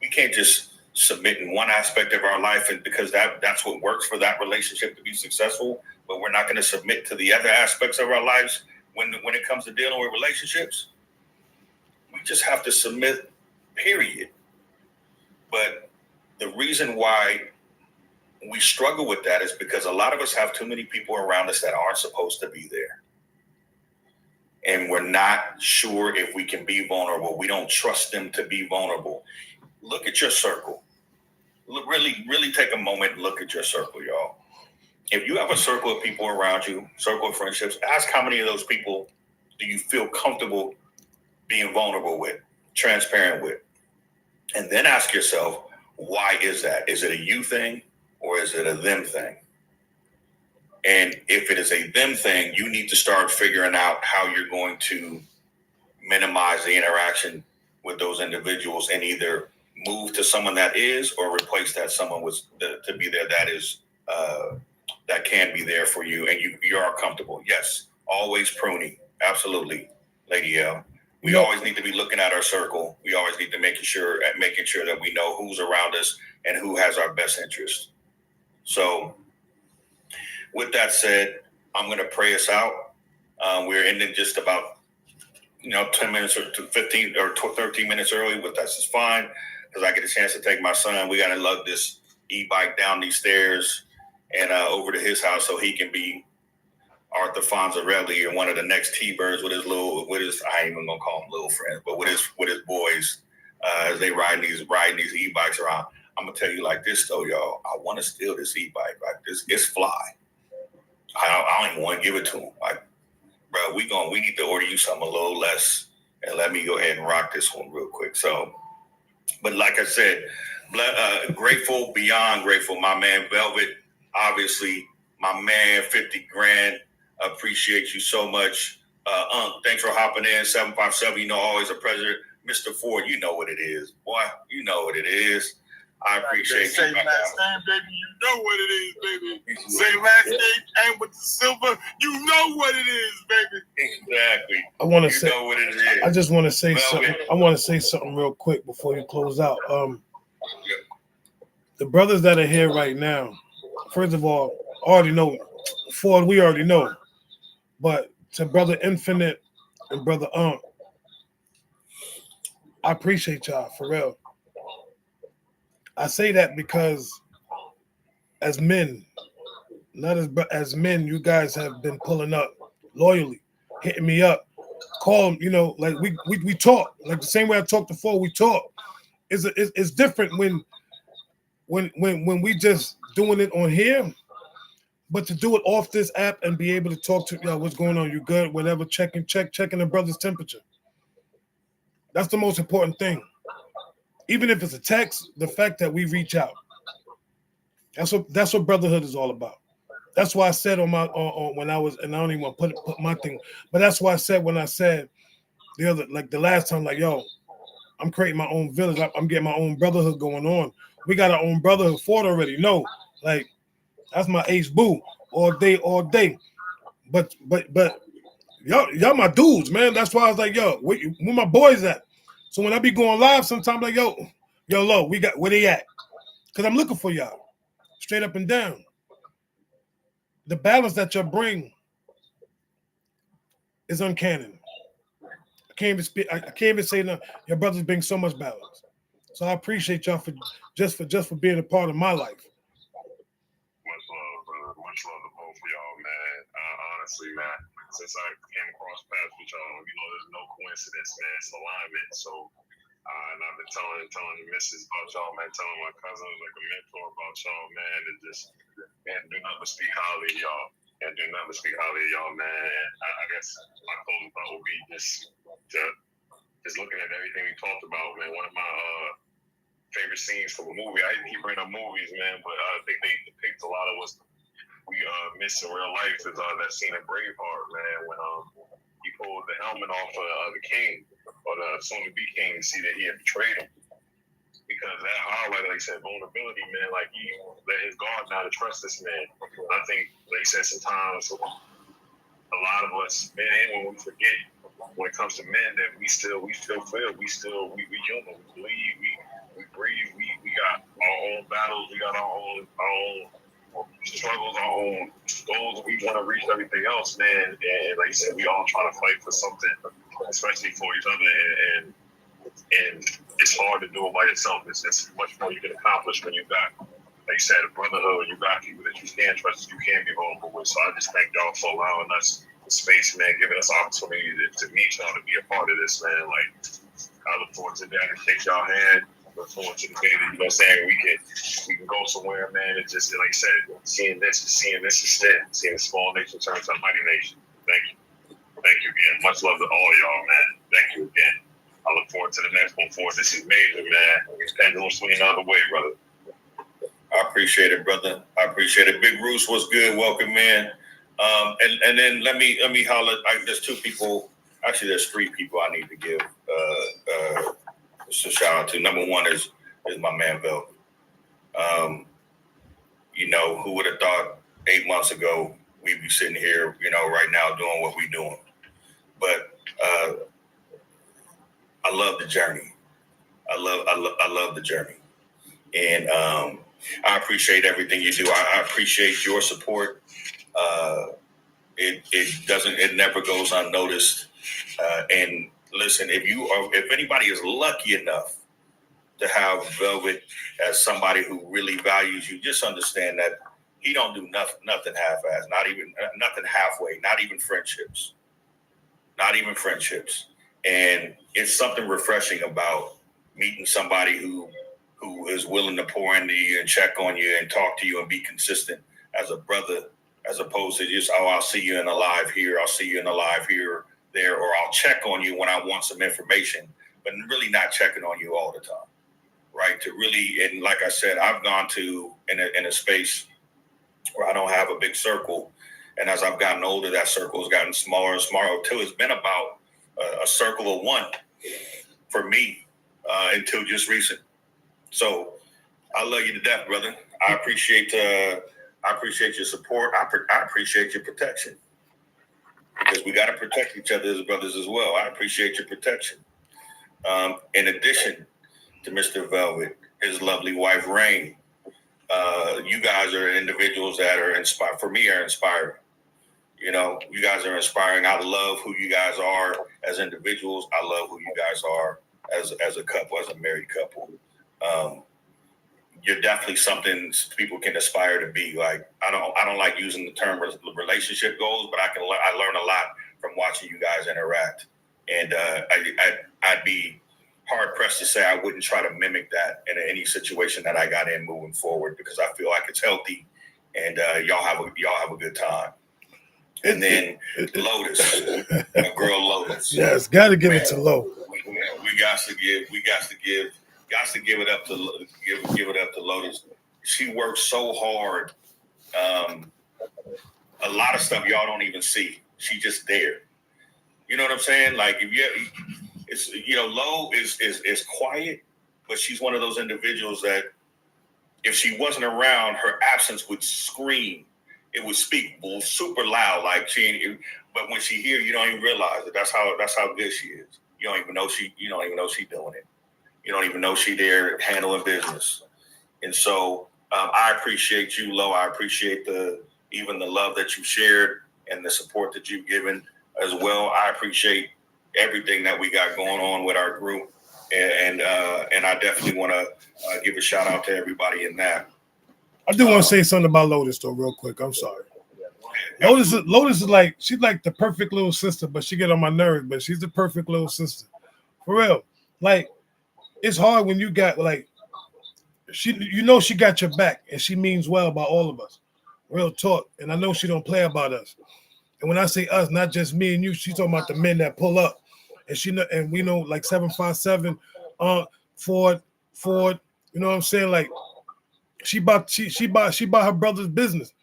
We can't just submit in one aspect of our life, and because that's what works for that relationship to be successful, but we're not going to submit to the other aspects of our lives when it comes to dealing with relationships. We just have to submit, period. But the reason why we struggle with that is because a lot of us have too many people around us that aren't supposed to be there. And we're not sure if we can be vulnerable. We don't trust them to be vulnerable. Look at your circle. Really, really take a moment and look at your circle, y'all. If you have a circle of people around you, circle of friendships, ask how many of those people do you feel comfortable being vulnerable with, transparent with? And then ask yourself, why is that? Is it a you thing or is it a them thing? And if it is a them thing, you need to start figuring out how you're going to minimize the interaction with those individuals and either move to someone that is, or replace that someone was to be there that is that can be there for you and you are comfortable. Yes, always pruning, absolutely, Lady L. We always need to be looking at our circle. We always need to making sure that we know who's around us and who has our best interest. So, with that said, I'm going to pray us out. We're ending just about 10 minutes or 15 or 13 minutes early, but that's just fine because I get a chance to take my son. We got to lug this e-bike down these stairs and over to his house so he can be Arthur Fonzarelli and one of the next T-Birds with his I ain't even gonna call them little friends, but with his boys as they riding these e-bikes around. I'm gonna tell you like this though, y'all. I want to steal this e-bike. Like this, it's fly. I don't even want to give it to him. Like, bro, we need to order you something a little less and let me go ahead and rock this one real quick. So, but like I said, grateful beyond grateful. My man Velvet, obviously, my man 50 grand. Appreciate you so much. Thanks for hopping in. 757, always a pleasure. Mr. Ford, you know what it is. Boy, you know what it is. I appreciate you. Same last name, baby. You know what it is, baby. Same last name, and with the silver, you know what it is, baby. Exactly. I want to you say. Know what it is. I just want to say something. I want to say something real quick before you close out. The brothers that are here right now, first of all, already know Ford. We already know, but to Brother Infinite and Brother I appreciate y'all for real. I say that because as men, not as men, you guys have been pulling up loyally, hitting me up, call them, like we talk, like the same way I talked before, we talk. It's different when we just doing it on here, but to do it off this app and be able to talk to y'all, what's going on, you good, whatever, checking the brother's temperature. That's the most important thing. Even if it's a text, the fact that we reach out. That's what brotherhood is all about. That's why I said on my when I was, and I don't even want to put my thing, but that's why I said when I said the last time, like, yo, I'm creating my own village. I'm getting my own brotherhood going on. We got our own brotherhood for it already. No, like, that's my ace boo all day. But y'all my dudes, man. That's why I was like, yo, where my boys at? So when I be going live, sometimes like, yo, Lo, we got where they at? Because I'm looking for y'all, straight up and down. The balance that you bring is uncanny. I can't even say no. Your brothers bring so much balance. So I appreciate y'all for being a part of my life. Much love, brother. Much love to both of y'all, man. Honestly, man, since I came across paths with y'all, there's no coincidence, man. It's alignment. So, and I've been telling the missus about y'all, man. Telling my cousins, like a mentor about y'all, man. And just, man, do nothing but speak highly of y'all. And do nothing but speak highly of y'all, man. And I guess my closing thought would be just looking at everything we talked about, man. One of my favorite scenes from a movie. I didn't keep bringing up movies, man, but I think they depict a lot of what we miss in real life. Is that scene in Braveheart, man, when he pulled the helmet off of the king, or the soon-to-be king, to see that he had betrayed him. Because that highlighted, like I said, vulnerability, man. Like, he let his guard down to trust this man. I think, like I said, sometimes a lot of us, man, and when we forget, when it comes to men, that we still feel, we human, we believe, we breathe, we got our own battles, we got our own struggles, our own goals. We want to reach everything else, man. And like you said, we all trying to fight for something, especially for each other. And it's hard to do it by yourself. It's much more you can accomplish when you got, like you said, a brotherhood. You got people that you can trust, you can be vulnerable with. So I just thank y'all for allowing us the space, man, giving us opportunity to meet y'all, to be a part of this, man. Like, I look forward to that and shake y'all hand. Look forward to the day that, we can go somewhere, man. It's just, like I said, seeing this instead, seeing a small nation turn to a mighty nation. Thank you again. Much love to all y'all, man. Thank you again. I look forward to the next one. This is major, man. It's pendulum swinging the other way, brother. I appreciate it, brother. I appreciate it. Big Bruce, what's good? Welcome, man. And then let me holler. There's two people. Actually, there's three people I need to give a shout out to. Number one is my man Velvet. Who would have thought 8 months ago we'd be sitting here, right now doing what we're doing. But I love the journey. I love the journey, and I appreciate everything you do. I appreciate your support. It never goes unnoticed. And listen, if anybody is lucky enough to have Velvet as somebody who really values you, just understand that he don't do nothing half-assed, not even nothing halfway, not even friendships. And it's something refreshing about meeting somebody who is willing to pour into you and check on you and talk to you and be consistent as a brother, as opposed to just, I'll see you in the live here, I'll see you in the live here, there, or I'll check on you when I want some information, but really not checking on you all the time, right? To really, and like I said, I've gone to in a space where I don't have a big circle, and as I've gotten older, that circle has gotten smaller and smaller until it's been about a circle of one for me until just recent. So I love you to death, brother. I appreciate your support. I appreciate your protection, because we got to protect each other as brothers as well. I appreciate your protection. In addition to Mr. Velvet, his lovely wife, Rain, you guys are individuals that are inspired. For me, are inspiring. You guys are inspiring. I love who you guys are as individuals. I love who you guys are as a couple, as a married couple. You're definitely something people can aspire to be. Like, I don't like using the term relationship goals, but I learn a lot from watching you guys interact. And I'd be hard pressed to say I wouldn't try to mimic that in any situation that I got in moving forward, because I feel like it's healthy, and y'all have a good time. And then Lotus, my girl Lotus. Yes, got to give it to Lo. We got to give it up to Lotus. She works so hard. A lot of stuff y'all don't even see. She just there. You know what I'm saying? Like if you, it's Lo is quiet, but she's one of those individuals that if she wasn't around, her absence would scream. It would speak super loud, like but when she here, you don't even realize it. That's how good she is. You don't even know she doing it. You don't even know she there handling business. And so I appreciate you, Lo. I appreciate even the love that you shared and the support that you've given as well. I appreciate everything that we got going on with our group, and I definitely want to give a shout out to everybody in that. I do want to say something about Lotus though, real quick. I'm sorry. Lotus is like, she's like the perfect little sister, but she get on my nerves. But she's the perfect little sister, for real. Like, it's hard when you got like she got your back, and she means well by all of us. Real talk, and I know she don't play about us. And when I say us, not just me and you, she's talking about the men that pull up, and we know like 757, Ford. You know what I'm saying? Like she bought her brother's business.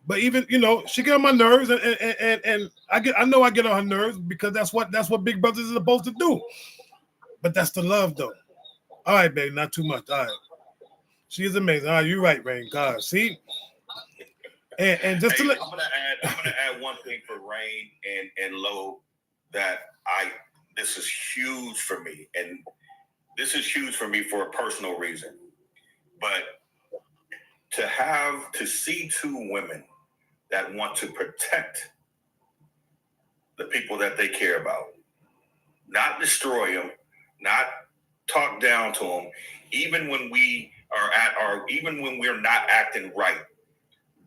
But even she get on my nerves, and I know I get on her nerves because that's what big brothers is supposed to do. But that's the love, though. All right, baby, not too much. All right, she is amazing. All right, you're right, Rain. God, see, and just I'm gonna add one thing for Rain and Lo that this is huge for me, and this is huge for me for a personal reason, but to see two women that want to protect the people that they care about, not destroy them, not talk down to them, even when we are even when we're not acting right,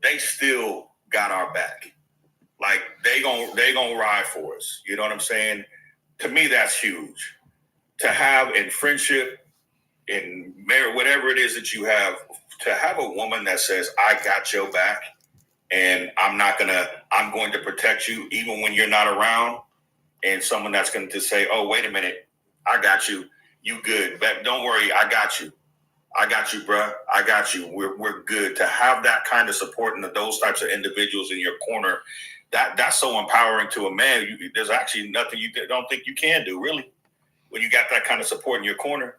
they still got our back. Like they gonna ride for us. You know what I'm saying? To me, that's huge. To have in friendship, in marriage, whatever it is that you have, to have a woman that says, I got your back and I'm going to protect you even when you're not around, and someone that's going to say, oh, wait a minute, I got you. You good. But don't worry, I got you. I got you, bruh. I got you. We're good. To have that kind of support and those types of individuals in your corner, that's so empowering to a man. There's actually nothing you don't think you can do, really, when you got that kind of support in your corner.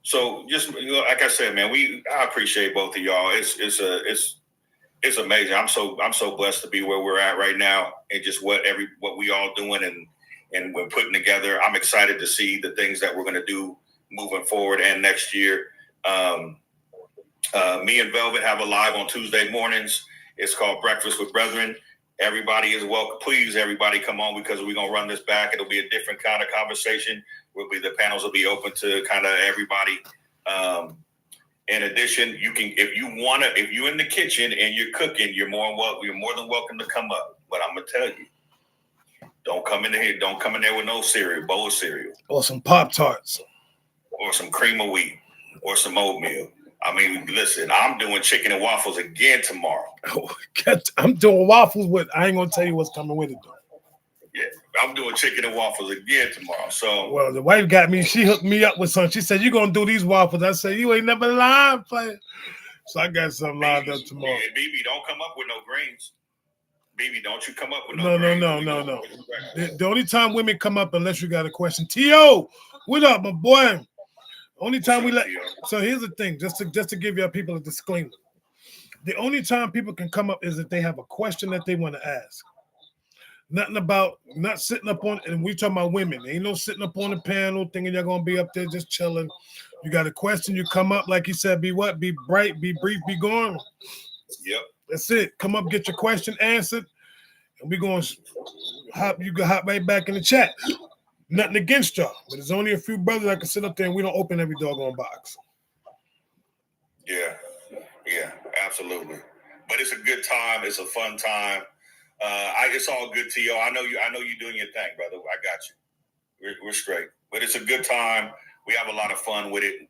So just like I said, man, I appreciate both of y'all. It's amazing. I'm so blessed to be where we're at right now, and just what we all doing and we're putting together. I'm excited to see the things that we're going to do moving forward and next year. Me and Velvet have a live on Tuesday mornings. It's called Breakfast with Brethren. Everybody is welcome. Please, everybody, come on, because we're going to run this back. It'll be a different kind of conversation. The panels will be open to kind of everybody. In addition, you can, if you're in the kitchen and you're cooking, you're more than welcome to come up. But I'm gonna tell you, don't come in there with no bowl of cereal, or some Pop-Tarts, or some cream of wheat, or some oatmeal. I mean, listen, I'm doing chicken and waffles again tomorrow. I'm doing waffles with. I ain't gonna tell you what's coming with it though. Yeah, I'm doing chicken and waffles again tomorrow. So, well, the wife got me. She hooked me up with something. She said, "You gonna do these waffles?" I said, "You ain't never lied, player." So I got something lined up tomorrow. Yeah, BB, don't come up with no greens. BB, don't you come up with no greens. No. The only time women come up unless you got a question. T.O., what up, my boy? Only time we let. So here's the thing, just to give your people a disclaimer. The only time people can come up is if they have a question that they want to ask. Nothing about not sitting up on, and we talking about women. Ain't no sitting up on the panel thinking you're gonna be up there just chilling. You got a question, you come up, like you said, be what? Be bright, be brief, be gone. Yep. That's it. Come up, get your question answered, and we gonna hop. You can hop right back in the chat. Nothing against y'all, but there's only a few brothers that can sit up there and we don't open every doggone box. Yeah, absolutely. But it's a good time. It's a fun time. It's all good, T.O. I know you doing your thing, brother. I got you. We're straight. But it's a good time. We have a lot of fun with it.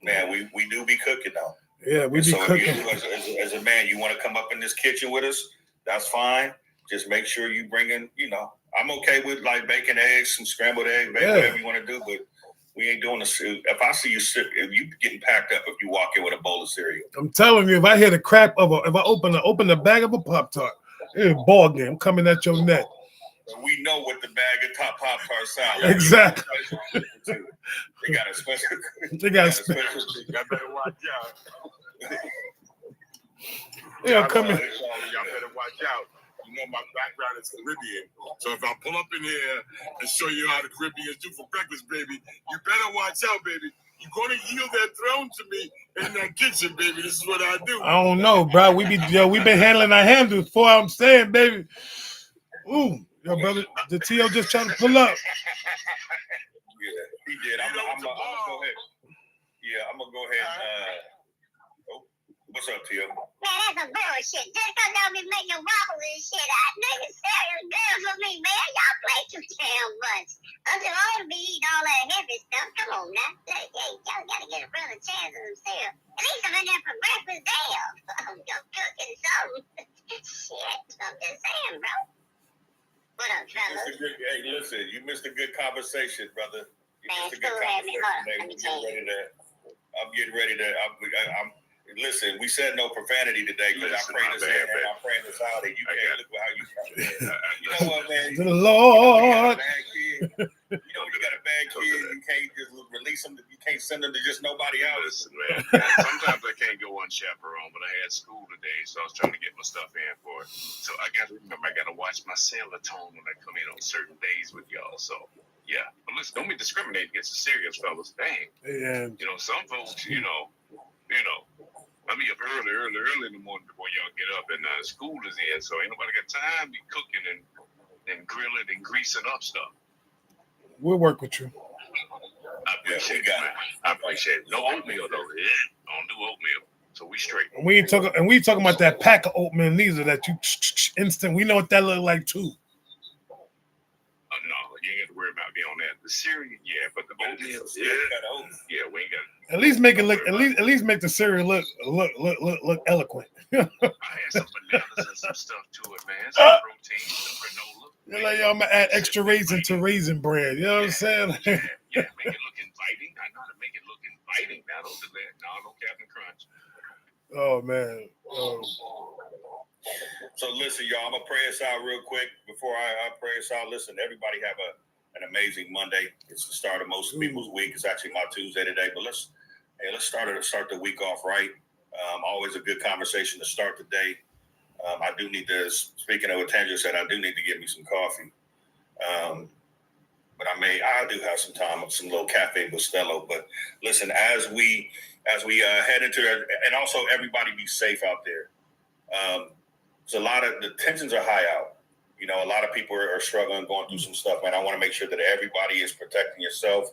Man, we do be cooking though. Yeah, we be cooking. If you, as a man, you want to come up in this kitchen with us, that's fine. Just make sure you bring in, I'm okay with like bacon, eggs, some scrambled eggs, whatever you want to do, but we ain't doing this. If I see you if you getting packed up, if you walk in with a bowl of cereal. I'm telling you, if I hear the crap of if I open the bag of a Pop-Tart, it's a ball game. I'm coming at your neck. But we know what the bag of top Pop-Tarts sound like. Exactly. They got a special. They got a special. Y'all better watch out. Yeah, come in. Y'all better watch out. You know my background is Caribbean, so if I pull up in here and show you how the Caribbeans do for breakfast, baby, you better watch out, baby. You're gonna yield that throne to me in that kitchen, baby. This is what I do. I don't know, bro. We been handling our handles before. I'm saying, baby. Ooh, yo, brother, the T.O. just trying to pull up. Yeah, he did. I'm gonna go ahead. Yeah, I'm gonna go ahead. What's up, T.O.? Man, that's some bullshit. Just because y'all be making wobble and shit, I niggas serious girls with me, man. Y'all play too damn much. I'm just all to be eating all that heavy stuff. Come on now. Hey, y'all gotta get a brother chance of himself. At least I'm in there for breakfast, damn. I'm cooking something. Shit, I'm just saying, bro. What up, fellas? Hey, listen, you missed a good conversation, brother. You Man, missed a good conversation. I'm getting ready to. Listen, we said no profanity today because I prayed this in and I'm praying this out, and you can't look how you. You know what, man? The Lord. You got a bad kid. You can't just release them. You can't send them to just nobody else. Listen, man. Sometimes I can't go unchaperoned, but I had school today, so I was trying to get my stuff in for it. So I got to remember, I got to watch my sailor tone when I come in on certain days with y'all. So yeah, but listen, don't be discriminating against the serious fellas. Dang. Yeah. You know, some folks, you know. I be up early in the morning before y'all get up, and school is in, so ain't nobody got time to be cooking and grilling and greasing up stuff. We'll work with you. I appreciate it, man. I appreciate it. No oatmeal, though. Yeah, I don't do oatmeal, so we straight. And we ain't talking about that pack of oatmeal neither that you instant. We know what that look like too. No, you ain't got to worry about me on that. The cereal, yeah, but the oatmeal, yeah, we ain't got. At least make it look. At least make the cereal look eloquent. I had some bananas and some stuff to it, man. Some protein, some granola. You're like, yo, I'm gonna add extra raisin to raisin bread. You know what I'm saying? Yeah, make it look inviting. I know how to make it look inviting. Now don't do that. No Captain Crunch. Oh man. So listen, y'all, I'm gonna pray us out real quick before I pray us out. Listen, everybody have an amazing Monday. It's the start of most people's week. It's actually my Tuesday today, but let's start the week off right. Always a good conversation to start the day. I do need to, speaking of what Tanja said, I do need to get me some coffee. But I do have some time with some little Cafe Bustelo. But listen, as we head into it, and also everybody be safe out there. There's a lot of, the tensions are high out. You know, a lot of people are struggling, going through some stuff, man. I want to make sure that everybody is protecting yourself.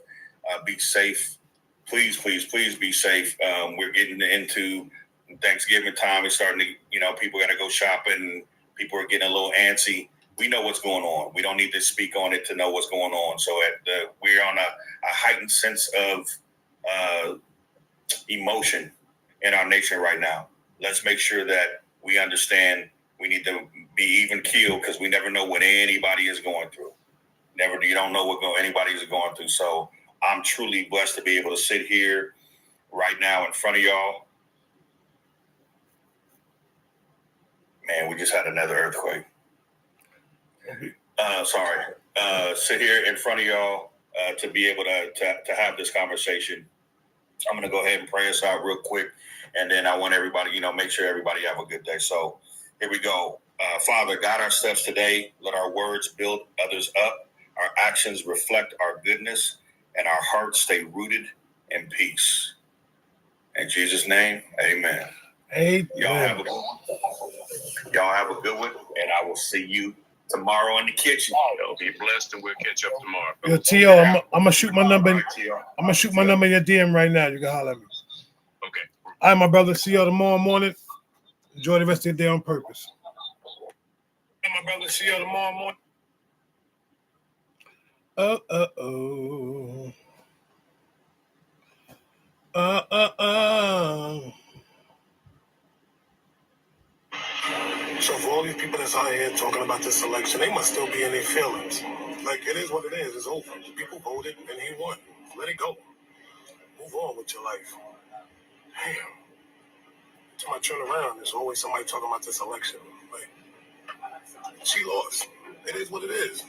Be safe. Please, please, please be safe. We're getting into Thanksgiving time. It's starting to, people got to go shopping. People are getting a little antsy. We know what's going on. We don't need to speak on it to know what's going on. So we're on a heightened sense of emotion in our nation right now. Let's make sure that we understand we need to be even keeled because we never know what anybody is going through. You don't know what anybody is going through. So I'm truly blessed to be able to sit here right now in front of y'all. Man, we just had another earthquake. Sit here in front of y'all to be able to have this conversation. I'm going to go ahead and pray us out real quick. And then I want everybody, make sure everybody have a good day. So here we go. Father, guide our steps today. Let our words build others up. Our actions reflect our goodness, and our hearts stay rooted in peace. In Jesus' name, amen. Amen. Y'all have a good one, and I will see you tomorrow in the kitchen. Be blessed, and we'll catch up tomorrow. Yo, T.O., I'm gonna shoot my number. I'm gonna shoot my number in your DM right now. You can holler at me. Okay. All right, my brother. See you tomorrow morning. Enjoy the rest of your day on purpose. And my brother, see you tomorrow morning. So for all these people that's out here talking about this election, they must still be in their feelings. Like, it is what it is. It's over. People voted and he won. Let it go. Move on with your life. Damn. Until I turn around, there's always somebody talking about this election. Like, she lost. It is what it is.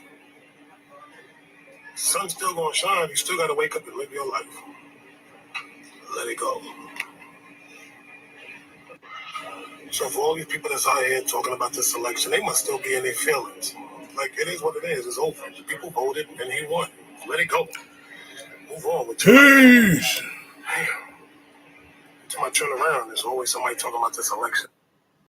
Sun's still gonna shine. You still gotta wake up and live your life. Let it go. So for all these people that's out here talking about this election, they must still be in their feelings. Like, it is what it is. It's over. The people voted and he won. Let it go. Move on with your life. Damn. Until I turn around, there's always somebody talking about this election.